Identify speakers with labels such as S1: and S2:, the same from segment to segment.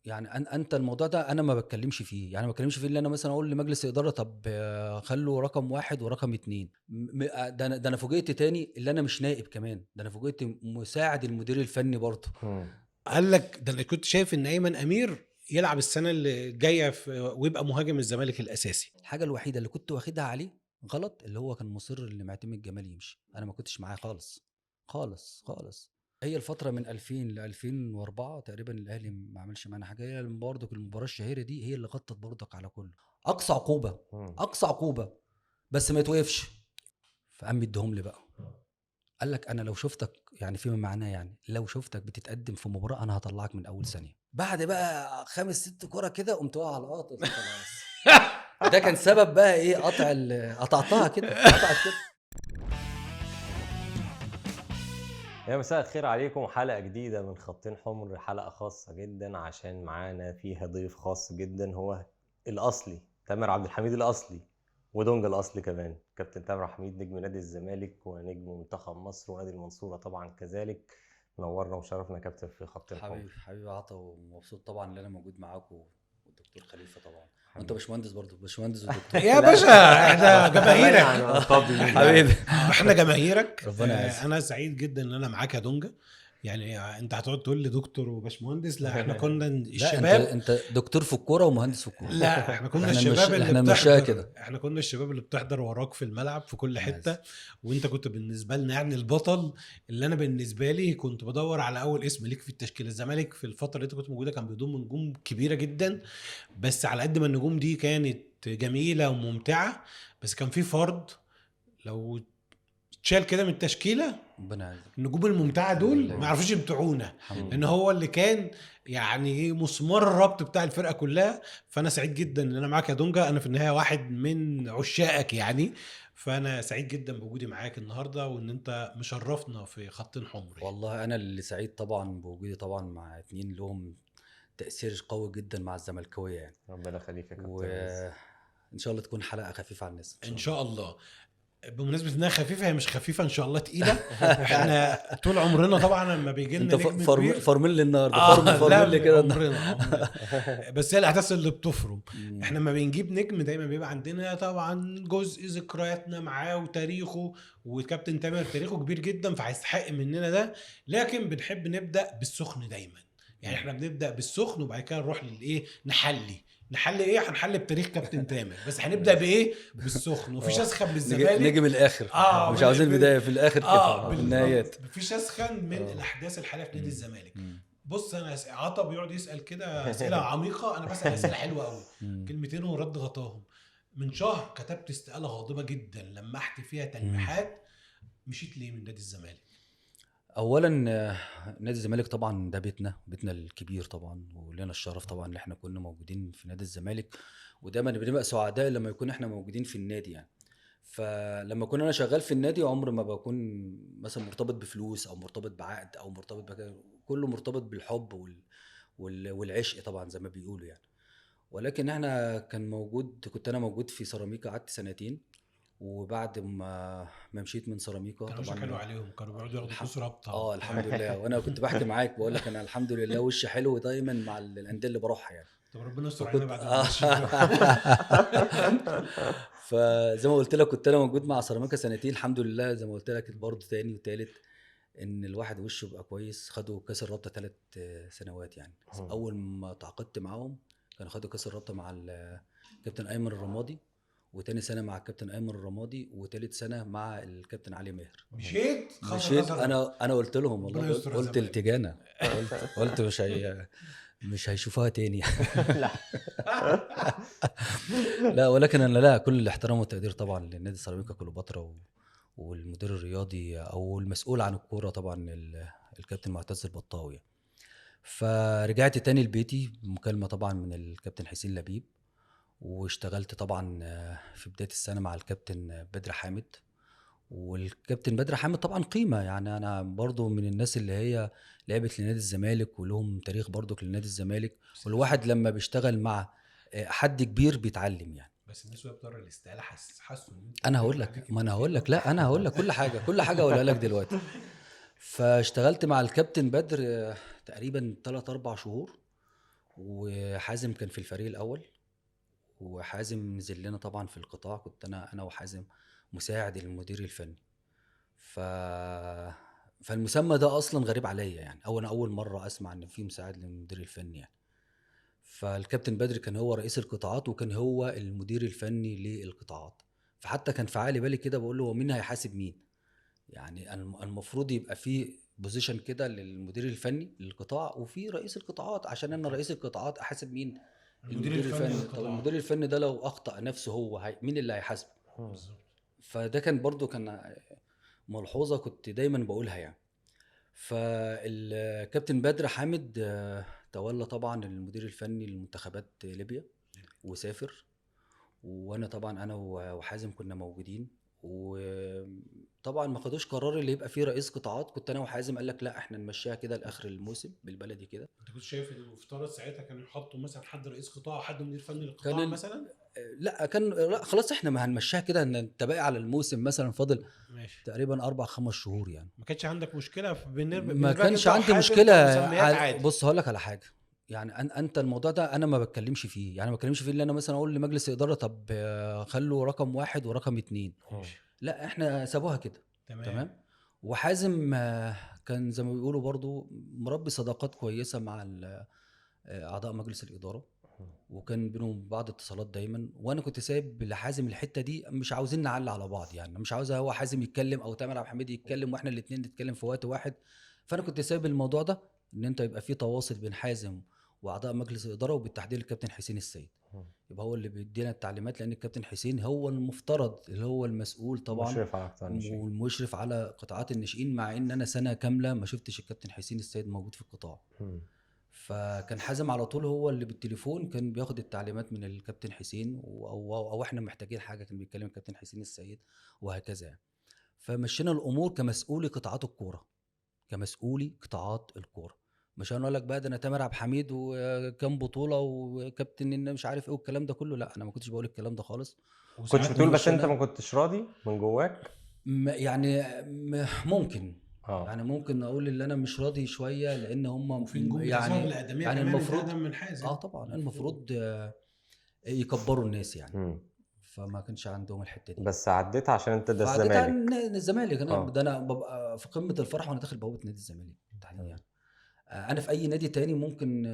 S1: يعني انت الموضوع ده انا ما بتكلمش فيه، يعني ما بتكلمش فيه اللي انا مثلا اقول لمجلس الاداره طب خلوا رقم واحد ورقم اتنين. ده انا فوجئت تاني اللي انا مش نائب كمان، ده انا فوجئت مساعد المدير الفني برضه.
S2: قال لك ده انا كنت شايف ان ايمن امير يلعب السنه اللي جايه ويبقى مهاجم الزمالك الاساسي.
S1: الحاجه الوحيده اللي كنت واخدها عليه غلط اللي هو كان مصر اللي معتمد جمال يمشي، انا ما كنتش معاه خالص خالص خالص. هي الفتره من 2000 ل 2004 تقريبا الاهلي ما عملش معانا حاجه، هي برضك المباراه الشهيره دي هي اللي غطت برضك على كله. اقصى عقوبه، اقصى عقوبه، بس ما يتوقفش. فقام مديهم لي بقى، قال لك انا لو شفتك يعني فيما معناه يعني لو شفتك بتتقدم في مباراه انا هطلعك من اول ثانيه. بعد بقى 5 6 كوره كده قمت واقع على الارض قلت خلاص. ده كان سبب بقى ايه قطعتها كده، قطعت كده.
S3: يا مساء الخير عليكم، حلقة جديدة من خطين حمر، حلقة خاصة جدا عشان معانا فيها ضيف خاص جدا، هو الأصلي تامر عبد الحميد الأصلي ودونجا الأصلي كمان. كابتن تامر حميد نجم نادي الزمالك ونجم منتخب مصر ونادي المنصورة طبعا كذلك. نورنا وشرفنا كابتن في خطين حمر.
S1: حبيبي عطا، ومبسوط طبعا ان انا موجود معاكم والدكتور خليفه طبعا، وانت باشمهندس برضه، باشمهندس ودكتور.
S2: يا باشا احنا جماهيرك.
S1: حبيبي
S2: احنا جماهيرك.
S1: ربنا يعزك.
S2: انا سعيد جدا ان انا معاك يا دونجا. يعني انت هتقعد تقول لي دكتور وباشمهندس؟ لا احنا كنا
S1: لا
S2: الشباب.
S1: انت دكتور في الكوره ومهندس في الكوره.
S2: لا احنا كنا
S1: احنا
S2: الشباب اللي
S1: احنا نمشيها
S2: بتحضر.
S1: كده.
S2: احنا كنا الشباب اللي بتحضر وراك في الملعب في كل
S1: ربنا
S2: حتة.
S1: يعزك.
S2: وانت كنت بالنسبة لنا يعني البطل. اللي انا بالنسبة لي كنت بدور على اول اسم ليك في التشكيلة. الزمالك في الفترة اللي انت كنت موجودة كان بيضم نجوم كبيرة جدا، بس على قد ما النجوم دي كانت جميلة وممتعة، بس كان في فرد لو تشال كده من التشكيلة
S1: ربنا يعزك.
S2: النجوم الممتعة
S1: الحمد
S2: دول
S1: لله.
S2: ما يعرفوش يمتعونا،
S1: الحمد
S2: لان
S1: لله.
S2: هو اللي كان يعني مسمار الربط بتاع الفرقة كلها. فانا سعيد جدا ان انا معاك يا دونجا. انا في النهاية واحد من عشاقك يعني. فانا سعيد جدا بوجودي معاك النهاردة وان انت مشرفنا في خطين حمر.
S1: والله انا اللي سعيد طبعا بوجودي طبعا مع اتنين لهم تأثير قوي جدا مع الزملكاويه يعني.
S3: ربنا يخليك يا كابتن.
S1: وان شاء الله تكون حلقه خفيفه على الناس
S2: ان شاء الله. بمناسبة انها خفيفة، هي مش خفيفة ان شاء الله، تقيلة. احنا طول عمرنا طبعا لما بيجي لنا
S1: انت
S2: نجم كبير
S1: فرمل لي النهارده،
S2: لا
S1: فرمل لي كده
S2: عمرنا بس هي الاحداث اللي بتفرم.
S1: مم.
S2: احنا لما بنجيب نجم دايما بيبقى عندنا طبعا جزء ذكرياتنا معاه وتاريخه، وكابتن تامر تاريخه كبير جدا فهيستحق مننا ده. لكن بنحب نبدا بالسخن دايما. يعني احنا بنبدا بالسخن وبعد كده نروح للايه، نحلي ايه، هنحلي بتاريخ كابتن تامر، بس هنبدا بايه؟ بالسخن. وفيش اسخن من الزمالك.
S1: نيجي من الاخر. مش عاوزين البدايه، في الاخر كده، في النهايات.
S2: مفيش اسخن من الاحداث الحاليه في نادي الزمالك. بص انا عطا بيقعد يسال كده اسئله عميقه، انا بسال اسئله حلوه قوي. كلمتين ورد غطاهم. من شهر كتبت استقاله غاضبه جدا لمحت فيها تلميحات. مشيت ليه من نادي الزمالك؟
S1: اولا نادي الزمالك طبعا ده بيتنا الكبير طبعا، ولنا الشرف طبعا ان احنا كنا موجودين في نادي الزمالك، ودايما بنبقى سعداء لما يكون احنا موجودين في النادي يعني. فلما كنا انا شغال في النادي عمر ما بكون مثلا مرتبط بفلوس او مرتبط بعقد او مرتبط كله مرتبط بالحب والعشق طبعا زي ما بيقولوا يعني. ولكن احنا كنت انا موجود في سيراميكا، قعدت سنتين، وبعد ما مشيت من سيراميكا
S2: كانوا
S1: طبعا
S2: حلو عليهم، كانوا بيقعدوا ياخدوا فلوس رابطه.
S1: الحمد لله. وانا كنت بحكي معاك بقول لك انا الحمد لله وشي حلو دايما مع الانديه اللي بروحها يعني.
S2: طب ربنا يستر علينا
S1: فكنت
S2: بعد ما مشي.
S1: فزي ما قلت لك كنت انا موجود مع سيراميكا سنتين الحمد لله. زي ما قلت لك برضه تاني وتالت ان الواحد وشه يبقى كويس. خدوا كاس الرابطه 3 سنوات يعني. اول ما تعاقدت معاهم كانوا خدوا كاس الرابطه مع الكابتن ايمن الرمادي، وتاني سنه مع الكابتن ايمن الرمادي، وتالت سنه مع الكابتن علي ماهر. مشيت انا قلت لهم والله، قلت التجانه، قلت مش هيشوفوها تاني.
S3: لا
S1: لا ولكن انا لا، كل الاحترام والتقدير طبعا للنادي سيراميكا كليوباترا والمدير الرياضي او المسؤول عن الكوره طبعا الكابتن معتز البطاوي. فرجعت تاني لبيتي بمكالمه طبعا من الكابتن حسين لبيب، واشتغلت طبعا في بدايه السنه مع الكابتن بدر حامد. والكابتن بدر حامد طبعا قيمه يعني، انا برضو من الناس اللي هي لعبت لنادي الزمالك ولهم تاريخ برضو لنادي الزمالك. والواحد لما بيشتغل مع حد كبير بيتعلم يعني.
S2: بس الناس وهي بتقرا الاستقاله حسوا ان
S1: انا هقول لك، ما انا هقول لك، لا انا هقول لك كل حاجه اقولها لك دلوقتي. فاشتغلت مع الكابتن بدر تقريبا 3 4 شهور، وحازم كان في الفريق الاول، وحازم نزل لنا طبعا في القطاع، كنت انا وحازم مساعد المدير الفني. ف فالمسمى ده اصلا غريب عليا يعني، او انا اول مره اسمع ان في مساعد للمدير الفني يعني. فالكابتن بدري كان هو رئيس القطاعات وكان هو المدير الفني للقطاعات. فحتى كان في عالي بالي كده بقول له هو مين هيحاسب مين؟ يعني المفروض يبقى في بوزيشن كده للمدير الفني للقطاع وفي رئيس القطاعات، عشان انا رئيس القطاعات احاسب مين؟
S2: المدير الفني
S1: طب
S2: للقطاع.
S1: المدير الفني ده لو اخطأ نفسه هو مين اللي هيحاسبه؟
S2: بالظبط.
S1: فده كان برضو كان ملحوظة كنت دايما بقولها يعني. فالكابتن بدر حامد تولى طبعا المدير الفني لمنتخبات ليبيا وسافر، وانا طبعا انا وحازم كنا موجودين. وطبعا ما خدوش قرار اللي يبقى فيه رئيس قطاعات، كنت انا وحازم قال لك لا احنا نمشيها كده لاخر الموسم بالبلدي كده.
S2: انت كنت شايف ان المفترض ساعتها كانوا يحطوا مثلا حد رئيس قطاع وحد مدير فني
S1: كان
S2: للقطاع مثلا؟
S1: لا خلاص احنا ما هنمشيها كده، ان انت باقي على الموسم مثلا فاضل
S2: ماشي.
S1: تقريبا 4-5 شهور يعني.
S2: ما كانش عندك مشكله
S1: ما
S2: بالنسبه لك
S1: كانش
S2: انت
S1: عندي
S2: وحازم
S1: مشكله
S2: كمسميات عادي؟
S1: بص هقول لك على حاجه، يعني انت الموضوع ده انا ما بتكلمش فيه، يعني ما بتكلمش فيه اللي انا مثلا اقول لمجلس الاداره طب خلوا رقم 1 ورقم 2.
S2: ماشي.
S1: لا احنا سابوها كده.
S2: تمام.
S1: تمام. وحازم كان زي ما بيقولوا برضو مربي صداقات كويسه مع اعضاء مجلس الاداره، وكان بينهم بعض اتصالات دايما، وانا كنت سايب لحازم الحته دي، مش عاوزين نعلي على بعض يعني، مش عاوز هو حازم يتكلم او تامر عبد الحميد يتكلم واحنا الاثنين نتكلم في وقت واحد. فانا كنت سايب الموضوع ده ان انت يبقى في تواصل بين حازم واعضاء مجلس الاداره، وبالتحديد الكابتن حسين السيد يبقى هو اللي بيدينا التعليمات، لان الكابتن حسين هو المفترض اللي هو المسؤول طبعا
S3: مشرف على قطاع الناشئين.
S1: والمشرف على قطاعات الناشئين، مع ان انا سنه كامله ما شفتش الكابتن حسين السيد موجود في القطاع. فكان حازم على طول هو اللي بالتليفون كان بياخد التعليمات من الكابتن حسين، او احنا محتاجين حاجه كان بيتكلم الكابتن حسين السيد وهكذا يعني. فمشينا الامور كمسؤولي قطاعات الكوره، كمسؤولي قطاعات الكوره. مش هنقول لك بقى ده انا تامر عبد الحميد وكم بطوله وكابتن ان مش عارف ايه والكلام ده كله، لا انا ما كنتش بقول الكلام ده خالص.
S3: كنتش بتقول بس انت
S1: مشينا
S3: ما كنتش راضي من جواك؟
S1: يعني ممكن
S3: اه
S1: يعني ممكن اقول ان انا مش راضي شويه، لان هم
S2: وفي نجوم بتظهر
S1: يعني
S2: الادميه
S1: يعني
S2: كمان، انت
S1: المفروض
S2: ادم من حازم.
S1: طبعا المفروض يكبروا الناس يعني.
S3: مم.
S1: فما كانش عندهم الحته دي.
S3: بس عديت عشان انت ده
S1: فعديت على
S3: الزمالك.
S1: الزمالك، انا
S3: آه.
S1: ده انا ببقى في قمه الفرح وانا داخل بوابه نادي الزمالك بالتحديد يعني. انا في اي نادي تاني ممكن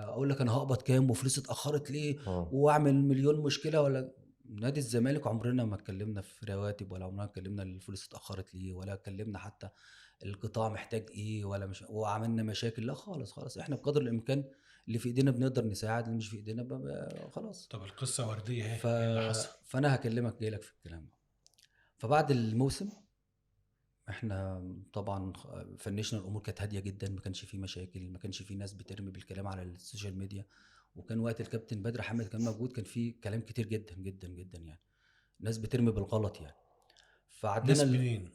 S1: اقول لك انا هقبض كام وفلوسي اتاخرت ليه واعمل مليون مشكله، ولا نادي الزمالك عمرنا ما اتكلمنا في رواتب، ولا عمرنا اتكلمنا الفلوس اتاخرت ليه، ولا اتكلمنا حتى القطاع محتاج ايه، ولا مش وعملنا مشاكل، لا خالص خالص. احنا بقدر الامكان اللي في ايدينا بنقدر نساعد، اللي مش في ايدينا خلاص.
S2: طب القصه ورديه اهي، ايه اللي حصل؟
S1: فانا هكلمك جاي لك في الكلام. فبعد الموسم احنا طبعا فنشنا الامور، كانت هاديه جدا، ما كانش في مشاكل، ما كانش في ناس بترمي بالكلام على السوشيال ميديا. وكان وقت الكابتن بدر حامد كان موجود، كان في كلام كتير جدا جدا جدا يعني، ناس بترمي بالغلط يعني. فعدينا
S2: ناس منين؟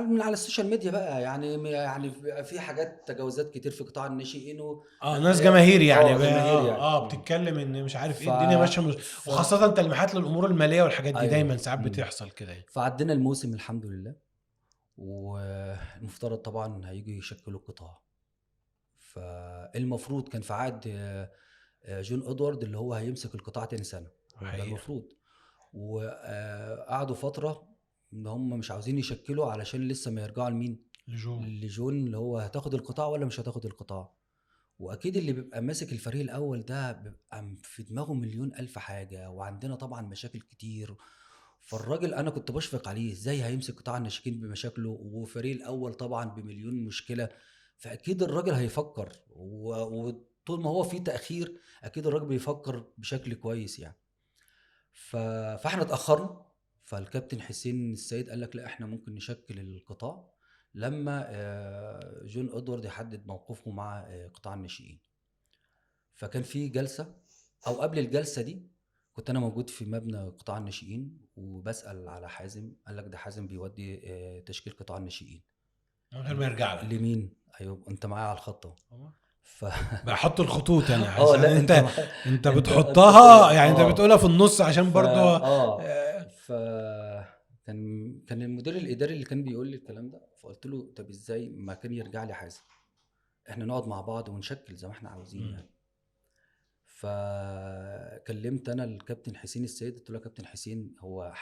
S1: من على السوشيال ميديا بقى يعني في حاجات تجاوزات كتير في قطاع الناشئين
S2: ناس جماهير يعني
S1: جماهير يعني.
S2: بتتكلم ان مش عارف
S1: ف...
S2: ايه الدنيا ماشيه
S1: ف...
S2: وخاصه تلميحات للامور الماليه والحاجات دي
S1: ايوه
S2: دايما ساعات بتحصل كده يعني.
S1: فعدينا الموسم الحمد لله، والمفترض طبعا هيجي يشكلوا القطاع. فالمفروض كان في عهد جون ادوارد اللي هو هيمسك القطاع تاني سنه، ده المفروض. وقعدوا فتره ان هم مش عاوزين يشكلوا علشان لسه ما يرجعوا لمين، لجون اللي هو هتاخد القطاع ولا مش هتاخد القطاع. واكيد اللي بيبقى ماسك الفريق الاول ده بيبقى في دماغه مليون الف حاجه، وعندنا طبعا مشاكل كتير. فالراجل انا كنت بشفق عليه ازاي هيمسك قطاع الناشئين بمشاكله وفريق الاول طبعا بمليون مشكله. فاكيد الراجل هيفكر وطول ما هو في تاخير اكيد الراجل بيفكر بشكل كويس يعني. فاحنا اتاخرنا. فالكابتن حسين السيد قال لك لا احنا ممكن نشكل القطاع لما جون ادوارد يحدد موقفه مع قطاع الناشئين. فكان في جلسه، او قبل الجلسه دي كنت انا موجود في مبنى قطاع الناشئين وبسال على حازم، قال لك ده حازم بيودي تشكيل قطاع الناشئين
S2: من غير ما يرجع لك
S1: لمين. ايوه انت معايا على الخط اهو.
S2: بحط الخطوط انا عشان
S1: لا
S2: انت بتحطها
S1: انت
S2: يعني انت بتقولها في النص عشان برضو
S1: ف كان المدير الاداري اللي كان بيقول لي الكلام ده. فقلت له طب ازاي ما كان يرجع لي حازم، احنا نقعد مع بعض ونشكل زي ما احنا عاوزين يعني. فكلمت انا الكابتن حسين السيد، قلت له يا كابتن حسين هو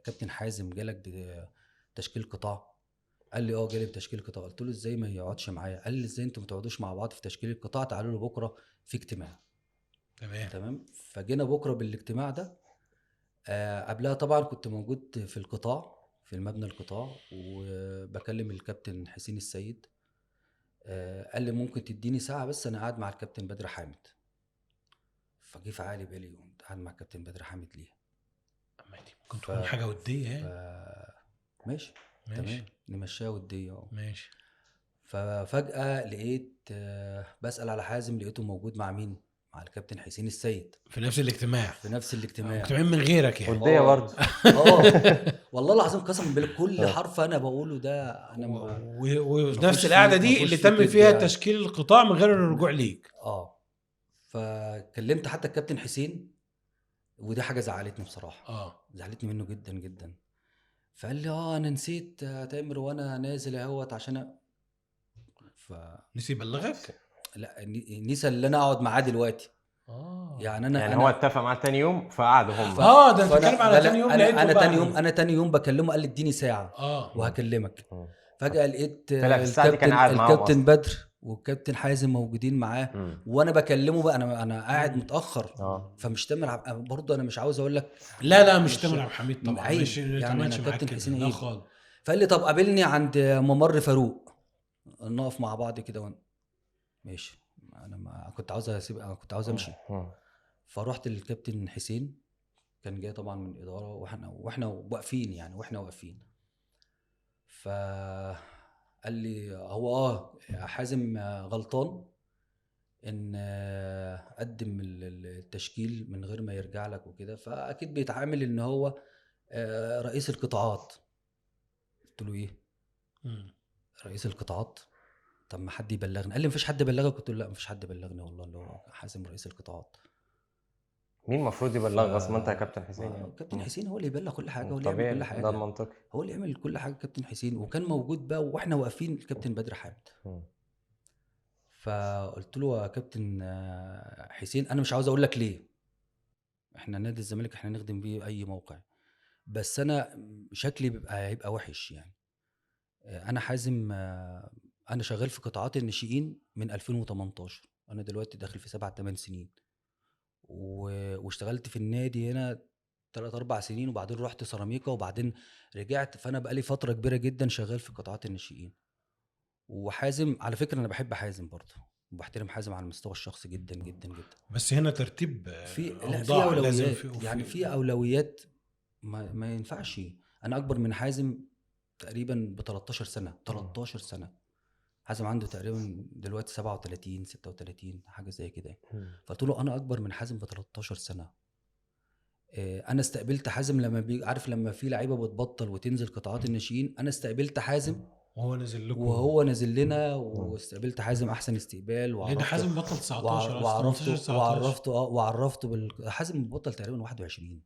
S1: كابتن حازم جالك بتشكيل قطاع؟ قال لي اه جالي بتشكيل قطاع. قلت له ازاي ما يقعدش معايا؟ قال لي ازاي انتوا ما تقعدوش مع بعض في تشكيل القطاع؟ تعالوا له بكره في اجتماع. تمام. فجينا بكره بالاجتماع ده. قبلها طبعا كنت موجود في القطاع، في المبنى القطاع، وبكلم الكابتن حسين السيد. قال لي ممكن تديني ساعه بس، انا قاعد مع الكابتن بدر حامد. فجي في عالي بالي قمت قاعد مع الكابتن بدر حامد ليه؟
S2: ممكن تكون حاجه وديه يعني.
S1: ماشي تمام، نمشيها وديه
S2: ماشي.
S1: ففجأة لقيت بسأل على حازم، لقيته موجود مع مين؟ مع الكابتن حسين السيد
S2: في نفس الاجتماع.
S1: في نفس الاجتماع.
S2: مجتمعين من غيرك يعني.
S3: وديه برضه.
S1: والله العظيم قسما بالله كل حرف انا بقوله ده انا
S2: وفي نفس القعده دي اللي تم فيها تشكيل القطاع من غير الرجوع ليك.
S1: فكلمت حتى الكابتن حسين، ودي حاجه زعلتني بصراحه. زعلتني منه جدا جدا. فقال لي انا نسيت تامر وانا نازل اهوت عشان
S2: نسي يبلغك؟
S1: لا نسى اللي انا اقعد معاه دلوقتي. يعني انا
S3: هو اتفق معاه تاني يوم فقعدوا هم.
S2: ده انت بتتكلم على تاني يوم.
S1: انا تاني يوم بكلمه، قال لي اديني ساعه وهكلمك. فجاه لقيت الكابتن بدر والكابتن حازم موجودين معاه، وانا بكلمه بقى انا قاعد متاخر. فمش تامر برضه، انا مش عاوز اقول لك
S2: لا مش تامر عبد الحميد طبعا،
S1: مش يعني انا كابتن حسين ايه خالص. فقال لي طب قابلني عند ممر فاروق نقف مع بعض كده ماشي. انا ما كنت عاوز اسيب، انا كنت عاوز امشي. فروحت للكابتن حسين، كان جاي طبعا من الاداره واحنا واقفين يعني، واحنا واقفين. فقال لي هو حازم غلطان ان قدم التشكيل من غير ما يرجع لك وكده، فاكيد بيتعامل ان هو رئيس القطاعات. قلت له ايه رئيس القطاعات؟ طب ما حد يبلغني. قال لي مفيش حد بلغك. قلت له لا مفيش حد بلغني والله، اللي هو حازم رئيس القطاعات.
S3: مين المفروض يبلغ اصلا؟ انت يا كابتن حسين يعني.
S1: كابتن حسين هو اللي يبلغ كل حاجه، هو اللي
S3: يعمل
S1: كل حاجه،
S3: ده المنطقي.
S1: هو اللي يعمل كل حاجه كابتن حسين. وكان موجود بقى واحنا واقفين الكابتن بدر حامد. فقلت له يا كابتن حسين انا مش عاوز اقول لك ليه، احنا نادي الزمالك احنا نخدم بيه اي موقع، بس انا شكلي هيبقى وحش يعني. انا حازم انا شغال في قطاعات الناشئين من 2018، انا دلوقتي داخل في 7-8 سنين، واشتغلت في النادي هنا 3-4 سنين، وبعدين رحت سيراميكا وبعدين رجعت. فانا بقالي فتره كبيره جدا شغال في قطاعات الناشئين. وحازم على فكره انا بحب حازم برضه، وبحترم حازم على المستوى الشخصي جدا جدا جدا.
S2: بس هنا ترتيب
S1: في اولويات يعني، في اولويات ما ينفعش. انا اكبر من حازم تقريبا ب 13 سنه. 13 سنه. حازم عنده تقريبا دلوقتي 37 36 حاجه زي كده. فقلت له انا اكبر من حازم ب 13 سنه. انا استقبلت حازم لما عارف لما في لعيبه بتبطل وتنزل قطاعات الناشئين، انا استقبلت حازم وهو نازل لنا، واستقبلت حازم احسن استقبال.
S2: لان حازم بطل 19
S1: وعرفته حازم بطل تقريبا 21.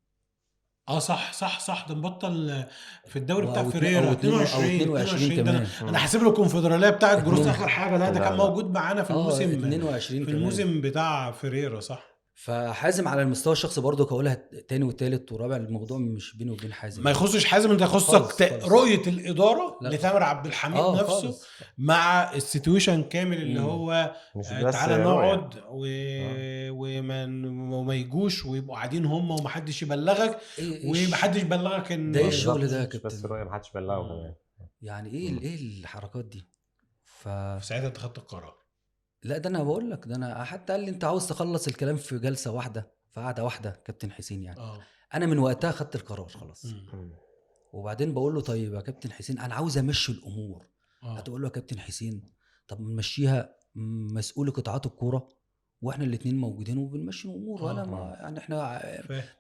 S2: صح ده مبطل في الدوري بتاع فيريرا 22
S1: كمان.
S2: انا حاسب له الكونفدراليه بتاعت جروس اخر حاجه. لا ده كان موجود معانا في الموسم
S1: 22
S2: في الموسم بتاع فيريرا صح.
S1: فحازم على المستوى الشخصي برضه كقولها تاني وتالت ورابع، الموضوع مش بينه وبين حازم،
S2: ما يخصش حازم، انت يخصك رؤيه الاداره لتامر عبد الحميد نفسه خالص. مع السيتويشن كامل اللي هو تعالى نقعد وما يجوش ويبقوا قاعدين هم ومحدش يبلغك ومحدش بلغك ان
S1: ده الشغل ده يا كابتن.
S3: بس رؤيه محدش بلغه
S1: يعني ايه الحركات دي.
S2: فساعتها اتخذت القرار.
S1: لا ده انا بقول لك، ده انا حتى قال لي انت عاوز تخلص الكلام في جلسه واحده، في قعده واحده كابتن حسين يعني. انا من وقتها خدت القرار خلاص. وبعدين بقول له طيب يا كابتن حسين انا عاوز امشي الامور. هتقول له يا كابتن حسين طب نمشيها مسؤول قطاعات الكوره واحنا الاثنين موجودين وبنمشي الامور. وانا ما يعني احنا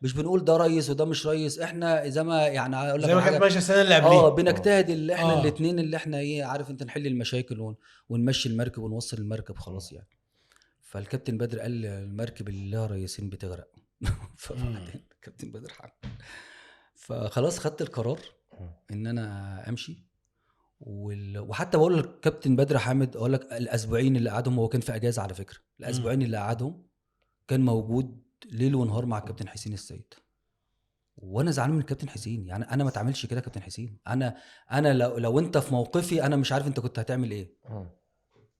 S1: مش بنقول ده رئيس وده مش رئيس، احنا زي ما يعني اقول لك
S2: زي ما كانت ماشيه السنه اللي قبليه
S1: بنجتهد اللي احنا الاثنين اللي احنا ايه عارف انت نحل المشاكل ونمشي المركب ونوصل المركب خلاص يعني. فالكابتن بدر قال المركب اللي لها رئيسين بتغرق. فبعدين الكابتن بدر حق. فخلاص خدت القرار ان انا امشي. وحتى بقول للكابتن بدر حامد اقول لك الاسبوعين اللي قعدهم، هو كان في اجازه على فكره، الاسبوعين اللي قعدهم كان موجود ليل ونهار مع الكابتن حسين السيد، وانا زعلان من الكابتن حسين. يعني انا ما تعملش كده يا كابتن حسين. انا لو انت في موقفي انا مش عارف انت كنت هتعمل ايه.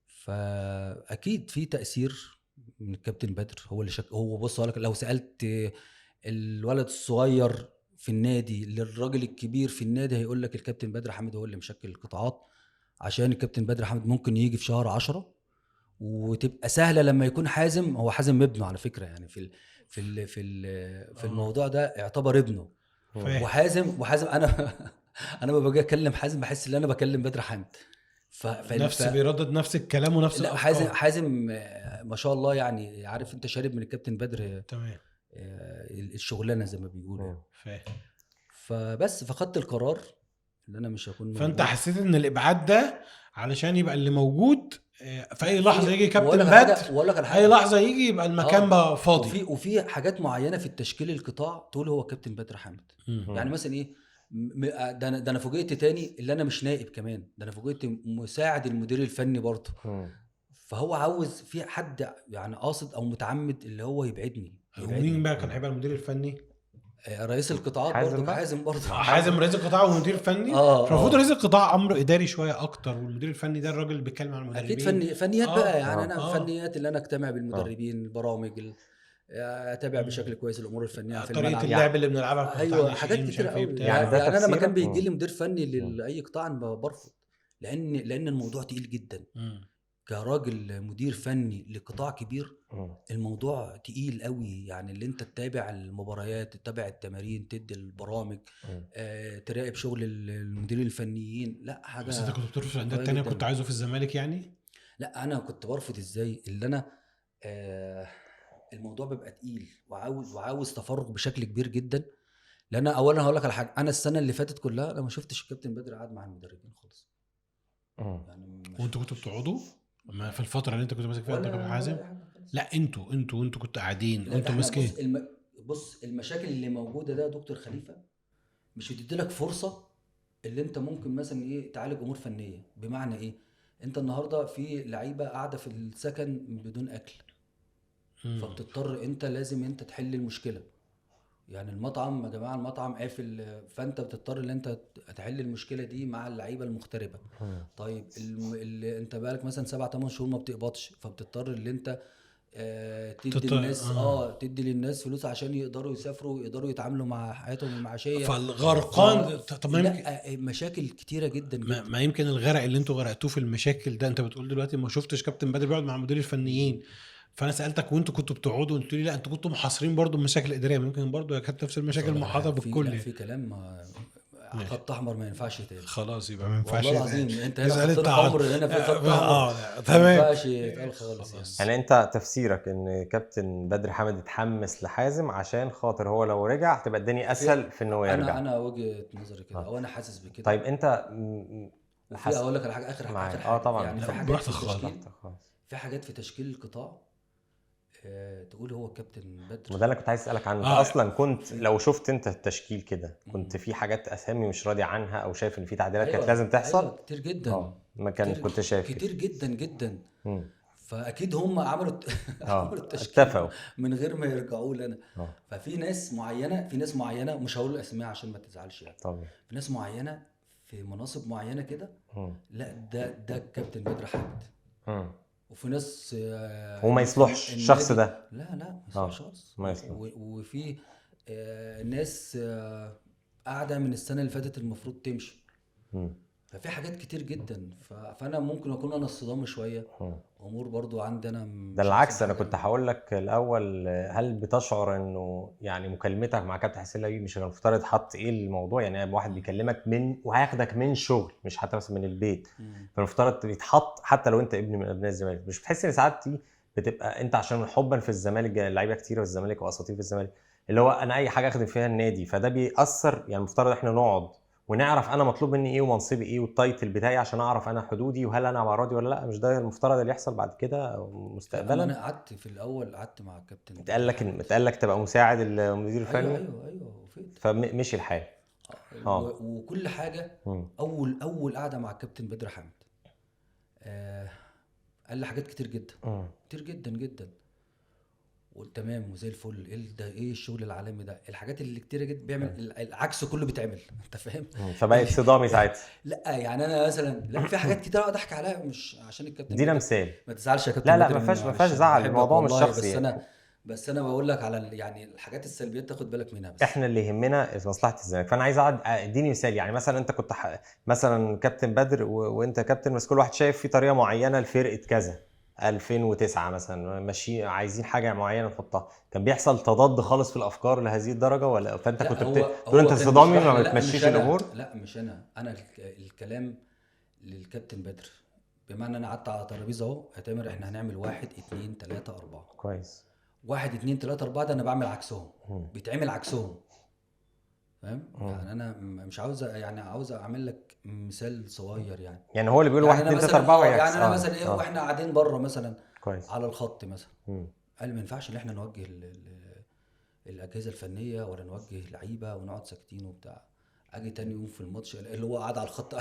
S1: فاكيد في تاثير من الكابتن بدر. هو اللي هو بص لك، لو سالت الولد الصغير في النادي للراجل الكبير في النادي هيقول لك الكابتن بدر حامد هو اللي مشكل القطاعات. عشان الكابتن بدر حامد ممكن يجي في شهر 10 وتبقى سهله لما يكون حازم. هو حازم ابنه على فكره، يعني في الموضوع ده اعتبر ابنه.
S2: فاهم.
S1: وحازم انا انا لما باجي اكلم حازم بحس ان انا بكلم بدر حامد.
S2: نفس بيردد نفس الكلام ونفس
S1: لا،
S2: الافكار.
S1: حازم ما شاء الله، يعني عارف انت شارب من الكابتن بدر
S2: تمام.
S1: الشغلانه زي ما بيقولوا.
S2: فاهم.
S1: فبس فخدت القرار ان انا مش هكون
S2: فانت
S1: موجود.
S2: حسيت ان الابعاد ده علشان يبقى اللي موجود في اي لحظه يجي
S1: واقول
S2: كابتن
S1: لك على
S2: بدر،
S1: حاجه واقول لك على
S2: اي
S1: حاجه
S2: لحظه يجي يبقى المكان بقى فاضي.
S1: وفي حاجات معينه في التشكيل القطاع تقول هو كابتن بدر حامد. يعني مثلا ايه، ده انا فوجئت تاني اللي انا مش نائب كمان، ده انا فوجئت مساعد المدير الفني برضه. فهو عاوز في حد يعني قاصد او متعمد اللي هو يبعدني.
S2: ومين بقى كان هيبقى المدير الفني؟
S1: رئيس القطاعات برضه، حازم برضه.
S2: حازم رئيس القطاع والمدير الفني. المفروض رئيس القطاع امره اداري شويه اكتر، والمدير الفني ده الراجل اللي بيتكلم عن المدربين.
S1: اكيد فنيات بقى. يعني انا فنيات اللي انا اجتمع بالمدربين، البرامج، اتابع بشكل كويس الامور الفنيه في الملعب،
S2: طريقه اللعب اللي بنلعبها.
S1: ايوه حاجات كتير قوي. يعني انا لما كان بيجي لي مدير فني لاي قطاع برفض، لان الموضوع تقيل جدا. كراجل مدير فني لقطاع كبير الموضوع تقيل قوي. يعني اللي انت تتابع المباريات، تتابع التمارين، تدي البرامج، تراقب شغل المديرين الفنيين. لا حاجه.
S2: بس انت كنت بترفض في الانديه الثانيه، كنت عايزه في الزمالك يعني؟
S1: لا انا كنت برفض. ازاي؟ اللي انا الموضوع بيبقى تقيل وعاوز تفرغ بشكل كبير جدا. لان اولا هقول لك على حاجه، انا السنه اللي فاتت كلها انا ما شفتش الكابتن بدر قاعد مع المدربين خالص.
S2: يعني وانتوا كنتوا بتقعدوا ما في الفتره اللي انت كنت ماسك فيها كابتن حازم؟ لا انتوا كنتوا قاعدين وانتوا ماسكين.
S1: بص المشاكل اللي موجوده ده يا دكتور خليفه مش بتدي لك فرصه اللي انت ممكن مثلا ايه تعالج امور فنيه. بمعنى ايه؟ انت النهارده في لعيبه قاعده في السكن بدون اكل، فبتضطر انت لازم انت تحل المشكله. يعني المطعم يا جماعه المطعم قافل، فانت بتضطر ان انت تحل المشكله دي مع اللعيبه المغتربه. طيب اللي انت بقالك مثلا 7-8 شهور ما بتقبضش، فبتضطر ان انت تدي الناس تدي للناس فلوس عشان يقدروا يسافروا ويقدروا يتعاملوا مع حياتهم المعاشيه.
S2: فالغرقان
S1: طب مشاكل كتيره جدا جدا.
S2: ما يمكن الغرق اللي انتوا غرقتوه في المشاكل ده. انت بتقول دلوقتي ما شفتش كابتن بدر بيقعد مع مدير الفنيين، فانا سالتك وانتوا كنتوا بتقعدوا قلت لي لا انتوا كنتوا محاصرين برضو بمشاكل اداريه. ممكن برضو كانت نفس المشاكل محاطه بالكل.
S1: في كلام خط احمر ما ينفعش تاني.
S2: خلاص يبقى ما ينفعش.
S1: والله العظيم انت هنا خط احمر، هنا في خط احمر
S2: تمام
S1: ما ينفعش يتقال خالص.
S3: يعني انت تفسيرك ان كابتن بدر حامد اتحمس لحازم عشان خاطر هو لو رجع تبقى الدنيا اسهل في انه يرجع.
S1: انا وجهه نظري كده او انا حاسس بكده.
S3: طيب انت
S1: وفي اقول لك على حاجه اخر حاجه
S3: طبعا
S1: يعني في حاجات في التشكيل، في حاجات في تشكيل القطاع تقول هو كابتن بدر.
S3: وده اللي كنت عايز اسالك عنه. انت اصلا كنت لو شفت انت التشكيل كده كنت في حاجات اسامي مش راضي عنها او شايف ان في تعديلات كانت لازم تحصل؟
S1: كتير جدا.
S3: ما كنت شايف
S1: كتير جدا جدا. فاكيد هم عملوا
S3: التشكيل اتفقوا
S1: من غير ما يرجعوا لنا. ففي ناس معينه مش هقول اسماء عشان ما تزعلش يعني.
S3: طبعا
S1: في ناس معينه في مناصب معينه كده لا ده كابتن بدر حامد. وفي ناس
S3: وما يصلحش الشخص ده.
S1: لا ما يصلحش خالص. وفي ناس قاعده من السنه اللي فاتت المفروض تمشي. ففي حاجات كتير جدا. فانا ممكن اكون انا الصدام شويه امور برضو عندنا.
S3: ده العكس، انا كنت هقول لك الاول هل بتشعر انه يعني مكالمتك مع كابتن حسين لبيب مش المفترض حط ايه الموضوع؟ يعني واحد بيكلمك من وهياخدك من شغل مش حتى بس من البيت، فالمفترض بيتحط حتى لو انت ابن من ابناء الزمالك. مش بتحس ان ساعات دي بتبقى انت عشان حبا في الزمالك، لعيبه كتير في الزمالك واساطير في الزمالك، اللي هو انا اي حاجه اخدم فيها النادي فده بيأثر؟ يعني المفترض احنا نقعد ونعرف انا مطلوب مني ايه ومنصبي ايه والتايتل بتاعي عشان اعرف انا حدودي وهل انا راضي ولا لا. مش ده المفترض اللي يحصل بعد كده مستقبلا؟
S1: انا قعدت في الاول مع الكابتن
S3: اتقال لك تبقى مساعد المدير الفني.
S1: ايوه
S3: فمشي الحال.
S1: وكل حاجه. اول قعده مع الكابتن بدر حامد قال لي حاجات كتير جدا كتير جدا جدا. وتمام وزي الفل. ايه ده؟ ايه الشغل العالمي ده؟ الحاجات اللي كتيره جدا بيعمل العكس كله بيتعمل. انت فاهم؟
S3: فبقت صدامي ساعتها.
S1: لا يعني انا مثلا، لا في حاجات كتير اقعد احكي عليها مش عشان الكابتن
S3: ادينا
S1: بدر.
S3: مثال.
S1: ما تزعلش يا كابتن
S3: لا لا،
S1: بدر
S3: ما
S1: مني،
S3: فيهاش ما فيهاش
S1: معلش انا
S3: زعل،
S1: بحبك
S3: الموضوع مش
S1: والله،
S3: شخصي يعني.
S1: بس انا بقول لك على يعني الحاجات السلبيات تاخد بالك منها بس.
S3: احنا اللي يهمنا مصلحه الزمالك. فانا عايز اقعد اديني مثال. يعني مثلا انت كنت مثلا كابتن بدر وانت كابتن، بس كل واحد شايف في طريقه معينه لفرقه كذا 2009 مثلا، ماشي عايزين حاجه معينه نحطها، كان بيحصل تضاد خالص في الافكار لهذه الدرجه؟ ولا فانت
S1: لا
S3: كنت
S1: هو
S3: تقول انت
S1: كان
S3: صدامي
S1: بيشرح
S3: ما
S1: لي، لا مش
S3: بتمشيش
S1: انا،
S3: الامور؟
S1: لا مش انا الكلام للكابتن بدر. بمعنى انا قعدت على ترابيزه اهو يا تامر، احنا هنعمل 1 2 3 4.
S3: كويس.
S1: 1 2 3 4 ده انا بعمل عكسهم،
S3: مم.
S1: بيتعمل عكسهم. فاهم؟
S3: مم.
S1: يعني انا مش عاوز، يعني عاوز اعمل لك مثال صغير يعني.
S3: يعني هو اللي بيقول
S1: يعني
S3: 1
S1: انا
S3: 2 3
S1: مثلا
S3: 4
S1: يعني
S3: ويعكس.
S1: انا مثلا ايه، واحنا قاعدين بره مثلا
S3: كويس.
S1: على الخط مثلا،
S3: مم.
S1: قال ما ينفعش ان احنا نوجه الاجهزه الفنيه ولا نوجه لعيبه ونقعد ساكتين وبتاع. اجي تاني يوم في الماتش اللي هو قاعد على الخط.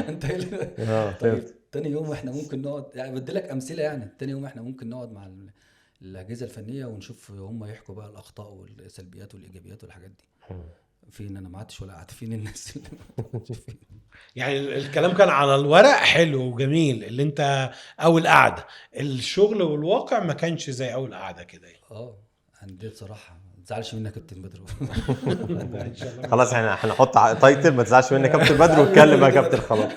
S1: انت إيه طيب
S3: فهمت.
S1: تاني يوم احنا ممكن نقعد، يعني بدي لك امثله، يعني تاني يوم احنا ممكن نقعد مع الاجهزه الفنيه ونشوف هم يحكوا بقى الاخطاء والسلبيات والايجابيات والحاجات دي. فين انا ما قعدتش ولا قعدت، فين الناس اللي
S2: يعني الكلام كان على الورق حلو وجميل اللي انت اول قعده، الشغل والواقع ما كانش زي اول قعده كده يعني.
S1: عندي بصراحه ما تزعلش مني يا كابتن بدر.
S2: لا ان شاء الله ما
S3: خلاص
S2: تزعل.
S3: احنا هنحط تايتل ما تزعلش مني كابتن بدر، واتكلم يا كابتن خلاص.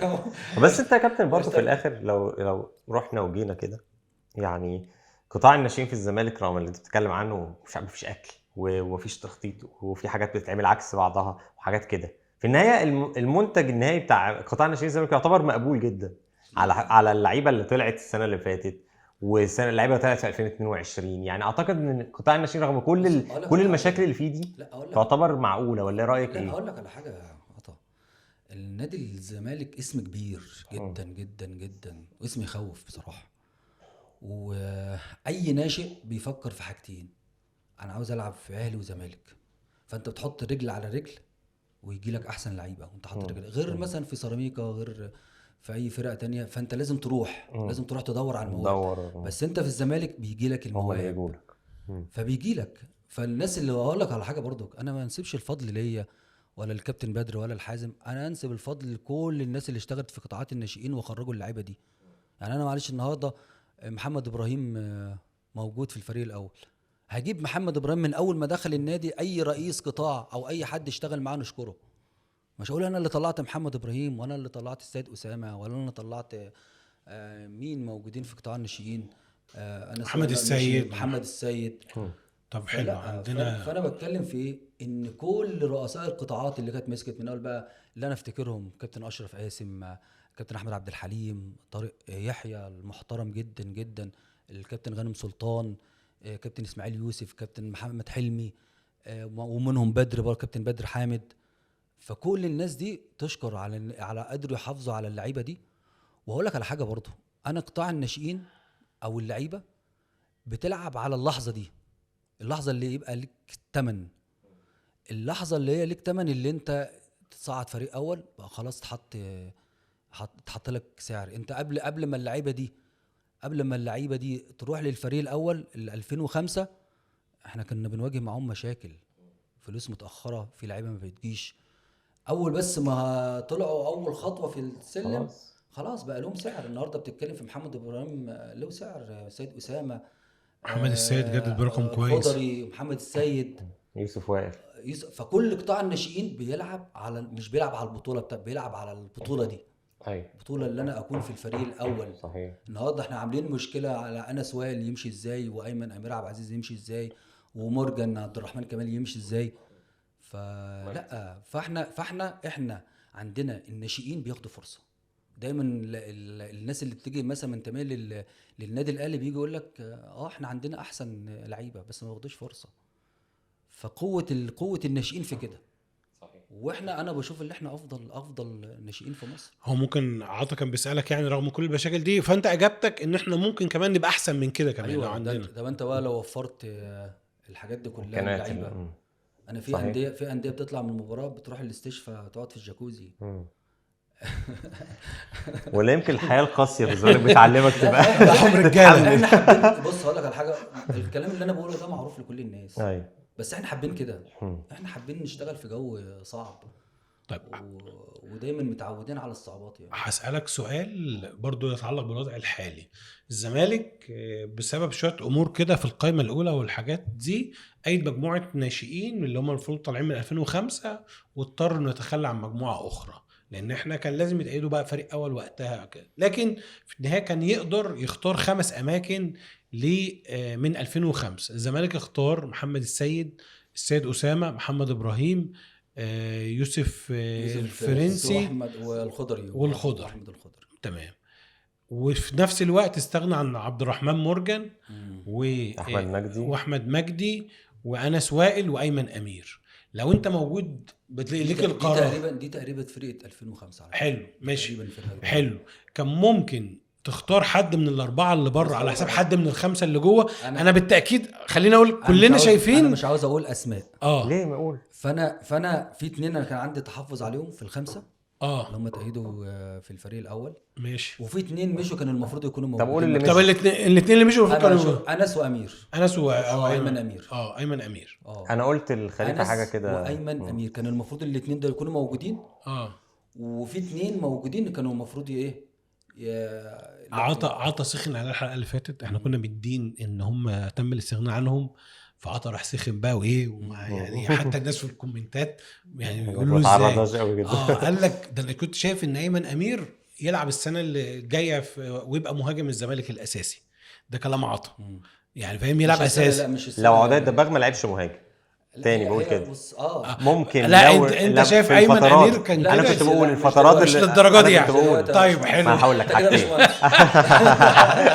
S3: بس انت يا كابتن برضه في الاخر لو رحنا وجينا كده، يعني قطاع الناشئين في الزمالك رغم اللي انت بتتكلم عنه مفيش اكل ومفيش تخطيط وفي حاجات بتتعمل عكس بعضها وحاجات كده، في النهايه المنتج النهائي بتاع قطاع الناشئين في الزمالك يعتبر مقبول جدا على اللعيبه اللي طلعت السنه اللي فاتت، والسنه اللعيبه اللي طلعت في 2022. يعني اعتقد ان قطاع الناشئين رغم كل المشاكل اللي فيه دي
S1: لا اقول لك،
S3: تعتبر معقوله، ولا رايك
S1: لا
S3: ايه؟
S1: اقول لك على حاجه يا عطا. النادي الزمالك اسم كبير جدا جدا جدا، واسم يخوف بصراحه. واي ناشئ بيفكر في حاجتين: انا عاوز العب في اهلي وزمالك. فانت بتحط رجل على رجل ويجي لك احسن لعيبه، وانت حاطط رجل، غير مثلا في سيراميكا، غير في اي فرقه تانية. فانت لازم تروح تدور على المواهب. بس انت في الزمالك بيجي لك
S3: هم اللي
S1: المواهب،
S3: بيجوا لك.
S1: فبيجي لك. فالناس اللي هقول لك على حاجه برضو، انا ما انسبش الفضل ليا ولا الكابتن بدر ولا الحازم، انا انسب الفضل لكل الناس اللي اشتغلت في قطاعات الناشئين وخرجوا اللعيبه دي. يعني انا معلش النهارده محمد ابراهيم موجود في الفريق الاول، هجيب محمد ابراهيم من اول ما دخل النادي. اي رئيس قطاع او اي حد اشتغل معاه نشكره. مش هقول انا اللي طلعت محمد ابراهيم، وانا اللي طلعت السيد اسامه، ولا انا اللي طلعت مين موجودين في قطاع الناشئين، انا
S2: محمد
S1: لا مش
S2: السيد.
S1: محمد السيد.
S2: طب حلو
S1: فلا
S2: عندنا.
S1: فانا بتكلم في ايه، ان كل رؤساء القطاعات اللي كانت مسكت من اول بقى، اللي انا افتكرهم: كابتن اشرف قاسم، كابتن احمد عبد الحليم، طارق يحيى المحترم جدا جدا، الكابتن غانم سلطان، كابتن اسماعيل يوسف، كابتن محمد حلمي، ومنهم بدر برضه، كابتن بدر حامد. فكل الناس دي تشكر على قدروا يحافظوا على اللعيبه دي. وهقول لك على حاجه برضه، انا قطاع الناشئين او اللعيبه بتلعب على اللحظه دي، اللحظه اللي يبقى لك تمن، اللحظه اللي هي لك تمن، اللي انت تصعد فريق اول بقى خلاص، تحط لك سعر. انت قبل ما اللعيبه دي تروح للفريق الاول 2005، احنا كنا بنواجه معاهم مشاكل، فلوس متاخره، في لعيبه ما بتجيش. اول بس ما طلعوا اول خطوه في السلم خلاص بقى لهم سعر. النهارده بتتكلم في محمد ابراهيم له سعر، سيد اسامه،
S2: محمد السيد جدد برقم كويس.
S1: خضري، محمد السيد،
S3: يوسف وائل.
S1: فكل قطاع الناشئين بيلعب على، مش بيلعب على البطوله بيلعب على البطوله دي.
S3: ايوه،
S1: البطوله اللي انا اكون في الفريق الاول.
S3: صحيح.
S1: النهارده احنا عاملين مشكله على انس وائل يمشي ازاي، وايمن امير عبد العزيز يمشي ازاي، ومورجان عبد الرحمن كمال يمشي ازاي. فلا احنا عندنا الناشئين بياخدوا فرصه دايما. الناس اللي بتيجي مثلا منتميه للنادي الاهلي بيجي يقول لك احنا عندنا احسن لعيبه بس ما واخدوش فرصه. فقوه الناشئين في كده.
S3: صحيح.
S1: واحنا انا بشوف ان احنا افضل ناشئين في مصر.
S2: هو ممكن عطا كان بيسالك يعني رغم كل المشاكل دي، فانت اجابتك ان احنا ممكن كمان نبقى احسن من كده كمان.
S1: ايوه
S2: لو عندنا
S1: ده انت بقى لو وفرت الحاجات دي كلها
S3: امكانيات
S1: للعيبه. انا
S3: صحيح.
S1: في انديه بتطلع من المباراه بتروح الاستشفاء تقعد في الجاكوزي.
S3: ولا يمكن الحياه القاسيه في الزمالك بتعلمك تبقى
S2: ده حمر رجاله.
S1: احنا حابين، بص هقول لك على حاجه، الكلام اللي انا بقوله ده معروف لكل الناس،
S3: ايوه.
S1: بس احنا حابين كده،
S3: مم.
S1: احنا حابين نشتغل في جو صعب
S2: طيب
S1: ودايما متعودين على الصعوبات يعني.
S2: هسألك سؤال برضو يتعلق بالوضع الحالي. الزمالك بسبب شوية أمور كده في القائمة الأولى والحاجات دي أيد مجموعة ناشئين اللي هم المفروض طالعين من 2005، واضطر إنه يتخلى عن مجموعة أخرى، لأن إحنا كان لازم يتأيدوا بقى فريق أول وقتها كده. لكن في النهاية كان يقدر يختار 5 أماكن من 2005. الزمالك اختار محمد السيد أسامة، محمد إبراهيم، يوسف الفرنسي
S1: واحمد والخضري
S2: والخضري.
S1: واحمد الخضري.
S2: تمام. وفي نفس الوقت استغنى عن عبد الرحمن مرجان واحمد مجدي وانس وائل وايمن امير. لو انت موجود بتلاقي ليك القرار.
S1: دي تقريبا فرقه 2005 على
S2: حلو ماشي
S1: تقريباً
S2: حلو. كان ممكن تختار حد من الاربعه اللي بره على حساب حد من الخمسه اللي جوه. انا بالتاكيد خلينا اقول كلنا شايفين،
S1: انا مش عاوز اقول اسماء
S3: ليه ما اقول.
S1: فانا في 2 انا كان عندي تحفظ عليهم في الخمسه اللي هم تأيدوا في الفريق الاول
S2: ماشي،
S1: وفي 2 مشوا كانوا المفروض يكونوا موجودين.
S3: طب قول اللي
S2: طب الاثنين اللي مشوا كانوا
S1: انس وامير.
S2: ايمن امير. ايمن امير.
S3: انا قلت الخليفه حاجه كده.
S1: وايمن امير كان المفروض الاثنين دول يكونوا موجودين. وفي 2 موجودين كانوا المفروض
S2: عطا سخن على الحلقه اللي فاتت. احنا كنا مدين ان هم تم الاستغناء عنهم، فعطا راح سخن بقى يعني حتى الناس في الكومنتات يعني بيقولوا ازاي. قال لك ده انا كنت شايف ان ايمن امير يلعب السنه اللي جايه ويبقى مهاجم الزمالك الاساسي. ده كلام عطا يعني، فاهم؟ يلعب اساسي.
S3: لو عداد دباغ ما لعبش مهاجم تاني بقول كده ممكن.
S2: لا انت شايف ايمن امير كان
S3: انا كنت بقول الفترات
S2: مش للدرجه دي
S3: يعني.
S2: طيب حلو،
S3: هقول لك حاجتين.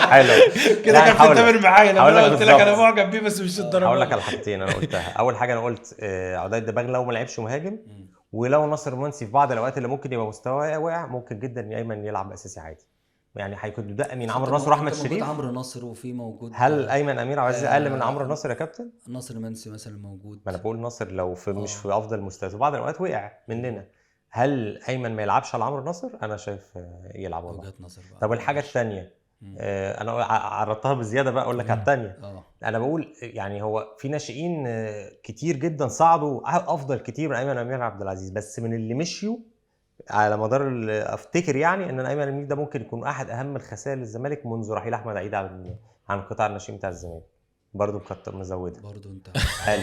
S3: حلو
S2: كده كان بتتابع معايا لما انا قلت لك انا معجب بيه بس مش للدرجه.
S3: هقول لك على الحاجتين انا قلتها. اول حاجه انا قلت عداد دباغ لو ما لعبش مهاجم، ولو ناصر منسي في بعض الاوقات اللي ممكن يبقى مستواه واقع ممكن جدا ايمن يلعب اساسي عادي. يعني هيكون ده من عمرو ناصر واحمد شريف.
S1: عمرو ناصر وفي موجود.
S3: هل ايمن امير عايز اقل من عمرو ناصر يا كابتن؟
S1: ناصر منسي مثلا موجود.
S3: ما انا بقول ناصر لو في مش في افضل مستوى في بعض الاوقات وقع مننا. هل ايمن ما يلعبش على عمرو ناصر؟ انا شايف يلعب والله. طب الحاجه الثانيه انا عرضتها بزياده بقى اقول لك على الثانيه. انا بقول يعني هو في ناشئين كتير جدا صعدوا افضل كتير من ايمن امير عبد العزيز، بس من اللي مشيوا على مدار افتكر يعني ان ايمن امير ده ممكن يكون احد اهم الخسائر للزمالك منذ رحيل احمد عيد عن قطاع الناشئين بتاع الزمالك. برضه مكتر مزوده
S1: برضه انت
S3: حلو.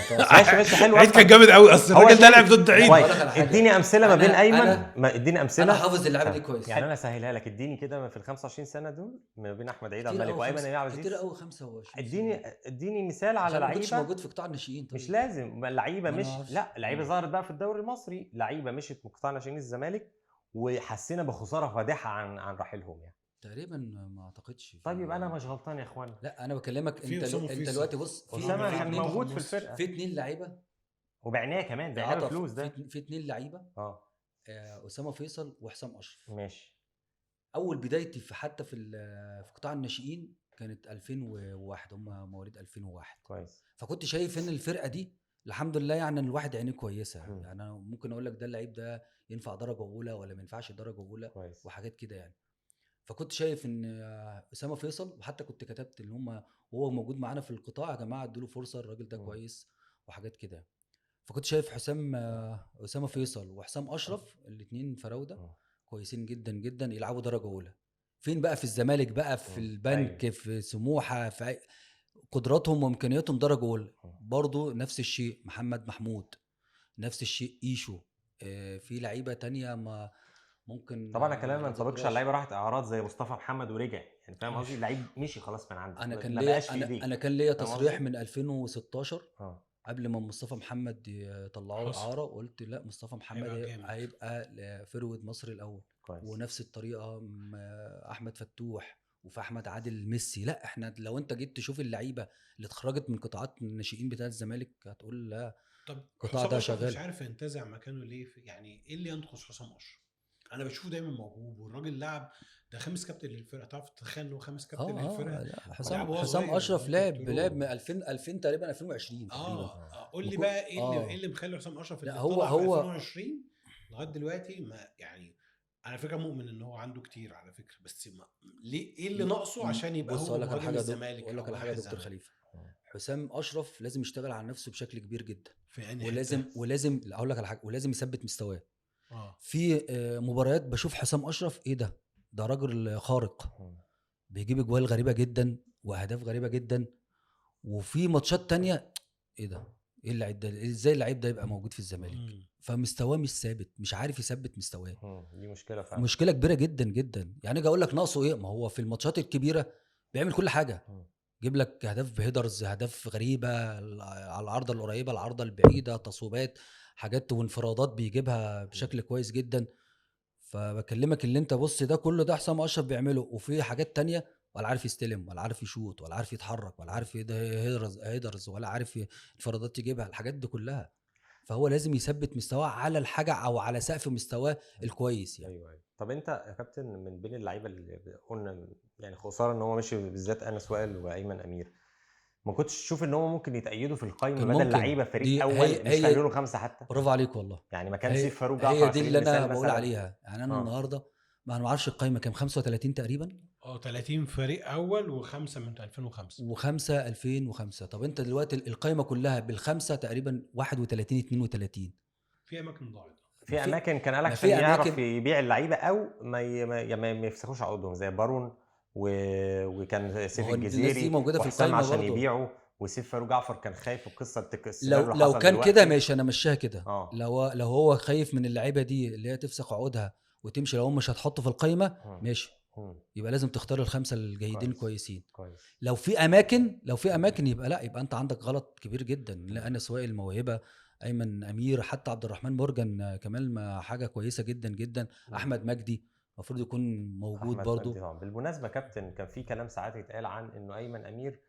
S3: ماشي حلو.
S2: عيد كان جامد قوي اصلا، الراجل ده لعب ضد عيد.
S3: اديني امثله ما بين ايمن، ما اديني امثله.
S1: انا حافظ اللعبه دي كويس
S3: يعني انا اسهلها لك. اديني كده في ال 25 سنه دول ما بين احمد عيد عبد الملك وايمن امير عبد العزيز
S1: كتير قوي 25.
S3: اديني مثال على لعيبه
S1: مش موجود في قطاع الناشئين.
S3: مش لازم لعيبه مش لا لعيبه ظهرت بقى في الدوري المصري، لعيبه مشيت من قطاع ناشئين الزمالك وحسينا بخساره فادحه عن رحيلهم يعني.
S1: تقريبا ما اعتقدش.
S3: طيب يبقى انا مش غلطان يا اخوانا.
S1: لا انا بكلمك انت دلوقتي بص
S3: اسامه موجود في الفرقه،
S1: في 2 لعيبه
S3: وبعناه كمان ده فلوس. ده
S1: في 2 لعيبه اسامه فيصل وحسام اشرف.
S3: ماشي.
S1: اول بدايتي حتى في قطاع الناشئين كانت 2001، هم مواليد 2001
S3: كويس.
S1: فكنت شايف ان الفرقه دي الحمد لله يعني ان الواحد عينيه كويسه. يعني انا ممكن اقول لك ده اللعيب ده ينفع درجه اولى ولا ما ينفعش درجه اولى وحاجات كده يعني. فكنت شايف ان اسامه فيصل، وحتى كنت كتبت ان هم وهو موجود معانا في القطاع يا جماعه ادوا له فرصه، الراجل ده كويس وحاجات كده. فكنت شايف اسامه فيصل وحسام اشرف الاثنين فراوده كويسين جدا جدا يلعبوا درجه اولى. فين بقى في الزمالك بقى في البنك في سموحه في قدراتهم وامكانياتهم درجه اولى. برضو نفس الشيء محمد محمود، نفس الشيء ايشو. في لعيبه تانية ما ممكن.
S3: طبعا الكلام ما ينطبقش على لعيبه راحت اعراض زي مصطفى محمد ورجع يعني، فاهم قصدي؟ لعيب مشي خلاص من عنده.
S1: انا كان ليا تصريح من 2016 قبل ما مصطفى محمد يطلعوه اعاره، وقلت لا مصطفى محمد هيبقى فرويد مصر الاول كويس. ونفس الطريقه احمد فتوح وفي احمد عادل ميسي. لا احنا لو انت جيت تشوف اللعيبه اللي اتخرجت من قطاعات الناشئين بتاع الزمالك هتقول لا.
S2: طب
S1: القطاع ده شغال.
S2: مش عارف ينتزع مكانه ليه يعني ايه اللي ينقص حسام اشرف؟ انا بشوفه دايما موهوب والراجل لعب، ده 5 كابتن للفرقه. تعرف تتخيل انه 5 كابتن للفرقه؟
S1: حسام اشرف لعب من 2000 تقريبا 2020 تقريبا.
S2: قول لي بقى ايه اللي مخلي حسام اشرف
S1: اللي
S2: طلع في 2020 لغايه دلوقتي ما يعني على فكره مؤمن ان هو عنده كتير على فكره، بس ما ليه ايه اللي ناقصه عشان يبقى
S1: بص
S2: هو
S1: اقول لك على
S2: مهاجم
S1: حاجه
S2: الزمالك
S1: اقول لك
S2: او
S1: على
S2: رايح
S1: حاجه يا دكتور
S2: الزمالك؟
S1: خليفه. حسام اشرف لازم يشتغل على نفسه بشكل كبير جدا،
S2: في انهي
S1: ولازم
S2: حته؟
S1: ولازم لا، اقول لك على حاجه، ولازم يثبت مستواه
S2: اه
S1: في مباريات. بشوف حسام اشرف ايه ده راجل خارق، بيجيب اجوال غريبه جدا واهداف غريبه جدا. وفي ماتشات تانية ايه ده، ايه اللعيب ده، ازاي اللعيب ده يبقى موجود في الزمالك؟
S2: مم.
S1: فمستواه مش ثابت، مش عارف يثبت مستواه.
S3: دي مشكله فعلا.
S1: مشكله كبيره جدا جدا. يعني اجي اقول لك ناقصه ايه، ما هو في الماتشات الكبيره بيعمل كل حاجه، جيب لك اهداف بهيدرز، اهداف غريبه على العارضه القريبه، العارضه البعيده، تصويبات، حاجات وانفرادات بيجيبها بشكل كويس جدا. فبكلمك اللي انت بص ده كله ده حسام اشرف بيعمله، وفي حاجات تانية ولا عارف يستلم ولا عارف يشوط ولا عارف يتحرك ولا عارف هيدرز ولا عارف انفرادات يجيبها، الحاجات دي كلها. فهو لازم يثبت مستواه على الحاجه او على سقف مستواه الكويس يعني.
S3: ايوه. طب انت يا كابتن من بين اللعيبه اللي قلنا يعني خساره ان هو ماشي بالذات انس وائل وايمن امير، ما كنتش تشوف ان هو ممكن يتأيدوا في القايمه
S1: كان
S3: بدل
S1: ممكن
S3: لعيبه فريق
S1: دي
S3: اول مش في 2005 حتى؟
S1: برافو عليك والله.
S3: يعني ما كان
S1: هي
S3: سيف فاروق جعفر
S1: هي
S3: على
S1: دي
S3: سبيل
S1: اللي انا
S3: المثال
S1: بقول
S3: مثلا.
S1: عليها. يعني انا النهارده ما انا ما اعرفش القايمه كام، 35 تقريبا
S2: 30 فريق اول وخمسه من 2005
S1: و5 2005. طب انت دلوقتي القايمه كلها بالخمسه تقريبا 31 32.
S2: في اماكن ضاعت.
S3: في اماكن كان قالك
S1: ما
S3: عشان
S1: في
S3: يعرف
S1: اماكن
S3: يبيع اللعيبه او ما يفسخوش عقودهم زي بارون وكان
S1: ما
S3: سيف
S1: هو الناس دي
S3: الجزيري
S1: موجوده في
S3: وحسام
S1: القايمه
S3: عشان
S1: برضه.
S3: يبيعوا، وسيف فاروق جعفر كان خايف القصه
S1: لو
S3: السيناريو
S1: لو
S3: حصل
S1: كان كده
S3: دلوقتي.
S1: ماشي، انا مشاها كده.
S3: اه
S1: لو هو خايف من اللعيبه دي اللي هي تفسخ عقودها وتمشي، لو هم مش هتحطه في القايمه ماشي، يبقى لازم تختار الخمسه الجيدين الكويسين.
S3: كويس.
S1: لو في اماكن يبقى لا، يبقى انت عندك غلط كبير جدا. لا، انس وائل موهبه، ايمن امير، حتى عبد الرحمن مرجان كمال ما حاجه كويسه جدا جدا. احمد مجدي المفروض يكون موجود
S3: احمد مجدي
S1: برضو.
S3: طبعا. بالمناسبه كابتن، كان في كلام ساعات يتقال عن انه ايمن امير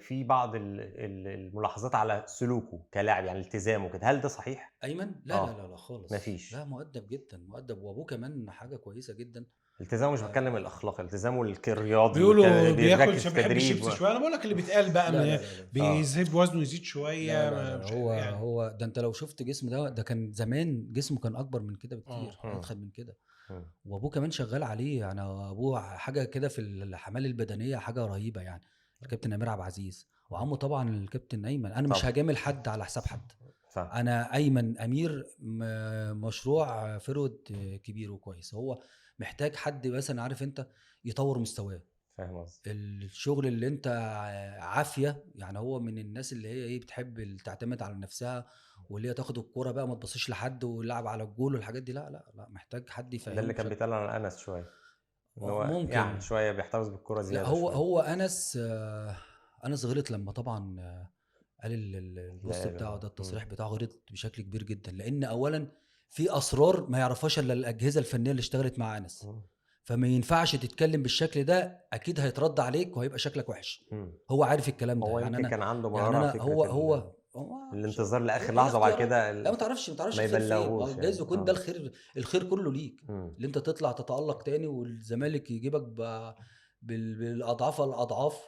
S3: في بعض الملاحظات على سلوكه كلاعب، يعني التزامه كده، هل ده صحيح؟
S1: ايمن لا خالص،
S3: مفيش.
S1: لا مؤدب جدا، مؤدب، وابوه كمان حاجه كويسه جدا.
S3: التزامه مش بتكلم الاخلاق، التزامه الرياضي
S2: بيقولوا
S3: بيركز
S2: بياكل
S3: في
S2: بيحب
S3: تدريب
S2: الشيبس شويه. انا بقول لك اللي بيتقال بقى
S1: لا
S2: بيسيب وزنه يزيد شويه مش
S1: هو
S2: يعني.
S1: هو ده انت لو شفت جسم ده كان زمان جسمه كان اكبر من كده بكتير، ادخل من كده. وابوه كمان شغال عليه، يعني ابوه حاجه كده في الحمال البدنيه حاجه رهيبه يعني. الكابتن امير عبد العزيز، وعمه طبعا الكابتن ايمن. انا مش
S3: طبعا.
S1: هجامل حد على حساب حد.
S3: فاهم.
S1: انا ايمن امير مشروع فرود كبير وكويس. هو محتاج حد مثلا عارف انت يطور مستواه.
S3: فاهم قصدي.
S1: الشغل اللي انت عافيه، يعني هو من الناس اللي هي ايه بتحب تعتمد على نفسها، واللي هي تاخد الكوره بقى ما تبصيش لحد ويلعب على الجول والحاجات دي. لا محتاج حد
S3: ده
S1: يفهمه
S3: اللي كان بيتقال عن انس شويه، ان هو
S1: ممكن.
S3: يعني شويه بيحتفظ بالكره
S1: لا
S3: زياده
S1: هو
S3: شويه.
S1: هو انس غلط لما طبعا قال البوست
S3: لا
S1: بتاعه ده، التصريح بتاعه غلط بشكل كبير جدا. لان اولا في اسرار ما يعرفهاش الا الاجهزه الفنيه اللي اشتغلت مع انس، فما ينفعش تتكلم بالشكل ده، اكيد هيترد عليك وهيبقى شكلك وحش. هو عارف الكلام ده.
S3: هو
S1: يعني
S3: يمكن
S1: انا
S3: كان عنده
S1: يعني
S3: مرارة
S1: انا
S3: فكرة
S1: هو
S3: الانتظار لاخر
S1: هي
S3: لحظه وبعد
S1: اختيارات.
S3: كده
S1: لا ما تعرفش
S3: ما
S1: الخير فين.
S3: يبلغوش
S1: جايز
S3: يعني.
S1: يكون ده الخير كله ليك، اللي انت تطلع تتألق تاني والزمالك يجيبك بالاضعاف الاضعاف،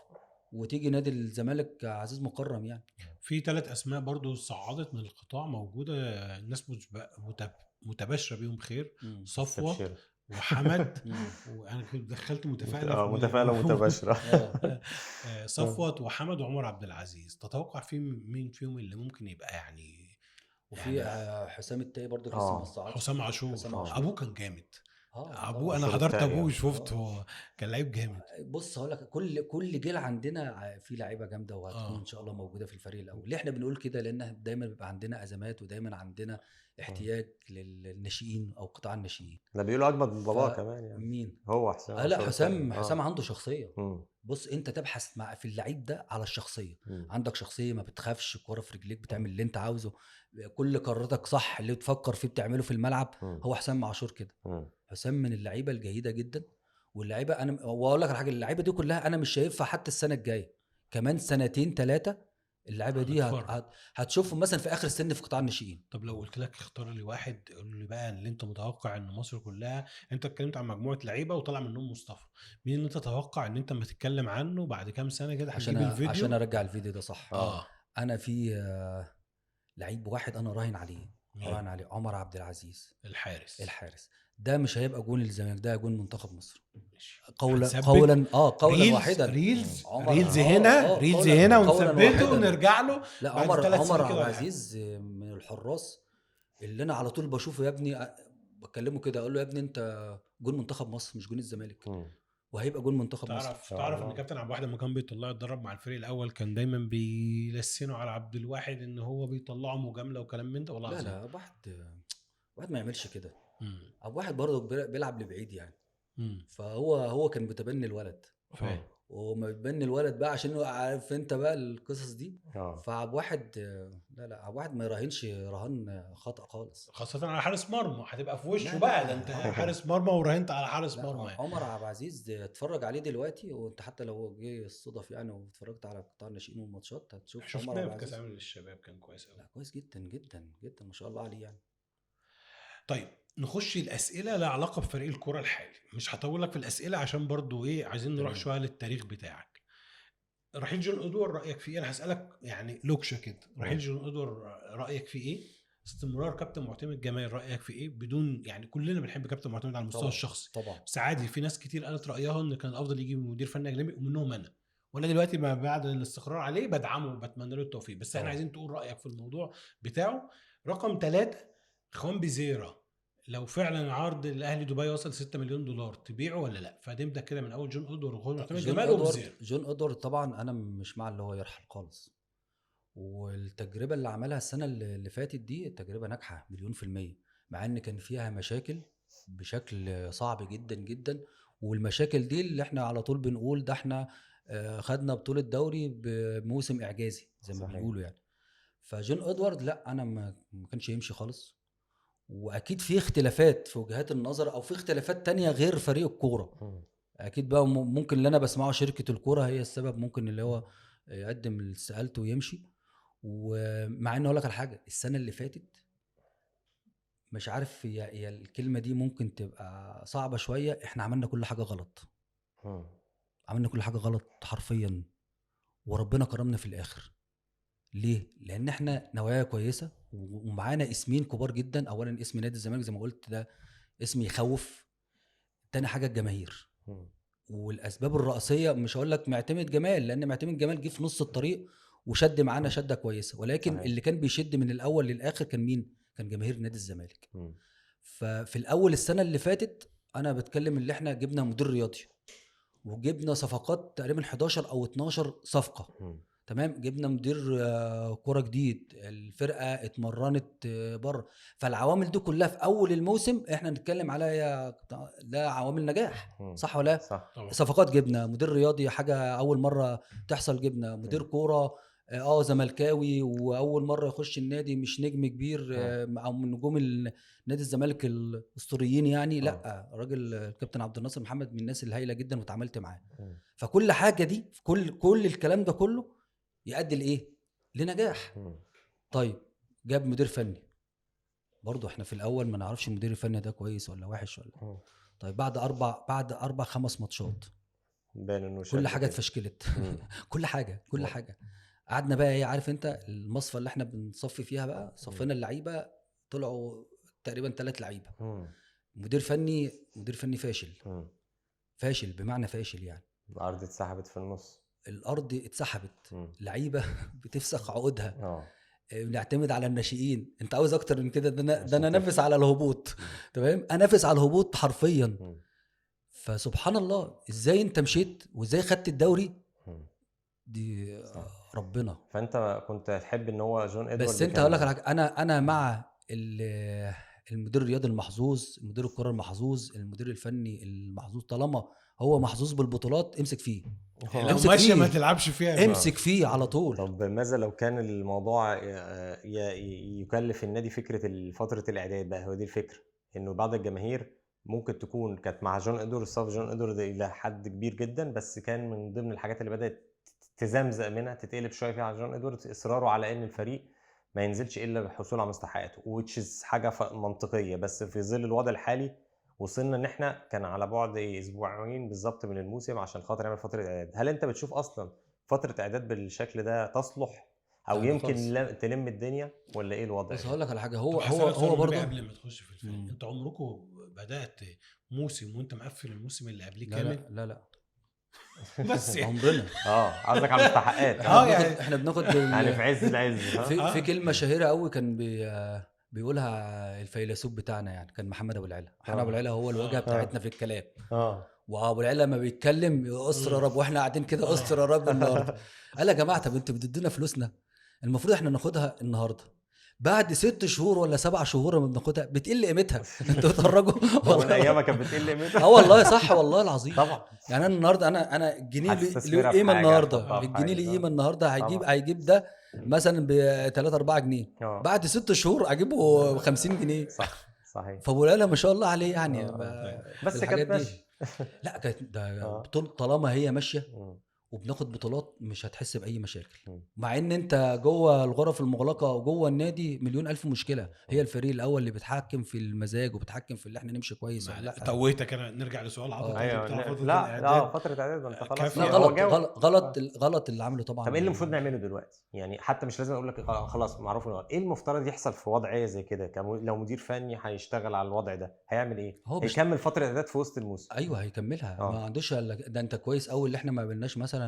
S1: وتيجي نادي الزمالك عزيز مكرم يعني.
S2: في 3 اسماء برضو صعدت من القطاع موجوده، الناس متبشره بيهم خير. صفوه
S3: استبشر.
S2: وحمد وانا كنت دخلت متفائله في
S3: متفائله متباشره.
S2: صفوت وحمد وعمر عبد العزيز. تتوقع في مين فيهم اللي ممكن يبقى يعني؟
S1: وفي حسام التاي برضو لسه ما صعدش.
S2: حسام عاشور ابوه كان جامد. ابوه انا
S3: عاشور
S2: حضرت
S3: التاي.
S2: ابوه شفته كان لعيب جامد.
S1: بص هقول لك، كل جيل عندنا في لعيبه جامده وهتكون ان شاء الله موجوده في الفريق الاول. ليه احنا بنقول كده؟ لان دايما بيبقى عندنا ازمات، ودايما عندنا احتياج للناشئين او قطاع الناشئين.
S3: ده بيقولوا اجمد من باباه كمان يعني.
S1: مين
S3: هو حسام
S1: لا
S3: عاشور
S1: حسام عنده شخصيه. بص انت تبحث في اللعيب ده على الشخصيه. عندك شخصيه ما بتخافش، كوره في رجليك، بتعمل اللي انت عاوزه، كل قراراتك صح، اللي بتفكر فيه بتعمله في الملعب. هو حسام عاشور كده. حسام من اللعيبه الجيده جدا. واللعيبه انا واقول لك على حاجه، اللعيبه دي كلها انا مش شايفها حتى السنه الجايه، كمان سنتين 3 اللعيبه دي هتشوفهم مثلا في اخر السن في قطاع الناشئين.
S2: طب لو قلت لك اختار لي واحد، قول لي بقى اللي انت متوقع ان مصر كلها، انت اتكلمت عن مجموعه لعيبه وطلع منهم مصطفى، مين اللي انت تتوقع ان انت لما تتكلم عنه بعد كام سنه كده هتجيب الفيديو
S1: عشان ارجع الفيديو ده صح.
S2: اه
S1: انا في لعيب واحد انا راهن عليه، عمر عبد العزيز،
S2: الحارس.
S1: ده مش هيبقى جون الزمالك، ده جون منتخب مصر.
S2: ماشي.
S1: قولا
S2: هنثبت
S1: قولا قولا
S2: ريلز
S1: واحدا.
S2: ريلز
S1: عمر
S2: ريلز هنا ريلز هنا
S1: قولا
S2: ونثبته
S1: واحدا.
S2: ونرجع له
S1: لا،
S2: بعد
S1: عمر
S2: 3 سنين
S1: عبد
S2: كده ولا حاجه.
S1: العزيز من الحراس اللي انا على طول بشوفه. يا ابني بكلمه كده اقول له يا ابني انت جون منتخب مصر مش جون الزمالك، وهيبقى جون منتخب مصر.
S2: تعرف ان كابتن عبد الواحد لما كان بيطلعه يتدرب مع الفريق الاول كان دايما بيلسنوا على عبد الواحد ان هو بيطلعه مجامله وكلام من ده، والله
S1: لا
S2: العظيم.
S1: لا، واحد ما يعملش كده.
S2: مم.
S1: ابو واحد برضه بيلعب لبعيد يعني.
S2: مم.
S1: فهو كان بيتبني الولد،
S2: فاهم.
S1: وما بيتبني الولد بقى عشان هو عارف انت بقى القصص دي.
S3: اه
S1: فعب واحد لا عب واحد ما يراهنش رهان خطأ خالص.
S2: خاصة على حارس مرمى هتبقى في وشه
S1: لا
S2: بقى،
S1: لا
S2: ده انت
S1: لا.
S2: حارس مرمى وراهنت على حارس
S1: لا،
S2: مرمى يعني.
S1: عمر عبد العزيز اتفرج عليه دلوقتي، وانت حتى لو جه الصدف يعني واتفرجت على قطاع الناشئين والماتشات هتشوف عمر
S2: شفناه
S1: عبد
S2: في كاس
S1: العزيز.
S2: العالم للشباب كان كويس قوي.
S1: لا كويس جدا جدا جدا ما شاء الله عليه يعني.
S2: طيب نخش الاسئله لها علاقه بفريق الكره الحالي، مش هطول لك في الاسئله عشان برضو ايه عايزين نروح
S1: تمام.
S2: شويه للتاريخ بتاعك. رحيل جون ادوار رايك فيه؟ انا هسالك يعني لوكشه كده، رحيل جون ادوار رايك فيه ايه؟ استمرار كابتن معتمد جمال رايك فيه ايه؟ بدون يعني كلنا بنحب كابتن معتمد على المستوى
S1: طبعا
S2: الشخصي،
S1: طبعا.
S2: بس عادي في ناس كتير قالت رايها ان كان الافضل يجي مدير فني اجنبي ومنهم انا، وانا دلوقتي ما بعد الاستقرار عليه بدعمه وبتمنى له التوفيق، بس احنا
S3: طبعا.
S2: عايزين تقول رايك في الموضوع بتاعه. رقم 3 اخوان بيزيرا، لو فعلا عرض الاهلي دبي وصل 6 مليون دولار تبيعه ولا لا؟ فنبدا كده من اول جون ادوار وخوان معتمد جمال وبيزيرا.
S1: جون ادوارد طبعا انا مش مع اللي هو يرحل خالص. والتجربه اللي عملها السنه اللي فاتت دي تجربه ناجحه مليون في الميه، مع ان كان فيها مشاكل بشكل صعب جدا جدا. والمشاكل دي اللي احنا على طول بنقول ده احنا خدنا بطوله دوري بموسم اعجازي زي ما
S3: صحيح.
S1: بيقولوا يعني. فجون ادوارد لا، انا ما كانش يمشي خالص. واكيد في اختلافات في وجهات النظر او في اختلافات تانية غير فريق الكوره. اكيد بقى ممكن اللي انا بسمعه شركه الكوره هي السبب، ممكن اللي هو يقدم استقالته ويمشي. ومع ان اقول لك على حاجه، السنه اللي فاتت مش عارف هي الكلمه دي ممكن تبقى صعبه شويه، احنا عملنا كل حاجه غلط. عملنا كل حاجه غلط حرفيا، وربنا كرمنا في الاخر. ليه؟ لان احنا نوايا كويسه ومعانا اسمين كبار جدا. اولا اسم نادي الزمالك زي ما قلت ده اسم يخوف. تاني حاجه الجماهير. والاسباب الرئيسيه مش هقول لك معتمد جمال، لان معتمد جمال جه في نص الطريق وشد معانا شده كويسه، ولكن
S3: صحيح.
S1: اللي كان بيشد من الاول للاخر كان مين؟ كان جماهير نادي الزمالك. ففي الاول السنه اللي فاتت انا بتكلم اللي احنا جبنا مدير رياضي وجبنا صفقات تقريبا 11 او 12 صفقه. تمام. جبنا مدير كوره جديد، الفرقه اتمرنت بره. فالعوامل دي كلها في اول الموسم احنا نتكلم عليها ده عوامل نجاح، صح ولا؟
S3: صح.
S1: صفقات جبنا مدير رياضي، حاجه اول مره تحصل. جبنا مدير كوره زملكاوي واول مره يخش النادي، مش نجم كبير او من نجوم نادي الزمالك الاسطوريين يعني. لا، راجل الكابتن عبد الناصر محمد من الناس الهايله جدا واتعاملت معاه. فكل حاجه دي كل الكلام ده كله يؤدي لايه؟ لنجاح. طيب جاب مدير فني، برضو احنا في الاول ما نعرفش المدير الفني ده كويس ولا وحش ولا. طيب بعد 4-5 ماتشات
S3: بان انه
S1: كل حاجه اتفشكلت. كل حاجه قعدنا بقى ايه، عارف انت المصفى اللي احنا بنصفي فيها بقى، صفينا اللعيبه طلعوا تقريبا 3 لعيبه. مدير فني فاشل بمعنى فاشل يعني.
S3: الارض اتسحبت في النص،
S1: الارض اتسحبت، لعيبه بتفسخ عقودها. بنعتمد على الناشئين. انت عاوز اكتر من كده؟ ده انا انافس على الهبوط. تمام، انافس على الهبوط حرفيا. فسبحان الله ازاي انت مشيت وازاي خدت الدوري دي ربنا.
S3: فانت كنت تحب ان هو جون ادوارد،
S1: بس انت هقول لك على حاجه، انا مع المدير الرياضي المحظوظ، المدير الكره المحظوظ، المدير الفني المحظوظ. طالما هو محظوظ بالبطولات امسك فيه.
S2: لو ماشي ما تلعبش فيها،
S1: امسك فيه على طول.
S3: طب ماذا لو كان الموضوع يكلف النادي فكره فتره الاعداد بقى؟ هو دي الفكره، انه بعض الجماهير ممكن تكون كانت مع جون ادوارد، صف جون ادوارد الى حد كبير جدا، بس كان من ضمن الحاجات اللي بدات تزمزق منها تتقلب شويه فيها على جون ادوارد اصراره على ان الفريق ما ينزلش الا بالحصول على مستحقاته، وتشيز حاجه منطقيه. بس في ظل الوضع الحالي وصلنا ان احنا كان على بعد اسبوعين بالظبط من الموسم عشان خاطر نعمل فتره اعداد. هل انت بتشوف اصلا فتره اعداد بالشكل ده تصلح او
S1: لا لا
S3: يمكن
S1: خالص.
S3: تلم الدنيا، ولا ايه الوضع
S1: بص
S3: يعني؟
S1: هقول لك على حاجه،
S2: طب
S1: هو
S2: هسألك سؤال والنبي
S1: برضه.
S2: قبل ما تخش في الفرق،
S1: مم.
S2: انت عمركم بدأت موسم وانت مقفل الموسم اللي قبليه
S1: لا
S2: كامل؟
S1: لا لا لا
S2: بس يعني
S1: عمرنا.
S3: قصدك على المستحقات
S1: احنا
S2: يعني
S1: بناخد احنا بناخد
S3: يعني في عز العز
S1: في
S2: اه
S1: كلمه شهيره قوي كان بيقولها الفيلسوف بتاعنا، يعني كان محمد ابو العلا. محمد ابو العلا هو الواجهه
S2: اه
S1: بتاعتنا في الكلام.
S3: اه
S1: وابو العلا لما بيتكلم استر يا
S2: مم.
S1: رب، واحنا قاعدين كده استر يا
S2: اه
S1: رب النهارده. قال يا جماعه طب انتوا بتدونا فلوسنا، المفروض احنا ناخدها النهارده، بعد 6 شهور ولا 7 شهور لما بناخدها بتقل قيمتها. انتوا بتهرجوا
S3: هو من
S1: والله.
S3: ايامها كانت بتقل قيمتها.
S1: اه والله صح، والله العظيم.
S3: طبعا
S1: يعني انا النهارده انا الجنيه له
S3: هتستثمرها في
S1: قيمه
S3: حاجه،
S1: النهارده،
S3: هتحطها في
S1: الجنيه
S3: حاجه،
S1: له قيمه النهارده، هيجيب
S3: طبعا.
S1: هيجيب ده مثلا ب 3 4 جنيه،
S3: اه
S1: بعد 6 شهور اجيبه ب 50 جنيه.
S3: صح صحيح.
S1: فابو العلا ما شاء الله عليه يعني
S2: طيب.
S1: في
S3: بس
S1: الحاجات
S3: كانت
S1: دي.
S3: ماشيه.
S1: لا كانت ده
S3: اه
S1: طالما هي ماشيه
S3: مم.
S1: وبناخد بطولات مش هتحس باي مشاكل،
S3: مم.
S1: مع ان انت جوه الغرف المغلقه او جوه النادي مليون الف مشكله. هي
S3: مم.
S1: الفريق الاول اللي بيتحكم في المزاج وبيتحكم في اللي احنا نمشي كويس ولا لا.
S2: تويتك انا، نرجع لسؤال عاطف برضو
S1: اه
S2: بتاع فترة
S3: لا
S2: الاعداد.
S3: فتره اعداد، ما انت خلاص
S1: لا
S2: كافية.
S3: هو
S1: غلط
S3: جاوب.
S1: غلط اللي عمله
S3: طب
S1: طبعا.
S3: ايه اللي المفروض نعمله دلوقتي؟ يعني حتى مش لازم اقول لك خلاص معروف إنه غلط. ايه المفترض يحصل في وضعيه زي كده؟ لو مدير فني هيشتغل على الوضع ده هيعمل ايه؟
S1: هو مش
S3: هيكمل فتره اعداد في وسط الموسم؟
S1: ايوه هيكملها، ما
S3: اه
S1: عندوش ده انت كويس قوي اللي احنا ما قابلناش مثلا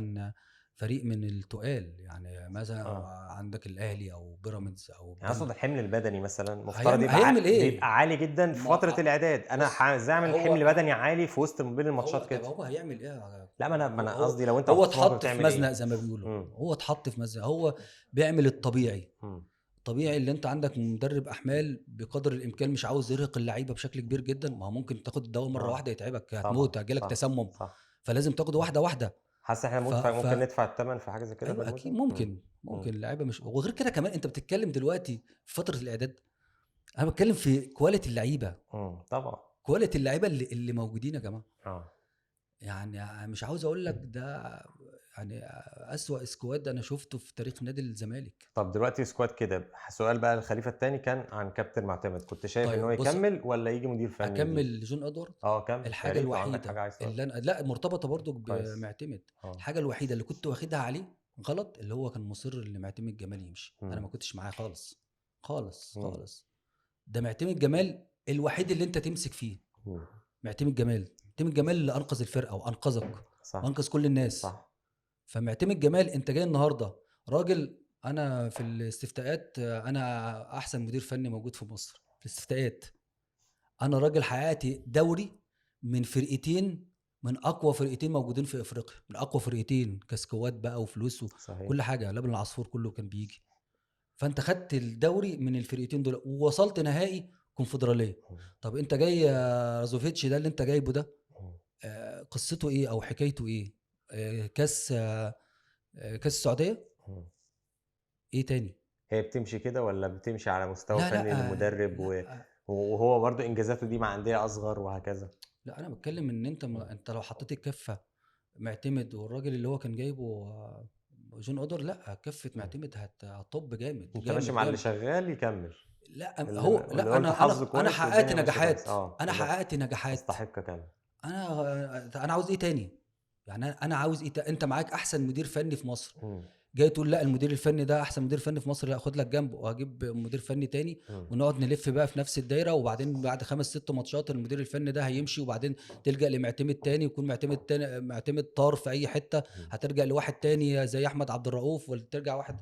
S1: فريق من التقال، يعني مثلا
S3: اه
S1: عندك الاهلي او بيراميدز او
S3: يعني اقصد
S1: البنك.
S3: الحمل البدني مثلا مفترض يبقى
S1: هيعمل ايه؟
S3: بيبقى عالي جدا في فتره
S1: ما
S3: الاعداد. انا
S1: بص
S3: ازاي اعمل حمل
S1: هو
S3: بدني عالي في وسط بين
S1: هو
S3: الماتشات
S1: طب
S3: كده؟
S1: هو هيعمل ايه
S3: لا ما
S1: هو
S3: انا
S1: هو
S3: قصدي لو انت
S1: هو
S3: محطوط في موقف
S1: اتحط في
S3: تعمل
S1: مزنق
S3: ايه؟
S1: زي ما بيقولوا.
S3: امم
S1: هو اتحط في مزنق، هو بيعمل الطبيعي.
S3: امم
S1: الطبيعي اللي انت عندك مدرب احمال بقدر الامكان مش عاوز يرهق اللعيبه بشكل كبير جدا، ما هو ممكن تاخد الدواء مره
S3: اه
S1: واحده يتعبك،
S3: طبعا
S1: هتموت، هيجيلك
S3: صح
S1: تسمم.
S3: صح.
S1: فلازم تاخد واحده واحده.
S3: حاسس احنا
S1: ف,
S3: ممكن
S1: ف...
S3: ندفع الثمن في حاجه زي كده في
S1: ايوه اكيد
S3: الموسم؟
S1: ممكن اللعيبه مش، وغير كده كمان انت بتتكلم دلوقتي في فتره الاعداد، انا بتكلم في كواليتي اللعيبه،
S3: طبعا
S1: كواليتي اللعيبه اللي موجودين يا جماعه.
S3: اه
S1: يعني مش عاوز اقول لك ده يعني اسوأ سكواد انا شفته في تاريخ نادي الزمالك.
S3: طب دلوقتي سكواد كده، سؤال بقى الخليفه الثاني كان عن كابتن معتمد، كنت شايف ان هو
S1: طيب بص،
S3: يكمل ولا يجي مدير فني جديد؟
S1: اكمل جون ادوارد.
S3: كمل يا
S1: الحاجه
S3: ريت لو عندك حاجه
S1: الوحيده
S3: عايز تقولها.
S1: اللي انا لا مرتبطه برضو
S3: كويس.
S1: بمعتمد،
S3: اه
S1: الحاجه الوحيده اللي كنت واخدها عليه غلط اللي هو كان مصر ان معتمد جمال يمشي، انا ما
S3: مم.
S1: كنتش معاه خالص خالص
S3: مم.
S1: خالص. ده معتمد جمال الوحيد اللي انت تمسك فيه،
S3: مم.
S1: معتمد جمال اللي انقذ الفرقه وانقذك
S3: صح
S1: وانقذ كل الناس.
S3: صح.
S1: فمعتمد جمال انت جاي النهارده راجل، انا في الاستفتاءات انا احسن مدير فني موجود في مصر في الاستفتاءات، انا راجل حققت دوري من فرقتين، من اقوى فرقتين موجودين في افريقيا، من اقوى فرقتين كسكواد بقى وفلوس
S3: صحيح.
S1: وكل حاجه، لبن العصفور كله كان بيجي. فانت خدت الدوري من الفرقتين دول ووصلت نهائي كونفدراليه.
S3: مم.
S1: طب انت جاي يا رازوفيتش ده اللي انت جايبه ده
S3: مم.
S1: قصته ايه او حكايته ايه؟ كاس السعوديه
S3: مم.
S1: ايه تاني؟
S3: هي بتمشي كده ولا بتمشي على مستوى
S1: لا
S3: فني للمدرب
S1: لا
S3: وهو برضو انجازاته دي مع انديه اصغر وهكذا؟
S1: لا انا بتكلم ان انت انت لو حطيت الكفه معتمد والراجل اللي هو كان جايبه جون اودر، لا كفه معتمد هتطب جامد
S3: انت ماشي
S1: جامد
S3: مع اللي
S1: جامد.
S3: شغال يكمل.
S1: لا
S3: اللي
S1: هو
S3: اللي
S1: لا
S3: قلت
S1: انا
S3: حظه
S1: انا
S3: كويس
S1: حققت
S3: والدنيا ماشيه كويس.
S1: نجاحات، انا
S3: بالظبط.
S1: حققت نجاحات،
S3: استحق كمل.
S1: انا عاوز ايه تاني؟ يعني انا عاوز ايه انت معاك احسن مدير فني في مصر،
S3: مم.
S1: جاي تقول لا المدير الفني ده احسن مدير فني في مصر، لا خد لك جنبه وهجيب مدير فني تاني
S3: مم.
S1: ونقعد نلف بقى في نفس الدايره، وبعدين بعد 5-6 ماتشات المدير الفني ده هيمشي، وبعدين تلجا لمعتمد تاني، يكون معتمد تاني معتمد طار في اي حته،
S3: مم.
S1: هترجع لواحد تاني زي احمد عبد الرؤوف ولا ترجع واحد.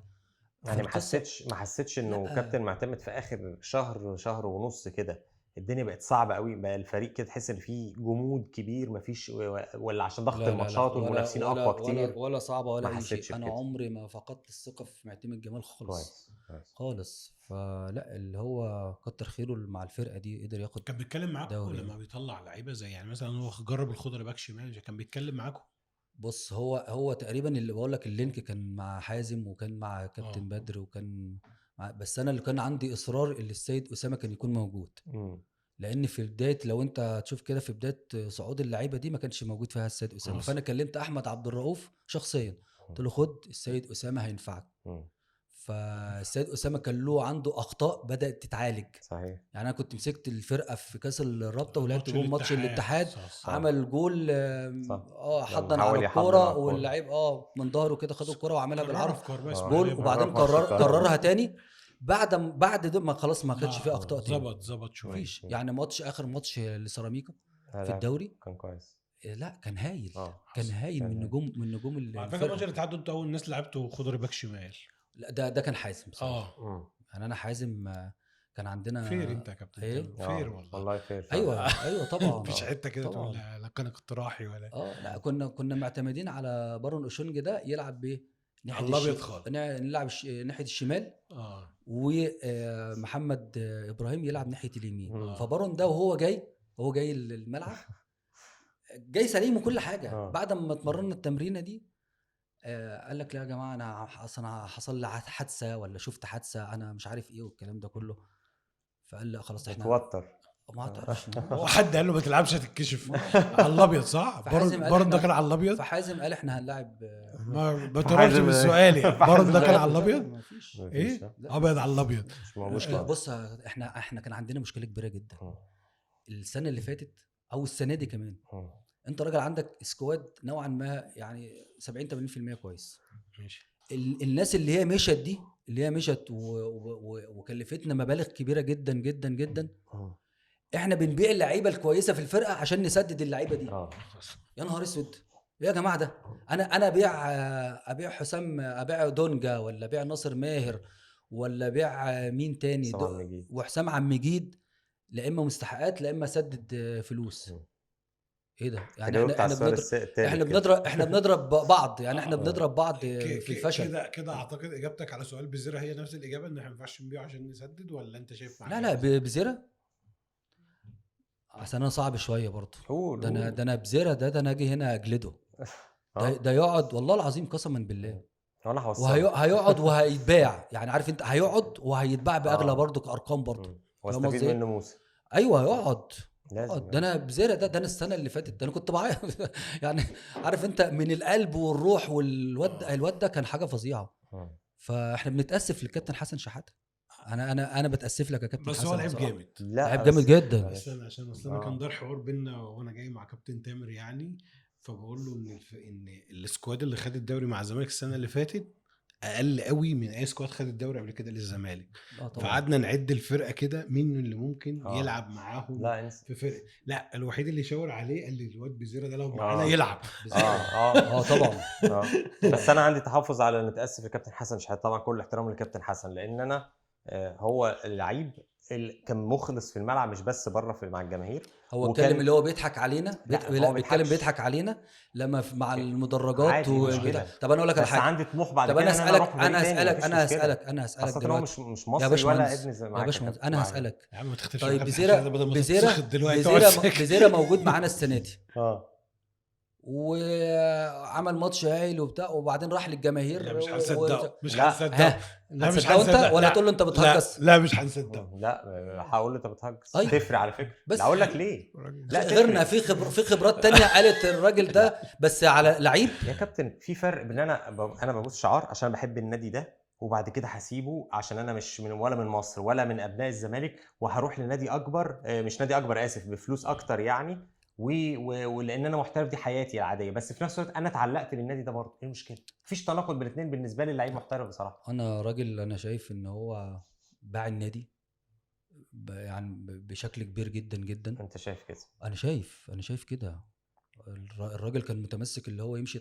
S3: يعني
S1: فالقصه
S3: ما حسيتش انه
S1: لا
S3: كابتن معتمد في اخر شهر ونص كده الدنيا بقت صعبه قوي، بقى الفريق كده تحس ان في جمود كبير، مفيش ولا عشان ضغط
S1: لا لا لا
S3: الماتشات
S1: ولا
S3: والمنافسين
S1: ولا
S3: اقوى
S1: ولا
S3: كتير؟
S1: ولا صعبه
S3: ما
S1: ولا اي
S3: حسيتش
S1: شيء، انا
S3: بكده.
S1: عمري ما فقدت الثقه في معتمد جمال خالص
S3: كويس كويس.
S1: خالص. فلا اللي هو كتر خيره مع الفرقه دي قدر ياخد
S2: كان بيتكلم معاكم
S1: دوري.
S2: لما بيطلع لعيبه زي يعني مثلا هو جرب الخضره باك شمال، كان بيتكلم معاكم؟
S1: بص هو تقريبا اللي بقول لك اللينك كان مع حازم وكان مع كابتن
S2: اه
S1: بدر وكان بس انا اللي كان عندي اصرار اللي السيد اسامه كان يكون موجود،
S3: مم.
S1: لان في بدايه لو انت تشوف كده في بدايه صعود اللعيبه دي ما كانش موجود فيها السيد اسامه،
S2: حصل.
S1: فانا كلمت احمد عبد الرؤوف شخصيا قلت له خد السيد اسامه هينفعك.
S3: مم.
S1: فالسيد اسامه كان له عنده اخطاء بدات تتعالج.
S3: صحيح.
S1: يعني انا كنت مسكت الفرقه في كاس الرابطه ولعبت
S2: ماتش
S1: جول ماتش الاتحاد،
S2: صح.
S1: عمل جول
S3: صح.
S1: حضن
S3: لما
S1: على
S3: حاول يحضن
S1: الكوره
S3: على الكورة.
S1: واللعيب من ظهره كده خد الكوره وعملها
S2: كررها
S1: بالعرض
S2: في كورباس
S3: آه.
S1: جول،
S2: غالباً.
S1: وبعدين
S3: مرة في ماتش الكهرباء.
S1: كررها تاني بعد ده ما خلاص ما كانش فيه
S2: لا،
S1: اخطاء تاني.
S2: ظبط شويه.
S1: مفيش يعني اخر ماتش لسيراميكا
S3: لا،
S1: في
S3: لا،
S1: الدوري
S3: كان كويس.
S1: لا كان هايل، كان
S2: حصل.
S1: هايل
S3: كان
S1: من
S3: هايل.
S1: نجوم
S2: على فكره ماتش
S1: الفرقه.
S2: الاتحاد انتوا اول ناس لعبتوا خضري باك شمال.
S1: لا ده كان حازم بصراحه.
S3: مم.
S1: يعني انا حازم كان عندنا
S2: فير انت يا كابتن
S1: ايه
S2: تامر، فير والله.
S3: والله فير فعلا.
S1: ايوه طبعا.
S2: مفيش حته كده
S1: طبعاً.
S2: تقول لا كان اقتراحي ولا
S1: لا كنا معتمدين على بارون اوشونج ده يلعب بايه ناحيه
S2: على الابيض خالص.
S1: نلعب ناحيه الشمال، ومحمد ابراهيم يلعب ناحيه اليمين.
S3: مم.
S1: فبارون ده هو جاي الملعب جاي سليم وكل حاجه. بعد ما اتمرنا التمرينه دي قال لك لا يا جماعه انا اصلا حصل لي حادثه ولا شفت حادثه انا مش عارف ايه والكلام ده كله. فقال لا خلاص احنا
S3: اتوتر.
S1: ما تعرفش
S2: هو حد قال له ما تلعبش هتتكشف على الابيض صح؟ بارون ده كان على الابيض.
S1: فحازم قال احنا هنلاعب
S2: ما تقربش من سؤالي. بارون ده كان على الابيض.
S1: مفيش
S2: ايه ابيض على الابيض
S3: مش موجود.
S1: بص احنا كان عندنا مشكله كبيره جدا السنه اللي فاتت او السنه دي كمان. انت راجل عندك سكواد نوعا ما يعني 70-80% كويس.
S2: ماشي.
S1: الناس اللي هي مشت وكلفتنا مبالغ كبيره جدا جدا جدا. احنا بنبيع اللعيبه الكويسه في الفرقه عشان نسدد اللعيبه دي. يا نهار اسود يا جماعه ده انا ابيع حسام، ابيع دونجا ولا ابيع ناصر ماهر ولا ابيع مين تاني وحسام عم مجيد، لا اما مستحقات لا اما سدد فلوس. ايه ده يعني احنا بنضرب بعض يعني احنا بنضرب بعض في الفشل.
S2: كده اعتقد اجابتك على سؤال بزيرة هي نفس الاجابه ان احنا ما ينفعش نبيعه عشان نسدد، ولا انت شايف
S1: معايا؟ لا بزيرة عشان انا صعب شويه برضه. ده انا بزيرة ده انا اجي هنا اجلده. ده يقعد والله العظيم قسما بالله وهيقعد وهيتباع. يعني عارف انت هيقعد وهيتباع باغلى برضه كارقام برضه
S3: واستفيد منه موسى.
S1: ايوه يقعد. ده انا بزيرة ده انا السنه اللي فاتت ده انا كنت بعيط يعني عارف انت من القلب والروح الواد ده كان حاجه فظيعه. فاحنا بنتاسف للكابتن حسن شحاته. انا بتاسف لك يا كابتن حسن.
S2: بس هو لعيب جامد.
S1: لعيب جامد جدا.
S2: عشان اصلا كان دار حوار بينا وانا جاي مع كابتن تامر يعني، فبقول له ان السكواد اللي خد الدوري مع الزمالك السنه اللي فاتت اقل قوي من اي سكواد خد الدوري قبل كده للزمالك. فقعدنا نعد الفرقه كده مين اللي ممكن يلعب معاهم في فرقه. لا الوحيد اللي شاور عليه قال لي الواد بزيرة ده لو معانا يلعب.
S1: طبعا.
S3: بس انا عندي تحفظ على نتاسف للكابتن حسن شحاته طبعا، كل احترام للكابتن حسن، لان انا هو اللعيب كان مخلص في الملعب مش بس بره مع الجماهير.
S1: هو اتكلم اللي هو بيضحك علينا بيتكلم بيضحك علينا لما مع المدرجات طب انا اقول لك على حاجه.
S3: عندي طموح بعد
S1: كده. انا
S3: هسالك
S1: دلوقتي
S3: هو مش مصري ولا ابن
S1: يا باشمهندس. انا هسالك
S2: يا عم ما تختفش.
S1: طيب بزيرة موجود معانا السنه دي وعمل ماتش هايل وبتاع وبعدين راح للجماهير.
S2: مش هنصدقه
S1: لا مش هنصدقه ولا تقول له انت بتهجس.
S2: لا مش هنصدقه.
S3: لا هقول له انت بتهجس. تفرق على فكره.
S1: بس
S3: اقول لك ليه.
S1: لا غيرنا في خبرات تانية قالت الراجل ده بس على لعيب.
S3: يا كابتن في فرق بين انا ببص شعار عشان بحب النادي ده وبعد كده هسيبه عشان انا مش من ولا من مصر ولا من ابناء الزمالك وهروح لنادي اكبر، مش نادي اكبر اسف، بفلوس اكتر يعني ولان انا محترف دي حياتي العاديه، بس في نفس الوقت انا اتعلقت بالنادي ده برضه. ايه المشكله؟ مفيش تناقض بين الاثنين بالنسبه لي. اللعيب محترف بصراحه.
S1: انا راجل انا شايف ان هو باع النادي يعني بشكل كبير جدا جدا.
S3: انت شايف كده؟
S1: انا شايف كده. الراجل كان متمسك اللي هو يمشي.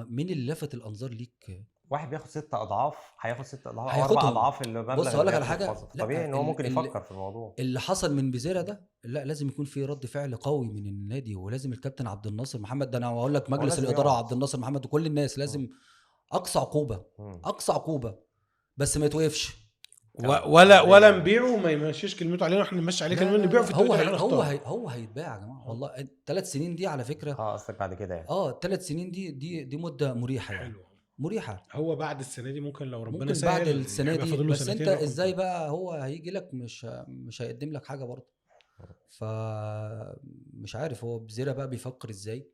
S1: مين اللي لفت الانظار ليك؟
S3: واحد بياخد 6 اضعاف هياخد 6 اضعاف او 4 اضعاف المبلغ.
S1: بص هقول لك على حاجه
S3: طبيعي ان هو ممكن يفكر في الموضوع.
S1: اللي حصل من بزيرة ده لا لازم يكون في رد فعل قوي من النادي، ولازم الكابتن عبد الناصر محمد ده انا هقول لك مجلس الاداره عبد الناصر محمد وكل الناس لازم اقصى عقوبه بس ما يتوقفش
S2: ولا نبيعه وما يمشيش كلمته علينا واحنا نمشي عليه كلمه. نبيعه في
S1: هو هيتباع يا جماعه والله. 3 سنين دي على فكره
S3: قصدك بعد كده يعني
S1: 3 سنين دي مده مريحه يعني مريحه.
S2: هو بعد السنه دي ممكن لو ربنا
S1: سهل بعد السنه دي بس انت ازاي بقى هو هيجي لك مش هيقدم لك حاجه برضه. فمش عارف هو بزيرة بقى بيفكر ازاي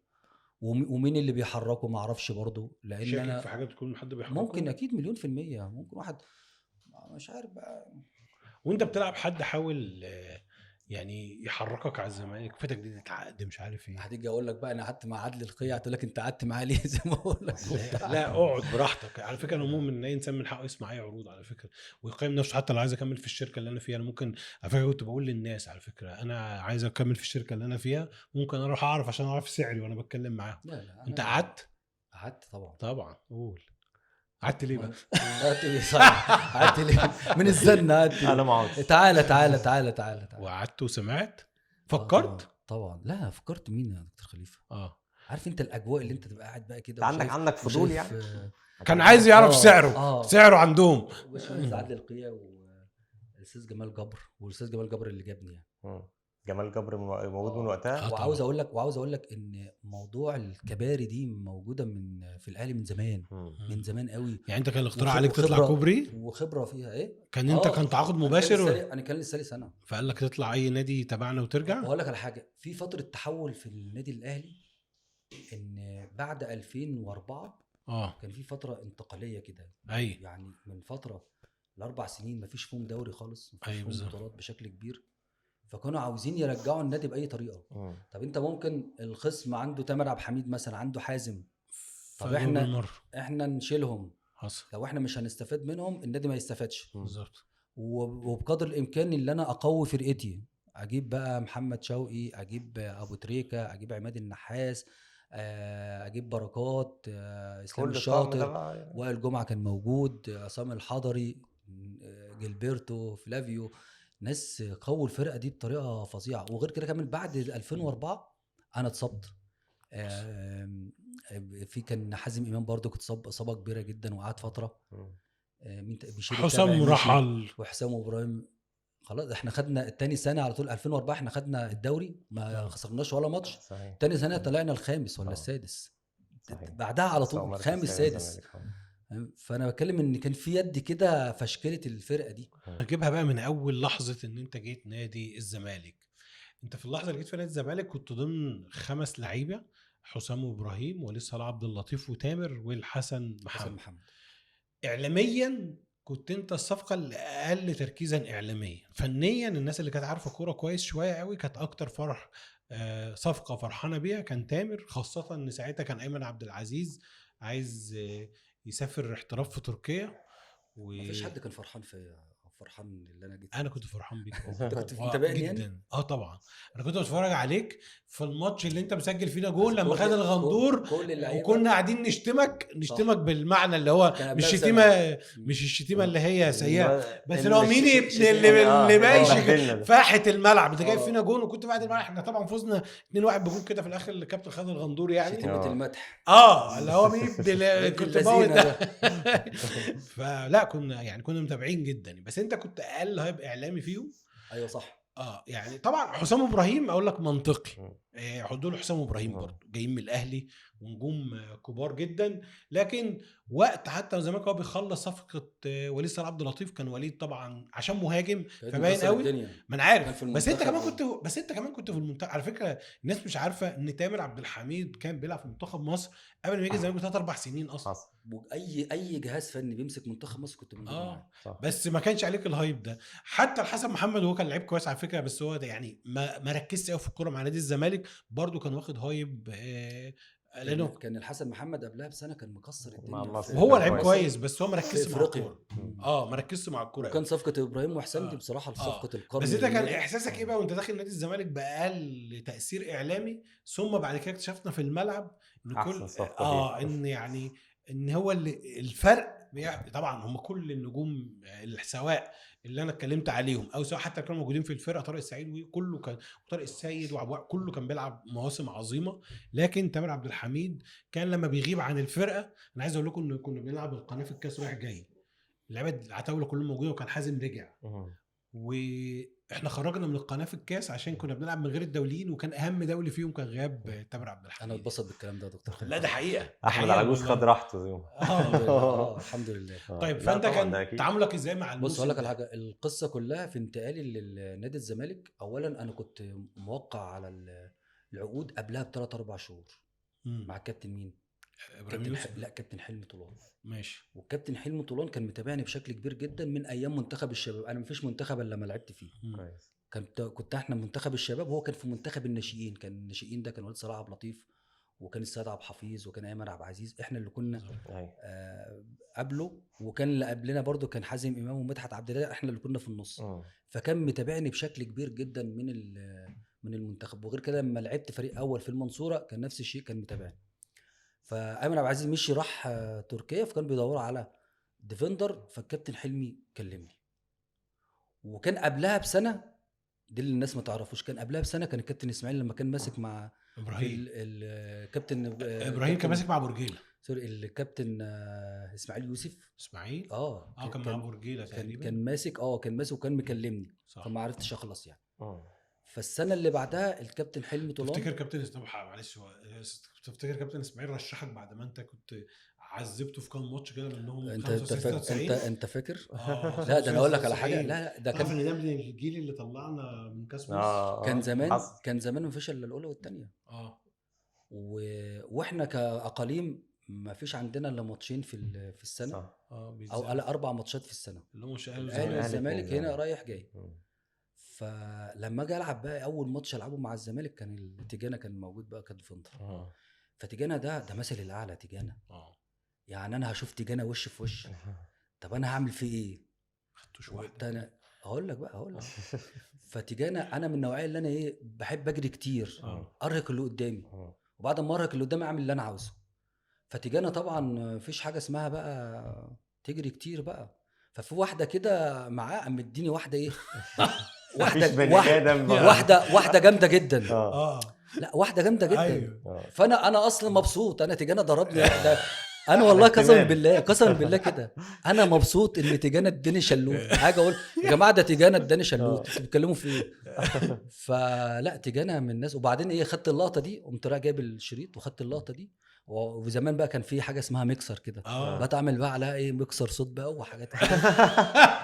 S1: ومين اللي بيحركه ما اعرفش برضه، لان انا
S2: في حاجه تكون حد بيحركه.
S1: ممكن اكيد 100% ممكن واحد مش عارف بقى.
S2: وانت بتلعب حد حاول يعني يحركك على الزمالك، فاتك دي تتعقد مش عارف ايه؟
S1: هتيجي اقول لك بقى انا قعدت مع عادل القيع، تقول لك انت قعدت معاه ليه؟ زي ما بقول لك
S2: لا اقعد براحتك. على فكره انا مؤمن ان اي انسان من حقه يسمع اي عروض على فكره، ويقيم نفسه. حتى لو عايز اكمل في الشركه اللي انا فيها، انا ممكن على فكره كنت بقول للناس على فكره انا عايز اكمل في الشركه اللي انا فيها، ممكن اروح اعرف عشان اعرف سعري وانا بتكلم معاهم.
S1: لا
S2: انت
S1: انا
S2: قعدت؟
S1: قعدت طبعا.
S2: طبعا قول. قعدت ليه بقى؟
S1: قعدت ليه؟ صحيح قعدت ليه؟ من الزنة قعدت
S3: انا
S1: ليه؟
S3: ما اقعدش.
S1: تعالى.
S2: وقعدت وسمعت
S1: طبعا
S2: فكرت؟
S1: طبعا. لا فكرت مين يا دكتور خليفه؟
S2: اه
S1: عارف انت الاجواء اللي انت تبقى قاعد بقى كده
S3: انت عندك فضول
S1: وشايف
S3: يعني؟
S2: كان عايز يعرف سعره.
S1: اه
S2: سعره عندهم.
S1: باشمهندس عادل القيع والاستاذ جمال جبر، والاستاذ جمال جبر اللي جابني يعني.
S3: مم. جمال جبر موجود من وقتها.
S2: آه.
S1: وعاوز اقول لك ان موضوع الكباري دي موجوده في الاهلي من زمان، من زمان قوي.
S2: يعني انت كان الاقتراح عليك تطلع كوبري؟
S1: وخبره فيها ايه؟
S2: كان انت كان تعاقد مباشر
S1: انا كان لسه لي سنه.
S2: فقال لك تطلع اي نادي تبعنا وترجع؟
S1: واقول لك على حاجه، في فتره تحول في النادي الاهلي، ان بعد 2004 كان في فتره انتقاليه كده.
S2: اي
S1: يعني من فتره ل4 سنين مفيش فيهم دوري خالص، مفيش
S2: أيوة
S1: فيهم بطولات بشكل كبير، فكانوا عاوزين يرجعوا النادي باي طريقه. طب انت ممكن الخصم عنده تامر عبد الحميد مثلا، عنده حازم، طب احنا نشيلهم.
S2: حصل.
S1: لو احنا مش هنستفاد منهم النادي ما يستفادش.
S2: بالظبط.
S1: وبقدر الامكان اللي انا اقوي فرقتي، اجيب بقى محمد شوقي، اجيب ابو تريكه، اجيب عماد النحاس، اجيب بركات، اسلام الشاطر، وائل جمعه كان موجود، عصام الحضري، جilberto فلافيو، ناس قووا الفرقه دي بطريقه فظيعه. وغير كده كمان بعد 2004 انا اتصبت. في كان حازم امام برضو كنت اصابه كبيره جدا وقعد فتره. مين
S2: حسام رحل
S1: وحسام ابراهيم. خلاص احنا خدنا التاني سنه على طول 2004 احنا خدنا الدوري ما خسرناش ولا ماتش. تاني سنه طلعنا الخامس ولا السادس. بعدها على طول خامس سادس. فانا بتكلم ان كان في يد كده فشكلت الفرقه دي.
S2: اجيبها بقى من اول لحظه ان انت جيت نادي الزمالك. انت في اللحظه اللي جيت في نادي الزمالك كنت ضمن 5 لعيبه: حسام ابراهيم، وليد صلاح، عبد اللطيف، وتامر، والحسن محمد. اعلاميا كنت انت الصفقه الاقل تركيزا اعلاميا. فنيا الناس اللي كانت عارفه كوره كويس شويه قوي كانت اكتر فرح صفقه فرحانه بيها كان تامر، خاصه ان ساعتها كان ايمن عبد العزيز عايز يسافر احتراف في تركيا.
S1: مفيش حد كان فرحان اللي انا جيت.
S2: انا كنت فرحان بيك.
S1: انت كنت متابعني
S2: جدا
S1: يعني؟
S2: طبعا. انا كنت بتفرج عليك في الماتش اللي انت مسجل فينا جول لما خد الغندور، وكنا قاعدين نشتمك بالمعنى اللي هو مش الشتيمه اللي هي سيئه، بس لو مين ابن اللي ماشي فاحت الملعب. انت جايب فينا جول وكنت بعد الملعب احنا طبعا فزنا 2-1 بجول كده في الاخر اللي كابتن خد الغندور يعني
S1: شتيمه المدح.
S2: اللي هو مين ابن كنت باوي ده. فلا كنا متابعين جدا. بس انت كنت اقل هيبقى اعلامي فيهم.
S1: ايوه صح.
S2: يعني طبعا حسام ابراهيم اقول لك منطقي. حدود حسام ابراهيم برضه جايين من الاهلي ونجوم كبار جدا، لكن وقت حتى زمان هو بيخلص صفقه وليد صلاح عبد اللطيف كان وليد طبعا عشان مهاجم فباين قوي. ما انا عارف. بس انت كمان كنت في المنتخب. على فكره الناس مش عارفه ان تامر عبد الحميد كان بيلعب في منتخب مصر قبل ما يجي الزمالك ب3-4 سنين اصلا.
S1: اي جهاز فني بيمسك منتخب مصر كنت موجود معاه.
S2: بس ما كانش عليك الهايب ده. حتى الحسن محمد هو كان لعيب كويس على فكره، بس هو ده يعني ما ركزش قوي في الكوره مع نادي الزمالك. برضو كان واخد هايب
S1: لانه كان الحسن محمد قبلها بسنه كان مكسر الدنيا
S2: وهو لعيب كويس، بس هو ما ركزش مع الكوره. ما ركزش مع الكوره.
S1: وكان صفقه ابراهيم وحسام دي بصراحه صفقه القرن.
S2: بس انت كان احساسك ايه بقى وانت داخل نادي الزمالك باقل تاثير اعلامي، ثم بعد كده اكتشفنا في الملعب ان كل ان يعني ان هو اللي الفرق طبعا هم كل النجوم سواء اللي انا اتكلمت عليهم او سواء حتى كانوا موجودين في الفرقه، طارق السعيد وكله كان، طارق السيد كله كان بيلعب مواسم عظيمه. لكن تامر عبد الحميد كان لما بيغيب عن الفرقه، انا عايز اقول لكم ان كنا بنلعب القناه في الكاس رايح جاي، اللعيبه العتاوله كلهم موجودين، وكان حازم رجع واحنا خرجنا من القناه في الكاس عشان كنا بنلعب من غير الدوليين، وكان اهم دولي فيهم كان غياب تامر عبد الحميد.
S1: انا اتبسط بالكلام ده يا دكتور خالد.
S2: لا ده حقيقه.
S3: احمد العجوز خد راحته يوم.
S1: الحمد لله.
S2: طيب فانت كان تعاملك ازاي مع الموسم؟
S1: بص اقول لك على حاجه. القصه كلها في انتقالي لنادي الزمالك. اولا انا كنت موقع على العقود قبلها ب3-4 شهور مع الكابتن مين؟
S2: ابراهيم يوسف.
S1: لا كابتن حلمي طولان.
S2: ماشي.
S1: والكابتن حلمي طولان كان متابعني بشكل كبير جدا من ايام منتخب الشباب. انا مفيش منتخب الا لما لعبت فيه.
S3: كويس.
S1: كنت احنا منتخب الشباب وهو كان في منتخب الناشئين. كان الناشئين ده كان وليد صلاح عبد اللطيف وكان السيد عبد الحفيظ وكان ايمن عبد العزيز. احنا اللي كنا
S3: ايوه
S1: قبله. وكان اللي قبلنا برضو كان حازم امام ومدحت عبد الله. احنا اللي كنا في النص.
S3: مم.
S1: فكان متابعني بشكل كبير جدا من المنتخب. وغير كده لما لعبت فريق اول في المنصوره كان نفس الشيء، كان متابعني. فايمن عبد العزيز مشي راح تركيا، فكان بيدور على ديفندر. فالكابتن حلمي كلمني. وكان قبلها بسنه، دي اللي الناس ما تعرفوش، كان قبلها بسنه كان الكابتن اسماعيل لما كان ماسك مع
S2: ابراهيم
S1: الكابتن
S2: ابراهيم كان ماسك مع برجيله.
S1: سوري الكابتن اسماعيل يوسف.
S2: اسماعيل كان مع برجيله تقريبا.
S1: كان ماسك وكان مكلمني.
S2: صح.
S1: فما عرفتش اخلص يعني.
S3: مم.
S1: فالسنه اللي بعدها الكابتن حلمي طولان.
S2: تفتكر كابتن معلش تفتكر كابتن اسماعيل رشحك بعد ما انت كنت عذبته في كام ماتش كده منهم
S1: انت
S2: 95
S1: انت فاكر؟
S2: اه
S1: لا ده انا اقول لك على حاجه.
S2: 95.
S1: لا ده
S2: تعرف
S1: كان
S2: ان ده من الجيل اللي طلعنا من كاس مصر.
S1: كان زمان
S3: حصل.
S1: كان زمان مفيش الا الاولى والثانيه.
S2: اه
S1: واحنا كاقاليم ما فيش عندنا الا ماتشين في السنه.
S3: صح.
S1: او على 4 ماتشات في السنه.
S2: اللي هم
S1: الاهلي
S3: والزمالك.
S1: والزمالك هنا رايح جاي.
S3: مم.
S1: فلما اجي العب بقى اول ماتش العبه مع الزمالك كان التيجانا كان موجود بقى كديفندر.
S3: مم.
S1: فتيجانا ده مثل الاعلى. تيجانا
S2: اه
S1: يعني انا هشوف تيجانا وش في وش. طب انا هعمل فيه ايه؟
S2: خدته شويه.
S1: انا هقول لك. فتيجانا انا من النوعيه اللي انا ايه بحب اجري كتير. ارهق اللي قدامي. وبعد ما ارهق اللي قدامي اعمل اللي انا عاوزه. فتيجانا طبعا مفيش حاجه اسمها بقى تجري كتير بقى. ففي واحده كده معاه قام مديني واحده ايه واحده جامده جدا. لا واحده جامده جدا.
S2: أيوه.
S1: فانا اصلا مبسوط. انا تيجانا ضربني ده انا والله قسما بالله كده انا مبسوط ان تيجانا اداني شلوت. حاجه اقول يا جماعه ده تيجانا اداني شلوت. انتوا بتتكلموا في ايه؟ فلا تيجانا من الناس. وبعدين ايه خدت اللقطه دي قمت رايح جايب الشريط وخدت اللقطه دي. وزمان بقى كان في حاجه اسمها ميكسر كده. بتعمل بقى على ايه ميكسر صوت بقى وحاجات كده.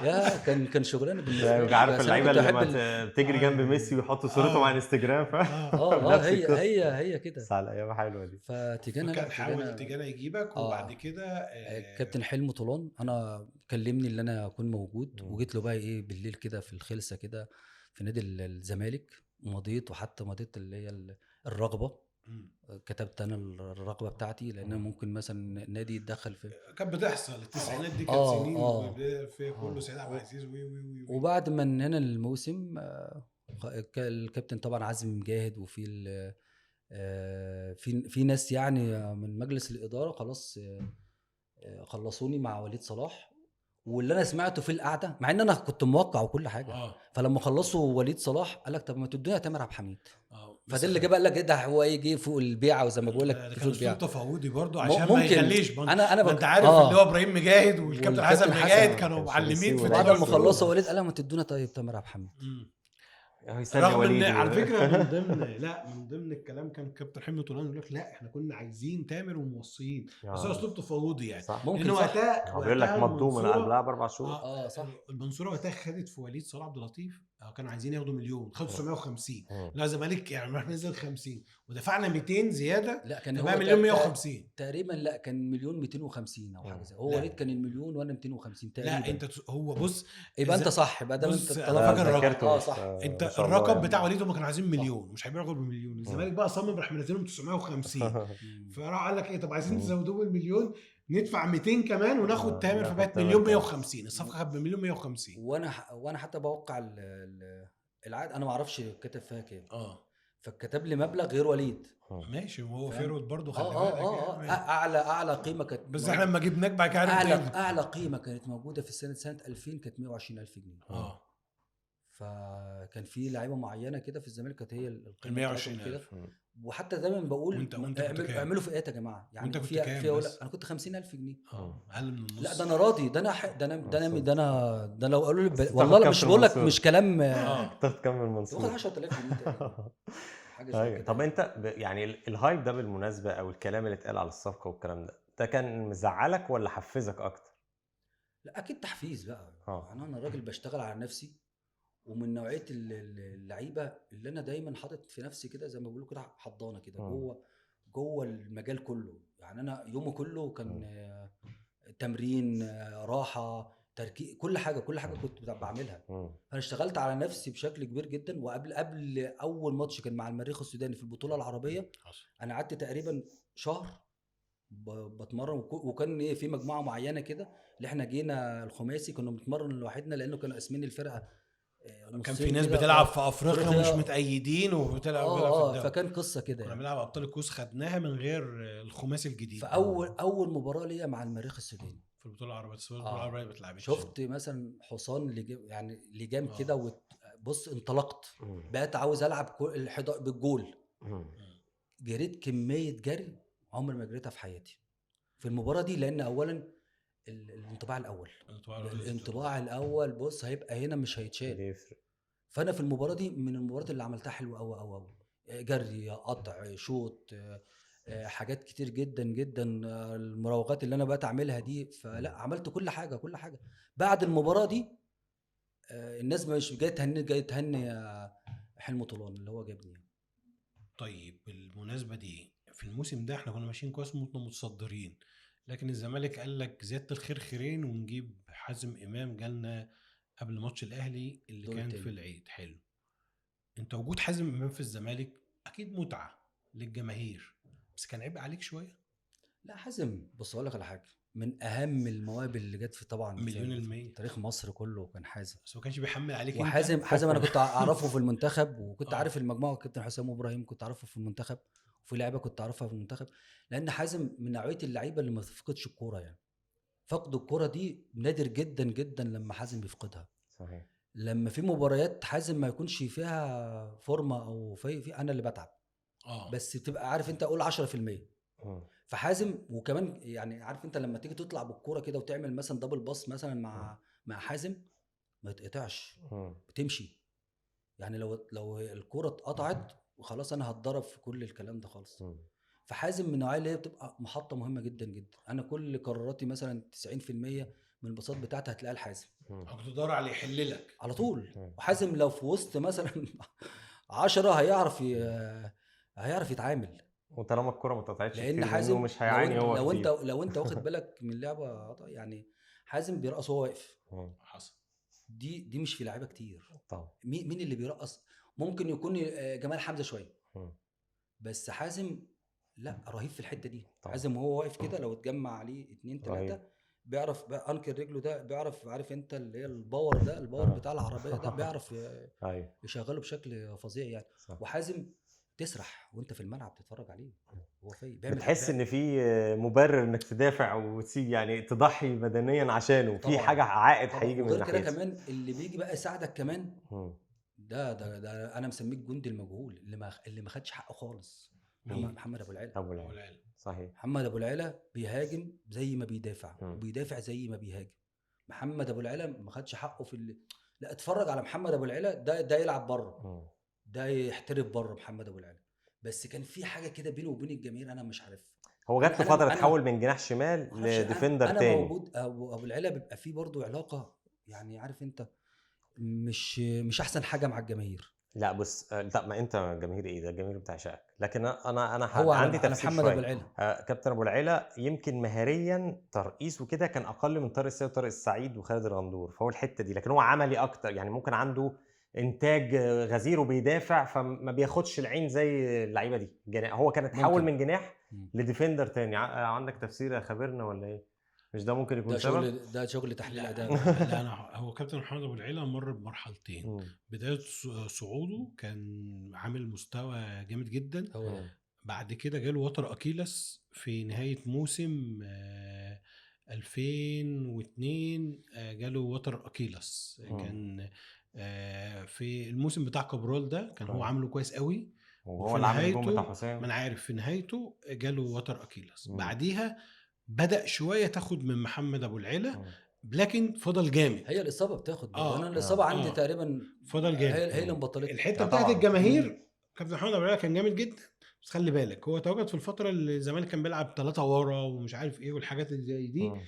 S1: يا كان شغلانه بالنسبه لي.
S3: عارف اللعيبه اللي بتجري جنب ميسي ويحطوا صورتهم على انستجرام.
S1: هي كده.
S3: بس على الايام حلوه دي.
S1: فتيجانا
S2: كان حاول تيجانا يجيبك وبعد كده
S1: كابتن حلمي طولان انا كلمني اللي انا اكون موجود. وجيت له بقى ايه بالليل كده في الخلسه كده في نادي الزمالك. ومضيت وحتى مضيت اللي هي الرغبه. كتبت انا الرغبه بتاعتي لان ممكن مثلا النادي يتدخل في.
S2: كانت بتحصل التسعينات دي كانت سنين في كله سيد عبد العزيز
S1: وبعد ما انهينا الموسم الكابتن طبعا عزمي مجاهد وفي في ناس يعني من مجلس الاداره خلاص خلصوني مع وليد صلاح. واللي انا سمعته في القعده مع ان انا كنت موقع وكل حاجه. فلما خلصوا وليد صلاح قال لك طب ما تدونا تامر عبد الحميد. فده اللي جاب قال لك ده هو يجي فوق البيعه وزي ما بقول لك فوق البيعه
S2: تفاوضي برضه عشان ما يخليش
S1: انا
S2: انت عارف اللي هو ابراهيم مجاهد والكابتن حسن مجاهد كانوا معلمين في
S1: بعد ما خلصوا وليد قال ما تدونا طيب تامر عبد الحميد.
S2: رغم ان على فكره من ضمن الكلام كان كابتن حلمي طولان يقول لك لا احنا كنا عايزين تامر وموصيين بس هو اسلوب تفاوضي يعني.
S1: ممكن
S2: وقتها
S3: بيقول لك مضمون من قبلها ب4 شهور.
S1: صح.
S2: المنصوره وقتها خدت في وليد صلاح عبد اللطيف كانوا عايزين ياخدوا مليون خدوا 950. لا الزمالك يعني راح نزل 50 ودفعنا 200 زياده.
S1: لا كان
S2: هو مليون 150
S1: تقريبا. لا كان مليون 250 او حاجه زي. هو وليد كان المليون وانا 250 تقريبا.
S2: لا انت هو بص
S1: يبقى انت صح. يبقى ده
S2: انت
S1: فاكر
S2: الرقم.
S1: صح.
S2: انت الرقم بتاع وليد هم كانوا عايزين مليون مش هيبيعوا غير بمليون. الزمالك بقى صمم راح منزلهم 950. فراح قال لك ايه طب عايزين تزودوه بالمليون ندفع 200 كمان وناخد تامر فبقت مليون 150. الصفقه كانت بمليون 150.
S1: وانا حتى بوقع العقد انا ما اعرفش كتب فيها كام. فكتب لي مبلغ غير وليد.
S2: ماشي وهو فيرود برضه خلي بالك
S1: اعلى قيمه كانت.
S2: بس احنا لما جبناك بعد كده
S1: اعلى قيمه كانت موجوده في سنه 2000 كانت 120,000 جنيه. فكان في لعيبه معينه كده في الزمالك كانت هي القيمه
S2: 120,000.
S1: وحتى دايما بقول اعملوا فئات يا جماعه يعني. في انا كنت 50,000 جنيه.
S2: اقل من النص.
S1: لا ده انا راضي. ده لو قالوا لي والله مش بقول لك مش كلام.
S3: تكمل منصور
S1: واخد 10,000 جنيه حاجه زي كده.
S3: طب انت يعني الهايب ده بالمناسبه او الكلام اللي اتقال على الصفقه والكلام ده كان مزعلك ولا حفزك اكتر؟
S1: لا اكيد تحفيز بقى. انا راجل بشتغل على نفسي ومن نوعيه اللعيبه اللي انا دايما حاطط في نفسي كده زي ما بيقولوا كده حضانه كده جوه المجال كله. يعني انا يومي كله كان تمرين، راحه، تركيز، كل حاجه كنت بعملها. انا اشتغلت على نفسي بشكل كبير جدا. قبل اول ماتش كان مع المريخ السوداني في البطوله العربيه، انا قعدت تقريبا شهر بتمرن. وكان ايه، في مجموعه معينه كده اللي احنا جينا الخماسي كنا بنتمرن لوحدنا، لانه كانوا قاسمين الفرقه
S2: كان في
S1: نصين
S2: ناس
S1: كده.
S2: بتلعب في افريقيا ومش متأيدين وبتلعب في الدوري.
S1: فكان قصه كده
S2: كنا
S1: يعني.
S2: بنلعب ابطال الكؤوس، خدناها من غير الخماسي الجديد.
S1: فاول مباراه ليا مع المريخ السوداني
S2: في البطوله العربيه، البطوله العربيه ما بتلعبش.
S1: شفت مثلا حصان يعني لجام كده، بص انطلقت، بقيت عاوز العب بالجول. جريت كميه جري عمري ما جريتها في حياتي في المباراه دي، لان اولا الانطباع الاول بص هيبقى هنا مش هيتشال. فانا في المباراه دي من المباريات اللي عملتها حلوه قوي قوي قوي، جري، قطع، شوط، حاجات كتير جدا جدا، المراوغات اللي انا بقيت اعملها دي. فلا عملت كل حاجه. بعد المباراه دي الناس مش جايه تهني حلمي طولان اللي هو جابني.
S2: طيب بالمناسبه دي، في الموسم ده احنا كنا ماشيين كويس متصدرين، لكن الزمالك قال لك زياده الخير خيرين ونجيب حازم امام، جالنا قبل ماتش الاهلي اللي كان في العيد. حلو. انت وجود حازم امام في الزمالك اكيد متعه للجماهير، بس كان عيب عليك شويه.
S1: لا حازم، بص اقول لك على حاجه، من اهم المواهب اللي جت في طبعا
S2: مليون %
S1: تاريخ مصر كله كان حازم.
S2: بس ما كانش بيحمل عليك.
S1: حازم انا كنت اعرفه في المنتخب، وكنت عارف المجموعه، كابتن حسام ابراهيم كنت اعرفه في المنتخب، وفي لعيبه كنت اعرفها في المنتخب. لان حازم من نوعيه اللعيبه اللي ما تفقدش الكوره. يعني فقد الكوره دي نادر جدا جدا لما حازم بيفقدها.
S3: صحيح.
S1: لما في مباريات حازم ما يكونش فيها فورمه او في انا اللي بتعب، بس تبقى عارف انت اقول 10%. فحازم، وكمان يعني عارف انت لما تيجي تطلع بالكوره كده وتعمل مثلا دبل باص مثلا مع حازم ما يتقطعش، بتمشي. يعني لو الكوره اتقطعت وخلاص انا هتضرب في كل الكلام ده خالص. فحازم من النوعيه اللي هي بتبقى محطه مهمه جدا جدا. انا كل قراراتي مثلا 90% من البساط بتاعتي هتلاقيها لحازم.
S2: كنت تدور عليه يحل لك
S1: على طول. وحازم لو في وسط مثلا 10 هيعرف يتعامل.
S3: وطالما الكرة ما اتقطعتش
S1: لان
S3: كتير
S1: حازم
S3: منه مش هيعاني هو
S1: لو
S3: كتير.
S1: لو انت واخد بالك من اللعبه، يعني حازم بيرقص وهو واقف.
S2: حصل.
S1: دي مش في لعيبه كتير
S3: طبعا.
S1: مين اللي بيرقص؟ ممكن يكون جمال حمزه شويه، بس حازم لا رهيب في الحته دي. حازم وهو واقف كده لو اتجمع عليه 2 3 بيعرف بقى انكر رجله ده، بيعرف، عارف انت اللي هي الباور ده، الباور بتاع العربيه ده، بيعرف يشغله بشكل فظيع يعني. وحازم تسرح وانت في الملعب تتفرج عليه، هو
S3: بتحس ان في مبرر انك تدافع وتسيب، يعني تضحي بدنيا عشانه، في حاجه عائد هيجي من ناحيته.
S1: وغير كده كمان اللي بيجي بقى يساعدك كمان ده انا مسميه الجندي المجهول اللي ما خدش حقه خالص. محمد ابو العلا.
S3: صحيح.
S1: محمد ابو العلا بيهاجم زي ما بيدافع، وبيدافع زي ما بيهاجم. محمد ابو العلا ما خدش حقه لا اتفرج على محمد ابو العلا ده يلعب بره، ده يحترف بره محمد ابو العلا. بس كان في حاجه كده بينه وبين الجماهير انا مش عارف.
S3: هو جات له فتره تحول من جناح شمال لديفندر تاني.
S1: انا موجود. ابو العلا بيبقى فيه برضو علاقه، يعني عارف انت مش احسن حاجه مع الجماهير.
S3: لا بص، لا ما انت جماهير ايه ده؟ الجماهير بتاع شقك. لكن انا
S1: هو
S3: عندي
S1: على
S3: تفسير
S1: محمد
S3: شويه.
S1: ابو العلا.
S3: كابتن ابو العلا يمكن مهاريا ترقيص وكده كان اقل من طارق السيد وطارق السعيد وخالد الغندور، فهو الحته دي. لكن هو عملي اكتر، يعني ممكن عنده انتاج غزير وبيدافع، فما بياخدش العين زي اللعيبه دي. هو كان اتحول من جناح لديفندر تاني. عندك تفسير يا خبرنا ولا ايه؟ مش ده ممكن يكون سبب؟
S1: ده شغل تحليل اداء.
S2: لا هو كابتن محمد ابو العلا مر بمرحلتين. بدايه صعوده كان عامل مستوى جامد جدا. بعد كده جاله وتر اكيلس في نهايه موسم 2002. جاله وتر اكيلس. كان في الموسم بتاع كابرول ده كان هو عامله كويس قوي،
S3: وهو اللي عامل الجون بتاع حسام.
S2: ما انا عارف في نهايته جاله وتر اكيلس. بعديها بدأ شوية تاخد من محمد أبو العلا، لكن فضل جامد.
S1: هي الإصابة بتاخد وانا الإصابة عندي تقريبا
S2: فضل جامد.
S1: هي اللي مبطلت
S2: الحتة بتاعت الجماهير. كابتن محمد أبو العلا كان جامد جدا، بس خلي بالك هو تواجد في الفتره اللي الزمالك كان بيلعب 3 ورا ومش عارف ايه والحاجات اللي زي دي،
S3: مم.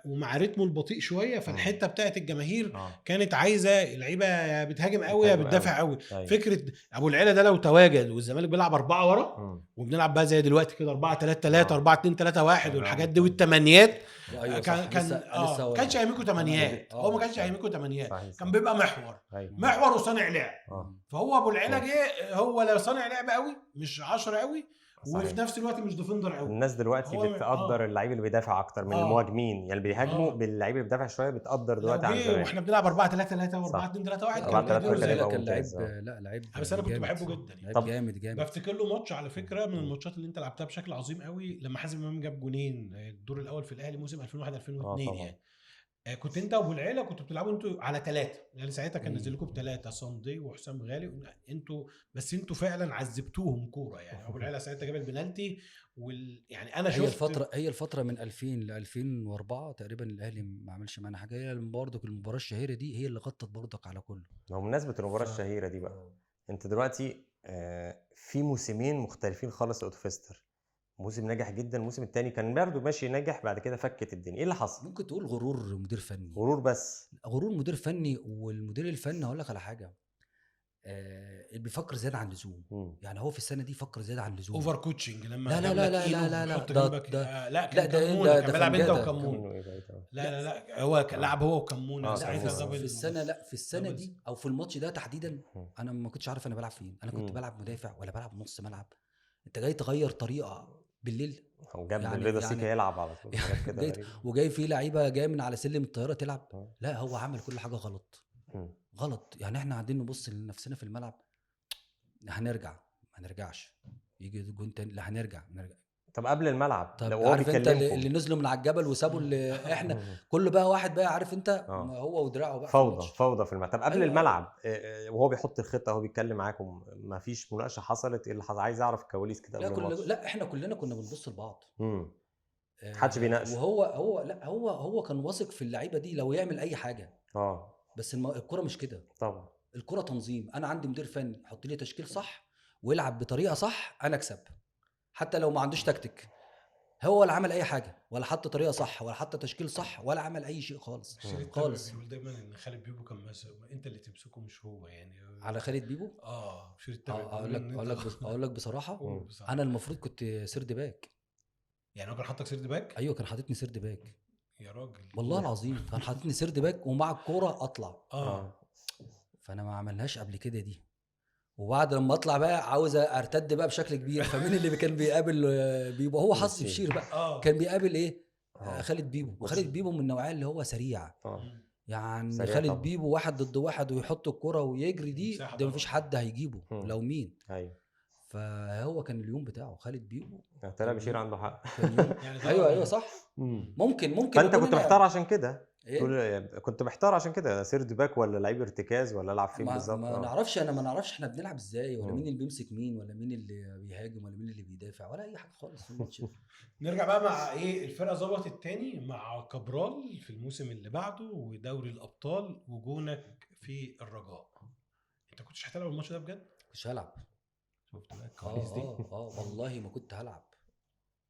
S2: ومع رتمه البطيء شويه، فالحته بتاعت الجماهير كانت عايزه اللعيبه يا بتهاجم قوي يا
S3: بتهاجم
S2: بتدافع
S3: قوي.
S2: قوي.
S3: أيوة.
S2: فكره ابو العلا ده لو تواجد والزمالك بيلعب 4 ورا
S3: مم.
S2: وبنلعب بقى زي دلوقتي كده 4-3-3 4-2-3-1 والحاجات دي
S3: أيوة.
S2: والتمانيات،
S1: ايوه
S2: كان
S1: صح.
S2: كان
S1: لسه
S2: ما كانش هيميكوا تمانيات،
S1: تمانية.
S2: هو ما كانش هيميكوا تمانيات،
S3: صحيح.
S2: كان بيبقى محور
S3: أيوة.
S2: محور وصانع لعب.
S3: آه.
S2: فهو ابو العلا جه هو لا صانع لعب قوي مش 10 قوي وفي
S3: صحيح.
S2: نفس الوقت مش ديفندر قوي.
S3: الناس دلوقتي
S2: هو
S3: بتقدر اللعيب اللي بيدافع اكتر من المهاجمين، يعني اللي بيهاجموا باللعيب اللي بيدافع شويه بتقدر
S2: لو
S3: دلوقتي عن
S2: جه
S3: زمان.
S2: واحنا بنلعب 4-3-3
S3: صح.
S2: و4-2-3-1
S3: 4
S2: كان
S3: 3
S2: بيديله
S3: 3
S2: زي
S3: يبقى
S1: كان
S3: ممتاز.
S1: لعيب، لا لعيب
S2: بس انا كنت
S1: جامد.
S2: بحبه جدا يعني.
S1: لعيب
S3: طب
S1: جامد جامد.
S2: بفتكر له ماتش على فكره من الماتشات اللي انت لعبتها بشكل عظيم قوي لما حازم امام جاب جونين الدور الاول في الاهلي موسم 2001 2002
S3: طبعا.
S2: يعني. كنت انت وابو العيله كنتوا بتلعبوا انتوا على 3 يعني ساعتها كان نزل لكم ب3 صندي وحسام غالي انتوا، بس انتوا فعلا عذبتوهم كوره يعني. ابو العيله ساعتها جاب البنالتي يعني انا شفت
S1: هي الفتره من 2000 ل 2004 تقريبا الاهلي ما عملش معانا حاجه. هي برضك المباراه الشهيره دي هي اللي غطت برضك على كله.
S3: لو بمناسبه المباراه الشهيره دي بقى، انت دلوقتي في موسمين مختلفين خالص لاوتوفيستر. موسم ناجح جدا، الموسم الثاني كان برضه ماشي ناجح، بعد كده فكت الدنيا. ايه اللي حصل؟
S1: ممكن تقول غرور مدير فني.
S3: غرور بس.
S1: غرور مدير فني. والمدير الفني هقول لك على حاجه، اللي بيفكر زياده عن اللزوم. يعني هو في السنه دي فكر زياده عن اللزوم.
S2: اوفر كوتشنج لما
S1: لا لا
S2: جاب
S1: لا
S2: لك
S1: لا
S2: إينو
S1: لا لا لا
S2: ويحط
S1: ده
S2: جنبك
S1: ده
S2: لا
S1: لا
S2: كان
S1: ده
S2: كمونه
S1: ده
S2: كان بيلعب انت
S1: فنجادة.
S2: وكمونه.
S3: ايه ده؟
S2: لا هو كان لعب هو وكمونه
S1: لا
S2: ساعتها
S1: في السنه، لا في السنه دي او في الماتش ده تحديدا انا ما كنتش عارف انا بلعب فين. انا كنت بلعب مدافع ولا بلعب نص ملعب. انت جاي تغير طريقه بالليل
S3: وجاب رضا سيكا يلعب على طول حاجات كده غريبه.
S1: وجاي فيه لعيبه جايه من على سلم الطياره تلعب. لا هو عمل كل حاجه غلط. غلط. يعني احنا قاعدين نبص لنفسنا في الملعب، هنرجع ما نرجعش، يجي جون تاني لا هنرجع.
S3: طب قبل الملعب
S1: طب
S3: لو هو
S1: عارف انت
S3: بيكلمكم
S1: اللي نزلوا من على الجبل وسابوا اللي احنا كل بقى واحد بقى عارف انت هو ودراعه بقى
S3: فوضى في الملعب. طب قبل الملعب وهو بيحط الخطه وهو بيتكلم معاكم ما فيش مناقشه حصلت؟ ايه اللي حصل؟ عايز اعرف الكواليس كده قبل الماتش.
S1: لا احنا كلنا كنا بنبص لبعض.
S3: محدش بيناقش.
S1: وهو كان واثق في اللعيبه دي لو يعمل اي حاجه. بس الكره مش كده
S3: طبعا.
S1: الكره تنظيم. انا عندي مدير فني يحط لي تشكيل صح ويلعب بطريقه صح انا اكسب، حتى لو ما عندوش تكتيك. هو ولا عمل اي حاجه ولا حط طريقه صح ولا حط تشكيل صح ولا عمل اي شيء خالص خالص.
S2: بيقول دايما ان خالد بيبو كان انت اللي تمسكه مش هو يعني.
S1: على خالد بيبو
S2: مش التابع.
S1: اقول لك بصراحه انا المفروض كنت سيرد باك.
S2: يعني هو كان حاطك سيرد باك؟
S1: ايوه كان حاططني سيرد باك
S2: يا راجل
S1: والله العظيم. كان حاططني سيرد باك ومع الكوره اطلع. فانا ما عملناش قبل كده دي. وبعد لما اطلع بقى عاوز ارتد بقى بشكل كبير. فمين اللي كان بيقابل بيبو؟ هو حظ بشير بقى. كان بيقابل ايه؟ خالد بيبو. وخالد بيبو من النوعيه اللي هو سريع. يعني سريع خالد طبعا. بيبو 1 ضد 1 ويحط الكرة ويجري ده مفيش حد هيجيبه لو مين.
S3: ايوه.
S1: فهو كان اليوم بتاعه خالد بيبو.
S3: طلع بشير عنده حق.
S1: يعني ايوه صح. ممكن
S3: فانت كنت محتار عشان كده. كنت محتار عشان كده سيرد باك ولا لعيب ارتكاز ولا العب فين بالظبط؟
S1: ما نعرفش. ما نعرفش احنا بنلعب ازاي ولا مين اللي بيمسك مين ولا مين اللي بيهاجم ولا مين اللي بيدافع ولا اي حاجه خالص في الماتش.
S2: نرجع بقى مع الفرقه ظبطت تاني مع كابرال في الموسم اللي بعده ودوري الابطال وجونك في الرجاء. انت كنتش هتلعب الماتش ده بجد؟
S1: كنتش هلعب.
S2: شفت بقى الكواليس دي؟
S1: والله ما كنت هلعب.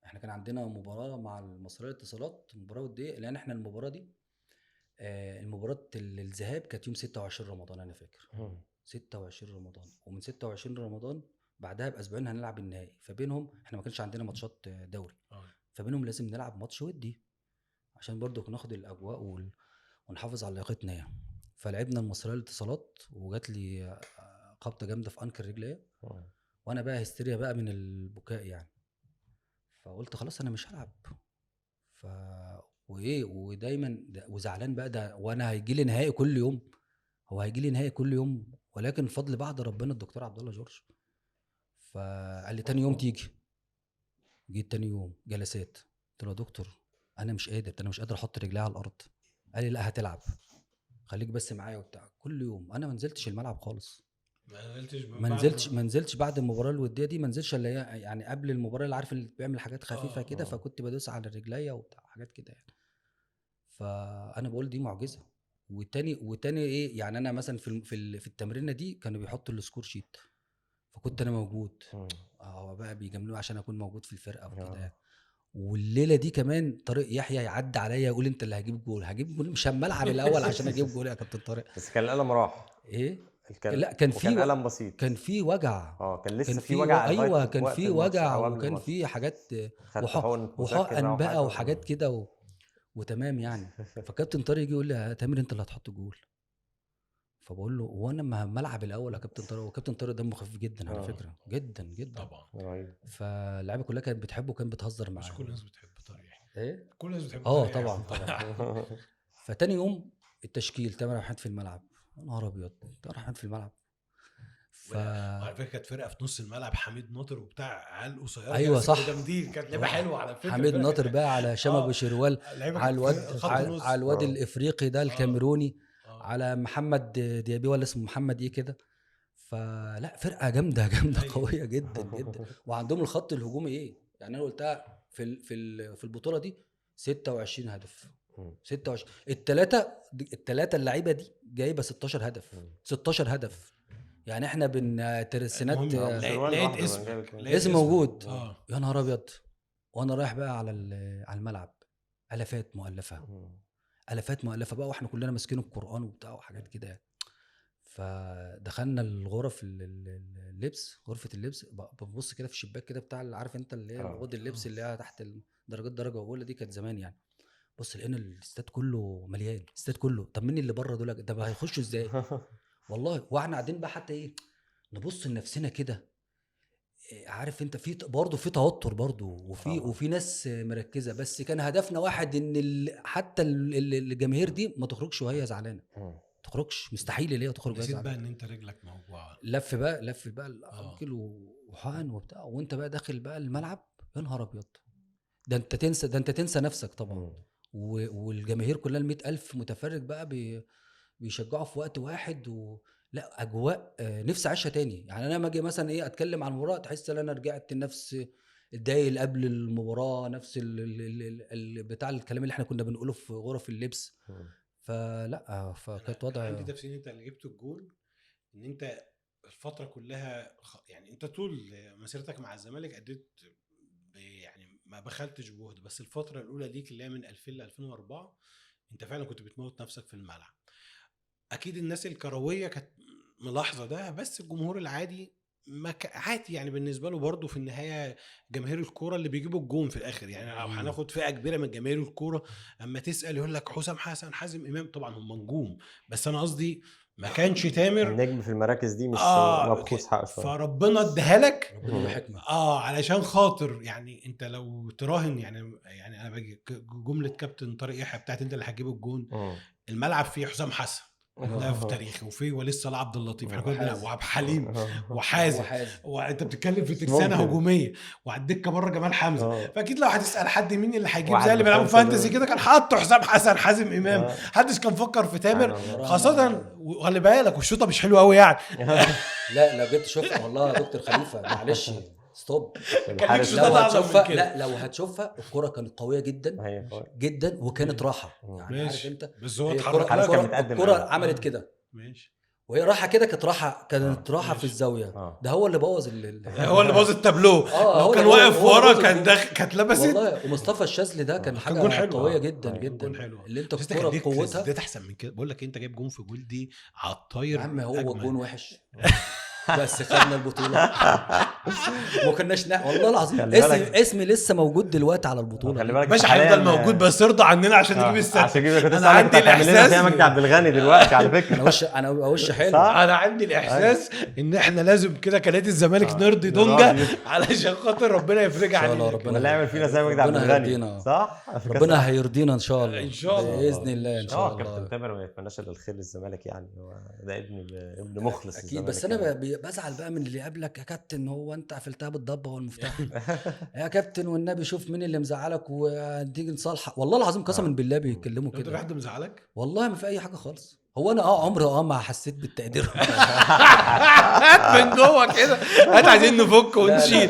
S1: احنا كان عندنا مباراه مع المصريه الاتصالات، مباراه وديه، لان احنا المباراه دي المباراه الذهاب كانت يوم 26 رمضان انا فاكر. 26 رمضان. ومن 26 رمضان بعدها باسبوعين هنلعب النهائي. فبينهم احنا ما كانش عندنا ماتشات دوري. فبينهم لازم نلعب ماتش ودي عشان برضو ناخد الاجواء ونحافظ على لياقتنا يعني. فلعبنا المصريه الاتصالات وجات لي خبطه جامده في انكر رجليا وانا بقى هستيريا بقى من البكاء يعني. فقلت خلاص انا مش هلعب. ودايما وزعلان بقى ده وانا هيجي لي نهائي كل يوم. هو هيجي لي نهائي كل يوم ولكن فضل بعد ربنا الدكتور عبد الله جورج. فقال لي تاني يوم تيجي. جيت تاني يوم جلسات. قلت له يا دكتور انا مش قادر احط رجلي على الارض. قال لي لا هتلعب خليك بس معايا وبتاع. كل يوم انا ما نزلتش الملعب خالص. ما نزلتش بعد المباراه الوديه دي. ما نزلش اللي يعني قبل المباراه اللي عارف اللي بيعمل حاجات خفيفه كده. فكنت بدوس على رجليا وبتاع حاجات كده يعني. فانا بقول دي معجزه. وتاني ايه يعني انا مثلا في التمرينه دي كانوا بيحطوا السكور شيت. فكنت انا موجود.
S3: مم.
S1: هو بقى بيجاملوني عشان اكون موجود في الفرقه وكده
S3: آه.
S1: يعني. والليله دي كمان طارق يحيى يعدي عليا يقول انت اللي هجيب جول مش اما العب الاول عشان اجيب جول يا كابتن طارق.
S3: بس كان القلم راح.
S1: ايه
S3: كان
S1: لا كان
S3: وكان
S1: في
S3: قلم بسيط.
S1: كان في وجع.
S3: كان لسه
S1: كان
S3: في وجع لغايه
S1: ايوه كان
S3: وقت
S1: في
S3: الماتش
S1: وجع
S3: او قبل
S1: وكان
S3: الماتش.
S1: في حاجات
S3: خدت حقن مذكر
S1: وحقن
S3: بقى
S1: بقى
S3: وحاجه
S1: وحاجات كده وتمام يعني. فكابتن طارق يجي يقول لي يا تامر انت اللي هتحط جول. فبقول له هو انا ما العب الاول يا كابتن طارق. وكابتن طارق دمه خفيف جدا على فكره جدا جدا.
S2: طبعا
S3: رهيب.
S1: فاللعيبه كلها كانت بتحبه وكانت بتهزر معاه.
S2: مش كل الناس بتحب طارق يحيى.
S1: ايه
S2: كل الناس بتحب طارق يحيى.
S1: طبعا طبعا. فتاني يوم التشكيل تامر حماد في الملعب. يا نهار ابيض تامر حماد في الملعب.
S2: وعلى فكره كانت فرقه في نص الملعب حميد ناطر وبتاع عيال قصيره
S1: ايوه
S2: كده،
S1: صح
S2: جامدين. كانت لعبه حلوه على فكره.
S1: حميد
S2: الفرقة
S1: ناطر
S2: كانت-
S1: بقى على هشام ابو شروال
S2: لعيبة
S1: على
S2: كانت
S1: الواد
S2: في خط النص.
S1: على الواد الافريقي ده الكاميروني على محمد ديابي ولا اسمه محمد ايه كده. فلا فرقه جامده
S2: أيوة.
S1: قويه جدا جدا. وعندهم الخط الهجومي ايه يعني. انا قلتها في البطوله دي 26 هدف. 26 الثلاثه اللعيبه دي جايبه 16 هدف. 16 هدف يعني. احنا ترسينات
S2: المهم لقيت
S1: اسم موجود.
S2: اه
S1: يا نهار ابيض. وانا رايح بقى على الملعب الافات مؤلفه الافات مؤلفه بقى. واحنا كلنا ماسكين القران وبتاع وحاجات كده. فدخلنا الغرف اللبس غرفه اللبس. ببص كده في الشباك كده بتاع عارف انت اللي هي اوضه اللبس اللي هي تحت درجه اولى دي. كانت زمان يعني. بص لقينا الاستاد كله مليان. الاستاد كله. طب مين اللي بره دول ده بقى هيخشوا ازاي والله. واحنا قاعدين بقى حتى ايه نبص لنفسنا كده. عارف انت في برضه في توتر برضه وفي ناس مركزه. بس كان هدفنا واحد ان حتى الجماهير دي ما تخرجش وهي زعلانه. تخرجش مستحيل اللي هي تخرج.
S2: نسيت بقى ان انت رجلك موجوعه.
S1: لف بقى الانكل وحقن وبتاع. وانت بقى داخل بقى الملعب. يا نهار ابيض. ده انت تنسى نفسك طبعا. والجماهير كلها 100,000 متفرج بقى بيشجعوا في وقت واحد. لا اجواء نفسي اعيشها تاني يعني. انا ما اجي مثلا ايه اتكلم عن المباراه تحس ان انا رجعت لنفس الدقايق اللي قبل المباراه. نفس بتاع الكلام اللي احنا كنا بنقوله في غرف اللبس. فلا فكانت وضع.
S2: عندي تفسير انت اللي جبت الجول ان انت الفتره كلها يعني انت طول مسيرتك مع الزمالك اديت يعني ما بخلتش جهد. بس الفتره الاولى ليك اللي هي من 2000 ل 2004 انت فعلا كنت بتموت نفسك في الملعب. اكيد الناس الكرويه كانت ملاحظه ده. بس الجمهور العادي ما عادي يعني بالنسبه له برضه. في النهايه جماهير الكوره اللي بيجيبوا الجون في الاخر يعني. لو هناخد فئه كبيره من جماهير الكوره اما تسال يقول لك حسام حسن حازم امام. طبعا هم نجوم بس انا قصدي ما كانش تامر
S3: النجم في المراكز دي مش مبخوص حقه شويه.
S2: فربنا اداها لك
S1: بحكمه.
S2: علشان خاطر يعني انت لو تراهن يعني انا باجي جمله كابتن طارق يحيى بتاعت انت اللي هتجيب الجون. الملعب فيه حسام حسن ده في تاريخي. وفي وليد صلاح عبد اللطيف احنا كنا بنلعب وعبد الحليم وحازم. وانت بتتكلم في ترسانه هجوميه وعلى الدكه بره جمال حمزه. فاكيد لو هتسال حد مين اللي هيجيب زي اللي بيلعبوا فانتسي كده كان حاطه حسام حسن حازم امام. محدش كان فكر في تامر خاصه. وخلي بالك والشوطه مش حلوه قوي يعني.
S1: لا لو جيت شفت والله يا دكتور خليفه معلش ستوب. لو هتشوفها الكرة كانت قوية جدا جدا وكانت راحة يعني. عارف انت
S2: بس هو
S1: الكرة عملت كده
S2: ماشي
S1: وهي راحة كده. كانت راحة في الزاوية. ده هو اللي بوظ
S2: هو اللي بوظ التابلو. هو كان واقف ورا كانت لبست
S1: والله. ومصطفى الشاذلي ده كان حاجة قوية جدا جدا. اللي انت الكرة قوتها
S2: ده احسن من كده. بقول لك انت جايب جون في جول دي على الطاير.
S1: يا عم هو جون وحش بس خدنا البطولة. ما كناش والله العظيم اسمي لسه موجود دلوقتي على البطولة.
S2: باشا هيفضل موجود بس ارضى عننا عشان نجيب السد.
S3: انا عندي الاحساس فيها مجدي عبد الغني دلوقتي على فكرة.
S1: انا وش حلو.
S2: انا عندي الاحساس ان احنا لازم كده كنادي الزمالك نرضي دونجا علشان خاطر ربنا يفرج علينا.
S3: ربنا يعمل فينا زي مجدي عبد الغني صح.
S1: ربنا هيرضينا ان شاء الله.
S2: ان شاء الله
S1: باذن الله ان شاء الله.
S3: كابتن تامر ما يتمناش الا الخير للزمالك يعني. هو ده ابن مخلص
S1: اكيد. بس انا بزعل بقى من اللي قبلك يا كابتن. هو انت قفلتها بالضبه والمفتاح يا كابتن والنبي شوف مين اللي مزعلك وهتيجي نصالحك. والله العظيم قسما بالله بيتكلموا كده.
S2: انت حد مزعلك
S1: والله ما في اي حاجه خالص. هو انا عمري ما حسيت بالتقدير.
S2: من جوه كده هات عايزين نفك ونشيل.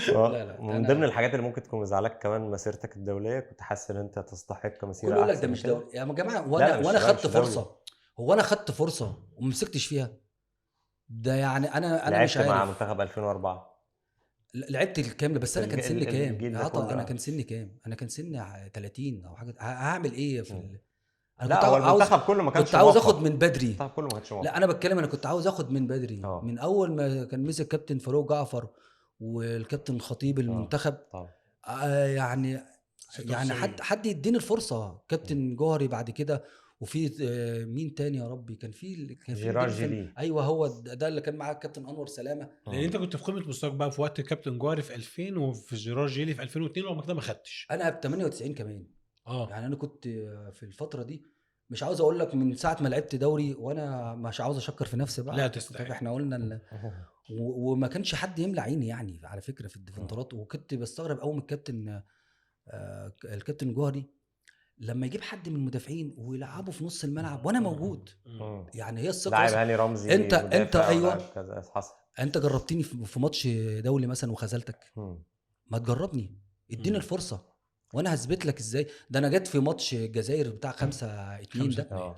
S1: لا
S3: من ضمن الحاجات اللي ممكن تكون مزعلك كمان مسيرتك الدوليه. كنت حاسس ان انت تستحق مسيره
S1: يقول لك ده مش دولي يا جماعه. وانا خدت فرصه. هو انا خدت فرصه وما مسكتش فيها. ده يعني انا
S3: لعبت
S1: مش
S3: مع
S1: عارف.
S3: منتخب 2004
S1: لعبت الكامله، بس انا كان سني كام
S3: الجيل
S1: يا
S3: ده
S1: عطا؟
S3: كله
S1: انا كان سني كام؟ انا كان سني 30 او حاجه. هعمل ايه في
S3: مم.
S1: انا
S3: لا
S1: كنت
S3: هو
S1: عاوز
S3: المنتخب كله ما كانش
S1: كنت عاوز اخد
S3: موفق،
S1: من بدري.
S3: المنتخب كله ما كانش
S1: لا
S3: موفق.
S1: انا بتكلم، انا كنت عاوز اخد من بدري،
S3: اه
S1: من اول ما كان مسك كابتن فاروق جعفر والكابتن خطيب
S3: اه
S1: المنتخب.
S3: طبعا.
S1: يعني
S2: 96.
S1: حد يديني الفرصه. كابتن جوهري بعد كده، وفي مين تاني يا ربي؟ كان في
S3: جيرار
S1: مدير فني.
S3: جيلي.
S1: ايوه هو ده اللي كان معاه الكابتن انور سلامه.
S2: لان انت كنت في قمه مستواك بقى في وقت الكابتن جوهري في 2000 وفي جيرار جيلي في 2002 وما كده ما خدتش.
S1: انا ب 98 كمان.
S2: اه
S1: يعني انا كنت في الفتره دي، مش عاوز اقول لك من ساعه ما لعبت دوري، وانا مش عاوز اشكر في نفسي بقى.
S2: لا تستحق.
S1: احنا قلنا وما كانش حد يملى عيني يعني على فكره في الديفندرات. وكنت بستغرب قوي من الكابتن الكابتن جوهري لما يجيب حد من المدافعين ويلعبه في نص الملعب وانا موجود. يعني هي الثقه
S3: لاعب
S1: أصلاً.
S3: هاني رمزي
S1: انت
S3: مدافع
S1: ايوه،
S3: ولاعب كذا حصل.
S1: انت جربتني في ماتش دولي مثلا وخذلتك. ما تجربني، اديني الفرصه وانا هثبت لك ازاي. ده انا جيت في ماتش الجزائر بتاع 5-2 ده،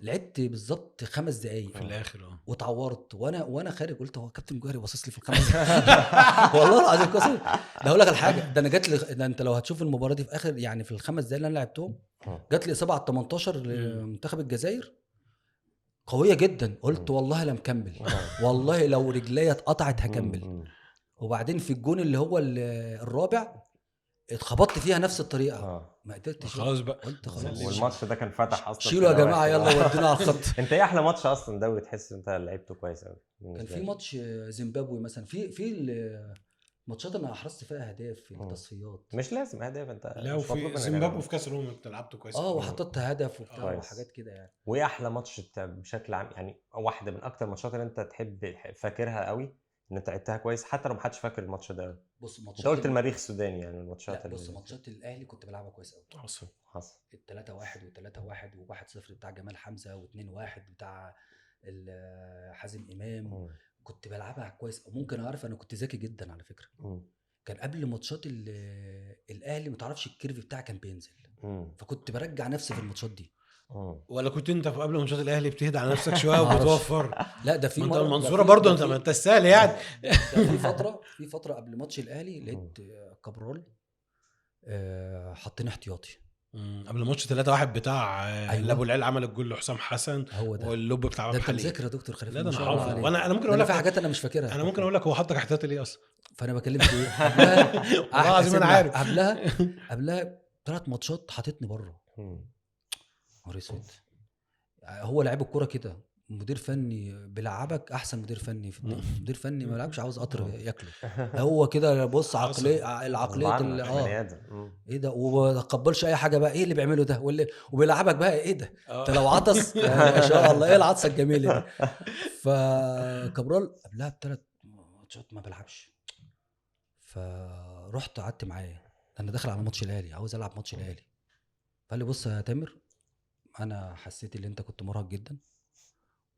S1: لعبت بالظبط 5 دقايق
S2: في الاخر
S1: واتعورت. وانا خارج قلت هو كابتن جوهري باصص لي في الخمس دقايق. والله العظيم قسم. ده اقول لك الحاجه، ده انا جات لي، ده انت لو هتشوف المباراه دي في اخر يعني في ال5 دقايق اللي انا لعبتهم، جات لي اصابه على 18 لمنتخب الجزائر قويه جدا. قلت والله لا مكمل، والله لو رجليا اتقطعت هكمل. وبعدين في الجون اللي هو الرابع اتخبطت فيها نفس الطريقه، ما قدرتش
S2: خلاص بقى.
S1: قلت خلاص.
S3: والماتش ده كان فتح اصلا.
S1: شيلوا يا جماعه يلا ودونا على الخط.
S3: انت ايه احلى ماتش اصلا دوري تحس انت لعبته كويس قوي؟
S1: كان في ماتش زيمبابوي مثلا، في ماتشات انا احرزت فيها اهداف في التصفيات.
S3: مش لازم اهداف، انت
S2: لا وفي زيمبابوي في كاس الامم انت لعبته كويس.
S1: وحطيت هدف وبتاع وحاجات كده يعني.
S3: وايه احلى ماتش بشكل عام يعني، واحده من اكتر الماتشات اللي انت تحب فاكرها قوي ان انت لعبتها كويس حتى لو محدش فاكر الماتش ده؟
S1: بص
S3: انت قلت المريخ السوداني يعني الماتشات.
S1: بص ماتشات الاهلي كنت بلعبها كويس قوي.
S3: حصل
S1: 3-1 و3-1 و1-0 بتاع جمال حمزه و2-1 بتاع حازم امام. كنت بلعبها كويس. وممكن اعرف انا كنت ذكي جدا على فكره. كان قبل ماتشات الاهلي ما تعرفش الكيرف بتاعي كان بينزل، فكنت برجع نفسي في الماتشات دي.
S2: ولا كنت انت قبل ماتشات الاهلي بتهدى على نفسك شويه وبتوفر؟
S1: لا ده في
S2: المنصوره برضه انت ما انت سهل يعني.
S1: في فتره قبل ماتش الاهلي لقيت كابرال حاطين احتياطي
S2: قبل ماتش 3-1 بتاع أيوة. ابو العيل عمل الجول لحسام حسن واللوب بتاع عبد الحليم.
S1: ده ذاكر يا دكتور خليفه.
S2: لا ده انا حافظ. وانا ممكن اقول لك
S1: في حاجات انا مش فاكرها.
S2: انا ممكن اقول لك هو حطك احتياطي ليه اصلا.
S1: فانا بكلمك ايه قبلها.
S2: والله العظيم انا عارف.
S1: قبلها 3 ماتشات حاططني بره. نهار اسود. هو لعيب الكوره كده، مدير فني بيلعبك احسن مدير فني في الدنيا. مدير فني ما يلعبش عاوز قطر ياكله. هو كده بص العقليه ايه ده، وما تقبلش اي حاجه بقى. ايه اللي بيعمله ده وبيلعبك بقى ايه ده؟ انت لو عطس ما شاء الله ايه العطسه الجميله دي. فكابرال قبلها ب3 ماتشات ما بلعبش. فرحت قعدت معاه، انا داخل على ماتش الاهلي عاوز العب ماتش الاهلي. قال لي بص يا تامر، انا حسيت ان انت كنت مرهق جدا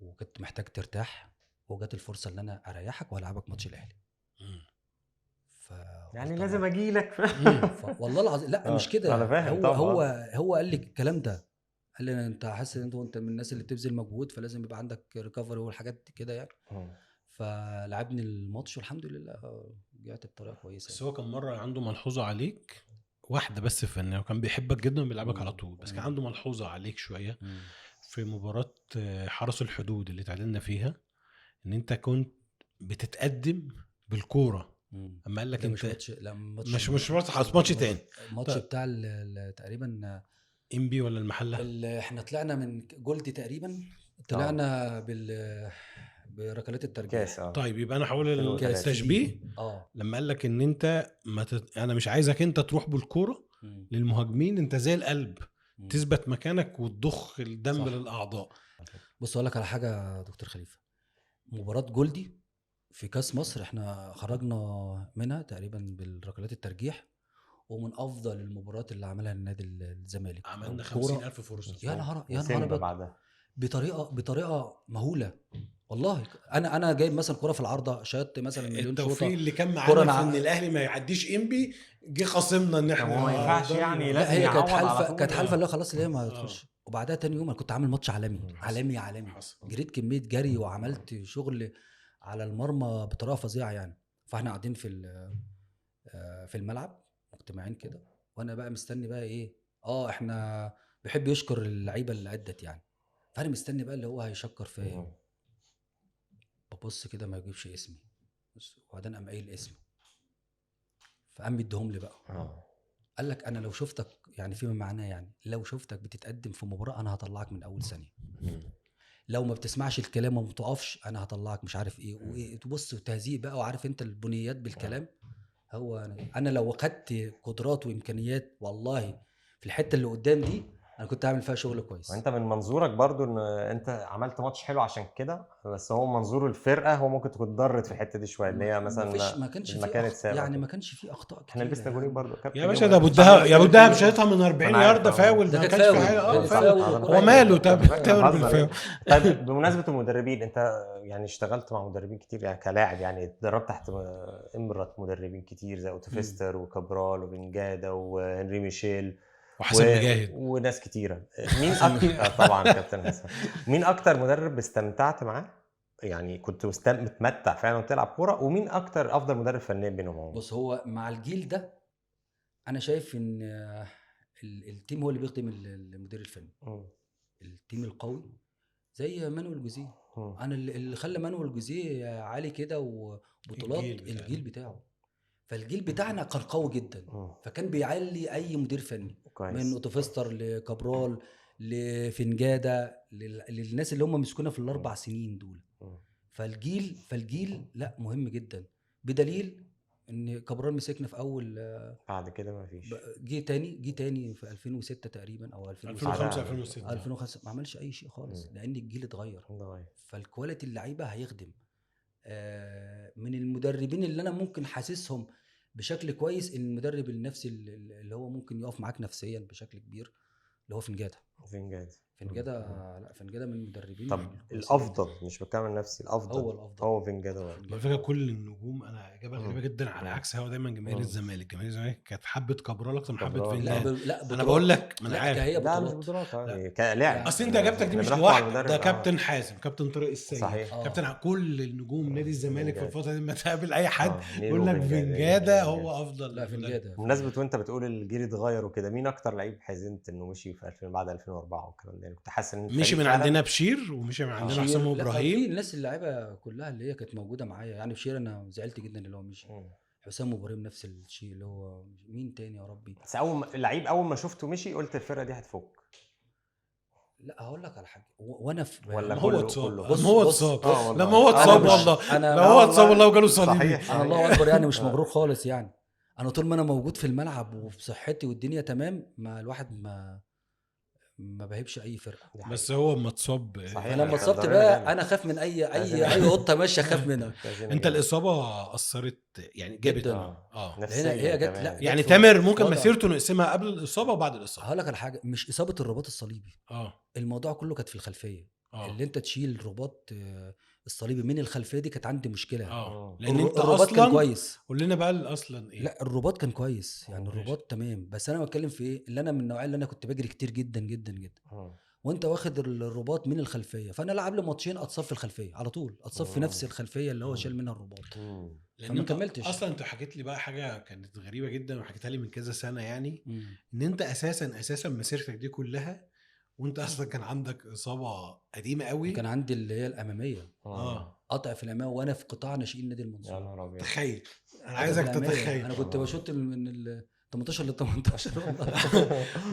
S1: وكنت محتاج ترتاح، وجات الفرصه ان انا اريحك والعبك ماتش الاهلي.
S3: يعني لازم اجي لك.
S1: والله العظيم لا مش كده. هو قال لي الكلام ده، قال لي انت حاسس ان انت من الناس اللي بتبذل مجهود فلازم يبقى عندك ريكفري والحاجات كده يعني. فلعبني الماتش والحمد لله رجعت بطريقه كويسه.
S2: بس هو كان مره عنده ملحوظه عليك واحده بس في انه كان بيحبك جدا وبيلعبك على طول، بس كان عنده ملحوظه عليك شويه في مباراه حرس الحدود اللي تعادلنا فيها، ان انت كنت بتتقدم بالكوره. اما قال لك انت مش ماتش تاني،
S1: الماتش بتاع تقريبا
S2: انبي ولا المحله
S1: اللي احنا طلعنا من جولدي تقريبا، طلعنا بركلات الترجيح.
S2: طيب يبقى انا هقول التشبيه. لما قال لك ان انت انا مش عايزك انت تروح بالكوره للمهاجمين، انت زي القلب تثبت مكانك وتضخ الدم للاعضاء.
S1: بص اقول لك على حاجه يا دكتور خليفه، مباراه جولدي في كاس مصر احنا خرجنا منها تقريبا بالركلات الترجيح، ومن افضل المباريات اللي عملها النادي الزمالك.
S2: عملنا 50,000 فرصه
S1: يا نهار بطريقه مهوله والله. انا جايب مثلا كوره في العارضه شاط مثلا مليون شوطه.
S2: التوفيق اللي كان معانا في ان الاهلي ما يعديش انبي جه خاصمنا ان احنا
S3: ما ينفعش يعني
S1: لا هي كانت حلفه اللي خلاص اللي هي ما تدخلش. وبعدها تاني يوم انا كنت عامل ماتش عالمي
S2: حصل.
S1: عالمي،
S2: حصل.
S1: جريت كميه جري وعملت شغل على المرمى بطريقه فظيعه يعني. فاحنا قاعدين في الملعب مجتمعين كده، وانا بقى مستني بقى ايه، احنا بيحب يشكر اللعيبه اللي ادت يعني، فانا مستني بقى اللي هو هيشكر فيا. ببص كده ما يجيبش اسمي، وبعدين قام قايل اسمي، فقام مديهم لي بقى. قال لك انا لو شفتك يعني فيما معناه يعني لو شفتك بتتقدم في مباراه انا هطلعك من اول ثانيه، لو ما بتسمعش الكلام وما بتقفش انا هطلعك مش عارف ايه وايه. تبص وتهزيق بقى، وعارف انت البنيات بالكلام. هو انا لو خدت قدرات وامكانيات والله في الحته اللي قدام دي انا كنت هعمل فيها شغل كويس.
S3: وانت من منظورك برضو ان انت عملت ماتش حلو عشان كده، بس هو منظور الفرقه هو ممكن تكون ضرت في الحته دي شويه، اللي هي مثلا
S1: ما كانش
S3: المكان
S1: فيه
S3: اتساب
S1: يعني ما كانش فيه اخطاء
S3: احنا
S1: كتير
S3: لبسنا جولين برضو
S2: يا باشا ده ابو الدهب، يا ابو الدهب شايطها من 40 يارده فاول،
S1: ده
S2: ما
S1: كانت
S2: كانش في
S1: فاول.
S2: حاجه.
S1: فاول
S2: هو ماله تامر بالفاول.
S3: طيب بمناسبه المدربين، انت يعني اشتغلت مع مدربين كتير يعني كلاعب، يعني اتدربت تحت امرة مدربين كتير زي اوتوفيستر وكابرال وفنجادا وهنري ميشيل
S2: وحسن مجاهد
S3: وناس كتيره. مين اكتر طبعا كابتن حسن، مين اكتر مدرب استمتعت معاه يعني كنت متمتع فعلا وتلعب كوره، ومين اكتر افضل مدرب فنيا بينهم؟
S1: بص هو مع الجيل ده انا شايف ان التيم هو اللي بيخدم المدير الفني. التيم القوي زي مانويل جوزيه، انا اللي خلى مانويل جوزيه عالي كده وبطولات الجيل بتاعه. فالجيل بتاعنا كان قوي جدا، فكان بيعلي اي مدير فني
S3: كويس.
S1: من اوتوفيستر لكابرال لفنجادا للناس اللي هم مسكونا في الاربع سنين دول. فالجيل لا مهم جدا، بدليل ان كابرال مسكنا في اول،
S3: بعد كده ما فيش،
S1: جه تاني في 2006 تقريبا او 2005 ما عملش اي شيء خالص لان الجيل اتغير. فالكواليتي اللعيبه هيخدم. من المدربين اللي انا ممكن حاسسهم بشكل كويس المدرب النفسي اللي هو ممكن يقف معاك نفسيا بشكل كبير اللي هو فنجادا. لا فنجادا من المدربين.
S3: طب الافضل مش بكامل نفسي، الافضل هو فنجادا.
S2: على فكره كل النجوم انا اجابه غريبه جدا على عكس هو دايما جماهير الزمالك. جماهير الزمالك كانت حبت كابرال اكتر من حبت فنجادا.
S1: لا
S2: انا بقول لك ما انا عارف
S3: لا مش بطولات كلاعب.
S2: اصل انت اجابتك دي مش لوحدك، ده كابتن حازم، كابتن طارق السيد، كابتن كل النجوم نادي الزمالك في الفتره دي لما تقابل اي حد يقول لك فنجادا هو افضل.
S1: لا فنجادا.
S3: بمناسبه وانت بتقول الجيل اتغير وكده، مين اكتر لعيب حزنت انه مشي في 2000 بعد 2004 والكلام ده؟ كنت حاسس ان
S2: مشي من عندنا بشير ومشي من عندنا حسام ابراهيم.
S1: في الناس اللعيبه كلها اللي هي كانت موجوده معايا يعني. بشير انا زعلت جدا اللي هو مشي. حسام ابراهيم نفس الشيء. اللي هو مين تاني يا ربي؟
S3: بس اللعيب اول ما شفته مشي قلت الفرقه دي هتفك.
S1: لا هقول لك على حاجه، وانا
S3: ولا
S2: هو اتصاب.
S3: لما
S2: هو اتصاب والله، لما هو اتصاب والله وجاله صليبي.
S1: انا الله اكبر يعني مش مبروك خالص يعني. انا طول ما انا موجود في الملعب وبصحتي والدنيا تمام، ما الواحد ما بهبش اي فرقه.
S2: بس هو اما اتصاب
S1: لما اتصبت بقى انا خاف من اي قطه ماشيه اخاف منها.
S2: انت الاصابه اثرت يعني جابت
S3: هي
S1: جت. لا
S2: يعني تامر ممكن مسيرته نقسمها قبل الاصابه وبعد الاصابه.
S1: هقول لك على حاجه، مش اصابه الرباط الصليبي. الموضوع كله كانت في الخلفيه. اللي انت تشيل الرباط الصليبي من الخلفيه دي كانت عندي مشكله.
S2: لان انت
S1: الرباط كان كويس.
S2: قول لنا بقى اصلا ايه.
S1: لا الرباط كان كويس يعني الرباط تمام، بس انا بتكلم في ايه، اللي انا من النوعيه اللي انا كنت بجري كتير جدا جدا جدا. وانت واخد الرباط من الخلفيه، فانا لعب لي ماتشين اتصف في الخلفيه على طول، اتصف في نفس الخلفيه اللي هو شال منها الرباط.
S2: لان ما كملتش اصلا. انت حكيت لي بقى حاجه كانت غريبه جدا وحكيتها لي من كذا سنه يعني. ان انت اساسا مسيرتك دي كلها وانت اصلا كان عندك اصابه قديمه قوي.
S1: كان عندي اللي هي الاماميه قطع في الاماميه وانا في قطاع ناشئين نادي المنصوره.
S3: يا نهار ابيض.
S2: تخيل، انا عايزك تتخيل.
S1: انا كنت بشوط من 18 ل 18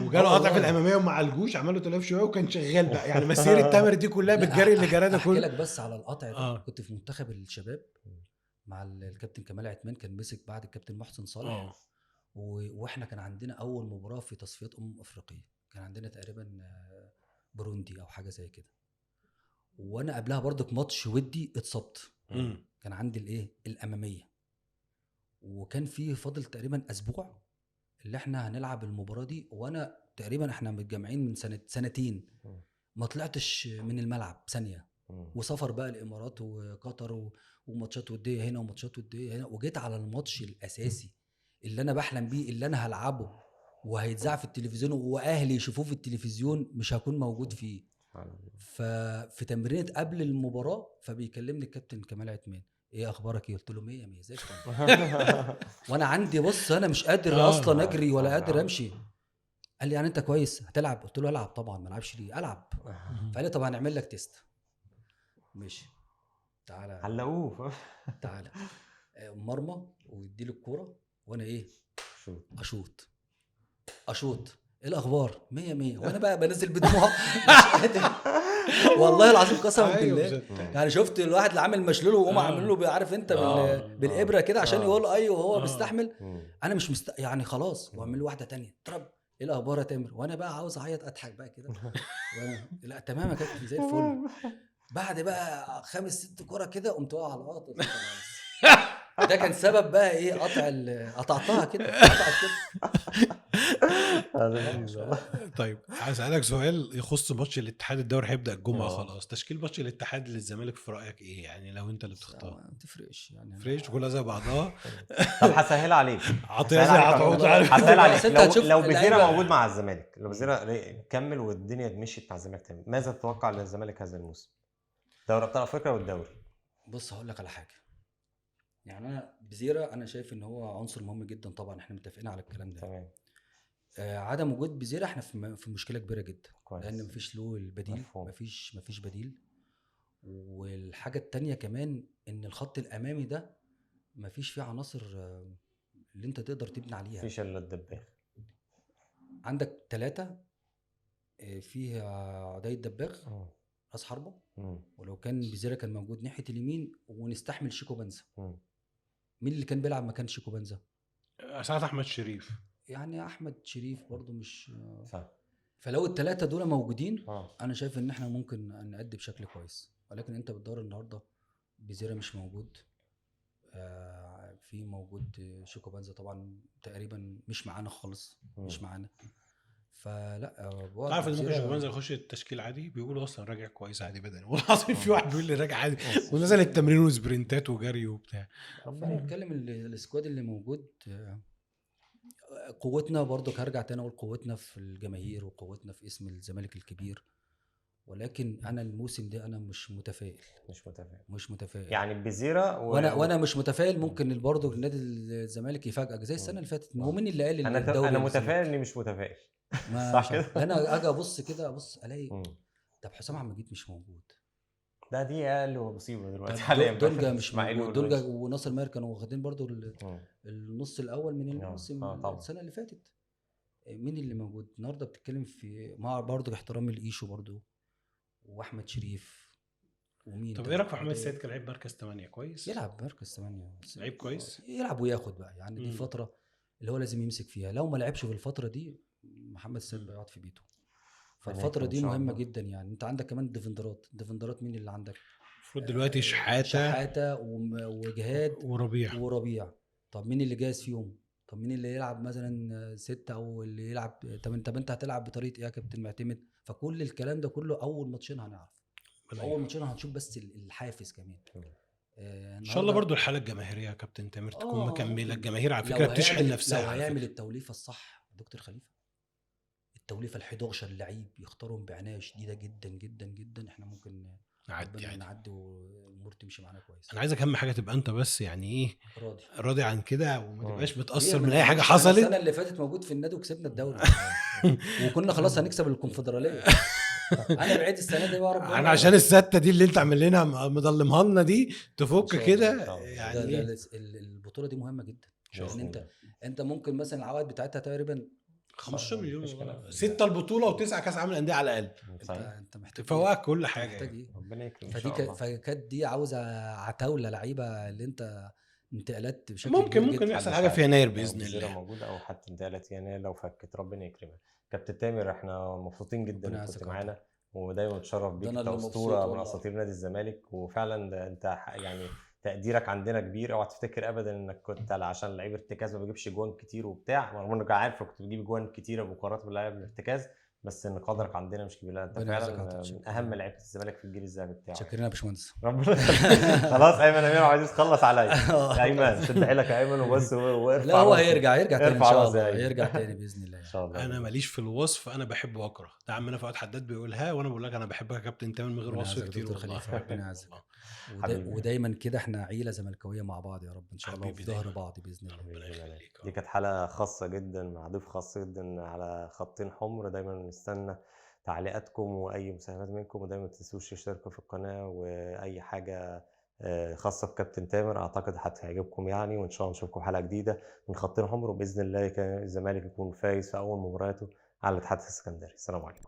S2: وجاله قطع في الاماميه وما عالجوش، عملوا تلف شويه وكان شغال بقى يعني. مسيره تامر دي كلها بالجري اللي جرى ده كله.
S1: احكي لك بس على القطع ده. كنت في منتخب الشباب مع الكابتن كمال عثمان، كان مسك بعد الكابتن محسن صالح. واحنا كان عندنا اول مباراه في تصفيات افريقيا، كان عندنا تقريبا بروندي او حاجه زي كده. وانا قبلها برضك ماتش ودي اتصبت. كان عندي الايه الاماميه، وكان في فاضل تقريبا اسبوع اللي احنا هنلعب المباراه دي. وانا تقريبا احنا متجمعين من سنتين ما طلعتش من الملعب ثانيه. وسفر بقى الامارات وقطر وماتشات وديه هنا وماتشات وديه هنا. وجيت على الماتش الاساسي اللي انا بحلم بيه اللي انا هلعبه وهيتذاع في التلفزيون واهلي يشوفوه في التلفزيون، مش هكون موجود فيه. ففي تمرينة قبل المباراة فبيكلمني الكابتن كمال عثمان، ايه اخبارك ايه؟ قلت له 100 100 زي الفل. وانا عندي بص انا مش قادر اصلا اجري ولا قادر امشي. قال لي يعني انت كويس هتلعب؟ قلت له العب طبعا، ما العبش ليه؟ العب. فقال لي طب هنعمل لك تيست. ماشي تعالى
S3: علقوه
S1: تعالى مرمى ويدي لي الكوره وانا ايه اشوط. ايه الاخبار؟ 100 100. وانا بقى بنزل بدموع مش قادر والله العظيم قسما بالله. يعني شفت الواحد اللي عامل مشلول وهم عاملين له عارف انت بالابره كده عشان يقول ايوه وهو بيستحمل. انا مش يعني خلاص. واعمل له واحده تانية اضرب. ايه الاخبار يا تامر؟ وانا بقى عاوز اعيط اضحك بقى كده. لا تمام يا كابتن زي الفل. بعد بقى 5 6 كوره كده قمت واقع على الارض. ده كان سبب بقى ايه قطعتها كده قطعت كده.
S2: طيب عايز اسالك سؤال يخص ماتش الاتحاد. الدوري هيبدا الجمعه خلاص. تشكيل ماتش الاتحاد للزمالك في رايك ايه؟ يعني لو انت اللي بتختار.
S1: ما تفرقش يعني
S2: فريش كلها زي بعضها.
S3: طب هسهل عليك
S2: هسهل
S3: عليك لو بزيرة موجود مع الزمالك، لو بزيرة كمل والدنيا مشيت مع الزمالك تاني، ماذا تتوقع للزمالك هذا الموسم؟ دوري ابطال افريقيا والدوري.
S1: بص هقول لك على حاجه. يعني انا بزيرة انا شايف ان هو عنصر مهم جدا طبعا، احنا متفقين على الكلام ده.
S3: تمام.
S1: عدم وجود بزيرة احنا في مشكله كبيره جدا.
S3: كويس.
S1: لان مفيش له البديل. مفيش بديل. والحاجه التانية كمان ان الخط الامامي ده مفيش فيه عناصر اللي انت تقدر تبني عليها.
S3: مفيش الا الدباغ.
S1: عندك 3 فيه عدي الدباغ راس حربه. ولو كان بزيرة كان موجود ناحيه اليمين ونستحمل شيكو بنزا. مين اللي كان بيلعب مكان شيكو بنزا؟
S2: ساعات احمد شريف.
S1: يعني احمد شريف برضو مش
S3: صح.
S1: فلو ال3 دول موجودين انا شايف ان احنا ممكن نأدي بشكل كويس. ولكن انت بتدور النهارده بزيرة مش موجود. في موجود شيكو بنزا طبعا تقريبا مش معانا خالص. مش معانا. فلا
S2: تعرف ان ممكن شيكو بنزا يخش التشكيل عادي؟ بيقولوا اصلا راجع كويس عادي بدني. والله في واحد بيقول لي راجع عادي ونزل التمرين وسبرنتات وجري وبتاع.
S1: ربنا يتكلم السكواد اللي موجود. قوتنا برضو هرجع تاني اقول قوتنا في الجماهير وقوتنا في اسم الزمالك الكبير. ولكن انا الموسم ده انا مش متفائل
S3: يعني بزيرة
S1: وانا مش متفائل. ممكن برضو النادي الزمالك يفاجئك زي السنه اللي فاتت. هو مين اللي قال الدوري؟
S3: انا متفائل اني مش متفائل.
S1: صح كده. انا اجي ابص كده الاقي طب حسام عبد المجيد مش موجود.
S3: دي اقل مصيبه دلوقتي حاليا.
S1: دونجا مش موجود. دونجا وناصر ماهر كانوا واخدين برضو النص الاول من الموسم السنه اللي فاتت. مين اللي موجود النهارده؟ بتتكلم في مع برضو باحترامي لايشو برضو واحمد شريف ومين.
S2: طب ايه رايك في محمد السيد كلاعب مركز 8 كويس؟
S1: يلعب مركز 8
S2: لعيب كويس.
S1: يلعب وياخد بقى يعني. دي فتره اللي هو لازم يمسك فيها. لو ما لعبش في الفتره دي محمد السيد بيقعد في بيته. فالفتره دي مهمه جدا. يعني انت عندك كمان ديفندرات مين اللي عندك؟
S2: المفروض دلوقتي شحاته
S1: وجهاد وربيع. طب مين اللي جاهز فيهم؟ طب مين اللي يلعب مثلا 6 او اللي يلعب 8؟ طب انت هتلعب بطريقه ايه يا كابتن معتمد؟ فكل الكلام ده كله اول ماتشين هنعرف. اول ماتشين هنشوف بس الحافز كمان.
S2: ان شاء الله برضو الحاله الجماهيريه يا كابتن تامر تكون مكمله. الجماهير على فكره بتشحن نفسها.
S1: لو هيعمل التوليفه الصح دكتور خليفه، التوليفه ال11 لعيب يختارهم بعنايه شديده جدا جدا جدا، احنا ممكن نعدي والامور تمشي معانا كويس.
S2: انا عايزك اهم حاجه تبقى انت بس يعني ايه راضي عن كده وما تبقاش متاثر
S1: من
S2: اي حاجه حصلت.
S1: السنه اللي فاتت موجود في النادي وكسبنا الدوري وكنا خلاص هنكسب الكونفدراليه. انا بعيد السنه دي بقى ربنا.
S2: انا عشان السته دي اللي انت عامل لنا مضلمها لنا دي تفك كده يعني.
S1: البطوله دي مهمه جدا. لان انت ممكن مثلا العوائد بتاعتها تقريبا
S2: 15 مليون. 6 البطوله و9 كاس عالم الانديه على الاقل.
S1: انت محتاج
S2: تفوق كل حاجه.
S1: محتاج ايه؟
S3: ربنا يكرم.
S1: فكانت دي عاوزه عتاوله لعيبه اللي انت انتقالات بشكل
S2: ممكن يحصل حاجه في يناير باذن الله
S3: موجوده او حتى انتقالات يناير لو فكت. ربنا يكرمك كابتن تامر. احنا مبسوطين جدا كنت معانا ودايما اتشرف بيك. انت اسطوره من اساطير نادي الزمالك وفعلا انت يعني تقديرك عندنا كبير. اوعى تفتكر ابدا انك كنت عشان لعيب ارتكاز ما بيجيبش جوان كتير وبتاع، رغم انك عارف كنت بتجيب جوان كتيره مقارنه باللاعب الارتكاز، بس ان قدرك عندنا مش كبير، لا انت
S1: ربنا يجزاك
S3: فعلا
S1: خير.
S3: من اهم لعيبه الزمالك في الجيل الذهبي بتاعه.
S1: شكرا يا باشمهندس.
S3: ربنا يخليك. خلاص ايمن امين عايز تخلص عليا يا ايمن،
S1: خلاص.
S3: شد حيلك يا ايمن وبس وارفع
S1: لا هو
S3: راسي.
S1: هيرجع تاني ان
S3: ارفع
S1: شاء
S3: راسي يا
S1: الله،
S3: أيمن.
S1: هيرجع تاني باذن الله
S3: ان
S1: يعني.
S3: شاء الله.
S2: انا ماليش في الوصف، انا بحب واكره. ده عمنا فؤاد حداد بيقولها وانا بقول لك انا بحبك يا كابتن تامر من غير
S1: ربنا
S2: وصف
S1: يعزك
S2: كتير
S1: دكتور
S2: والله.
S1: خليفه، ربنا
S2: حبيبي
S1: يعزك.
S2: والله.
S3: حبيبي.
S1: ودايما كده احنا عيله زملكاويه مع بعض يا رب ان شاء الله،
S2: حبيبي
S1: وفي ظهر
S2: دايما.
S1: بعض باذن الله.
S2: ربنا
S3: حبيبي
S2: يخليك يا
S3: دي
S2: رب.
S3: كانت حلقة خاصة جدا مع ضيف خاص جدا على خطين حمر. دايما نستنى تعليقاتكم واي مساهمات منكم، ودايما ما تنسوش تشتركوا في القناة، واي حاجة خاصة بكابتن تامر اعتقد هتعجبكم يعني. وان شاء الله نشوفكم حلقة جديدة من خطين حمر، وباذن الله الزمالك يكون فايز في اول مبارياته على الاتحاد السكندري. السلام عليكم.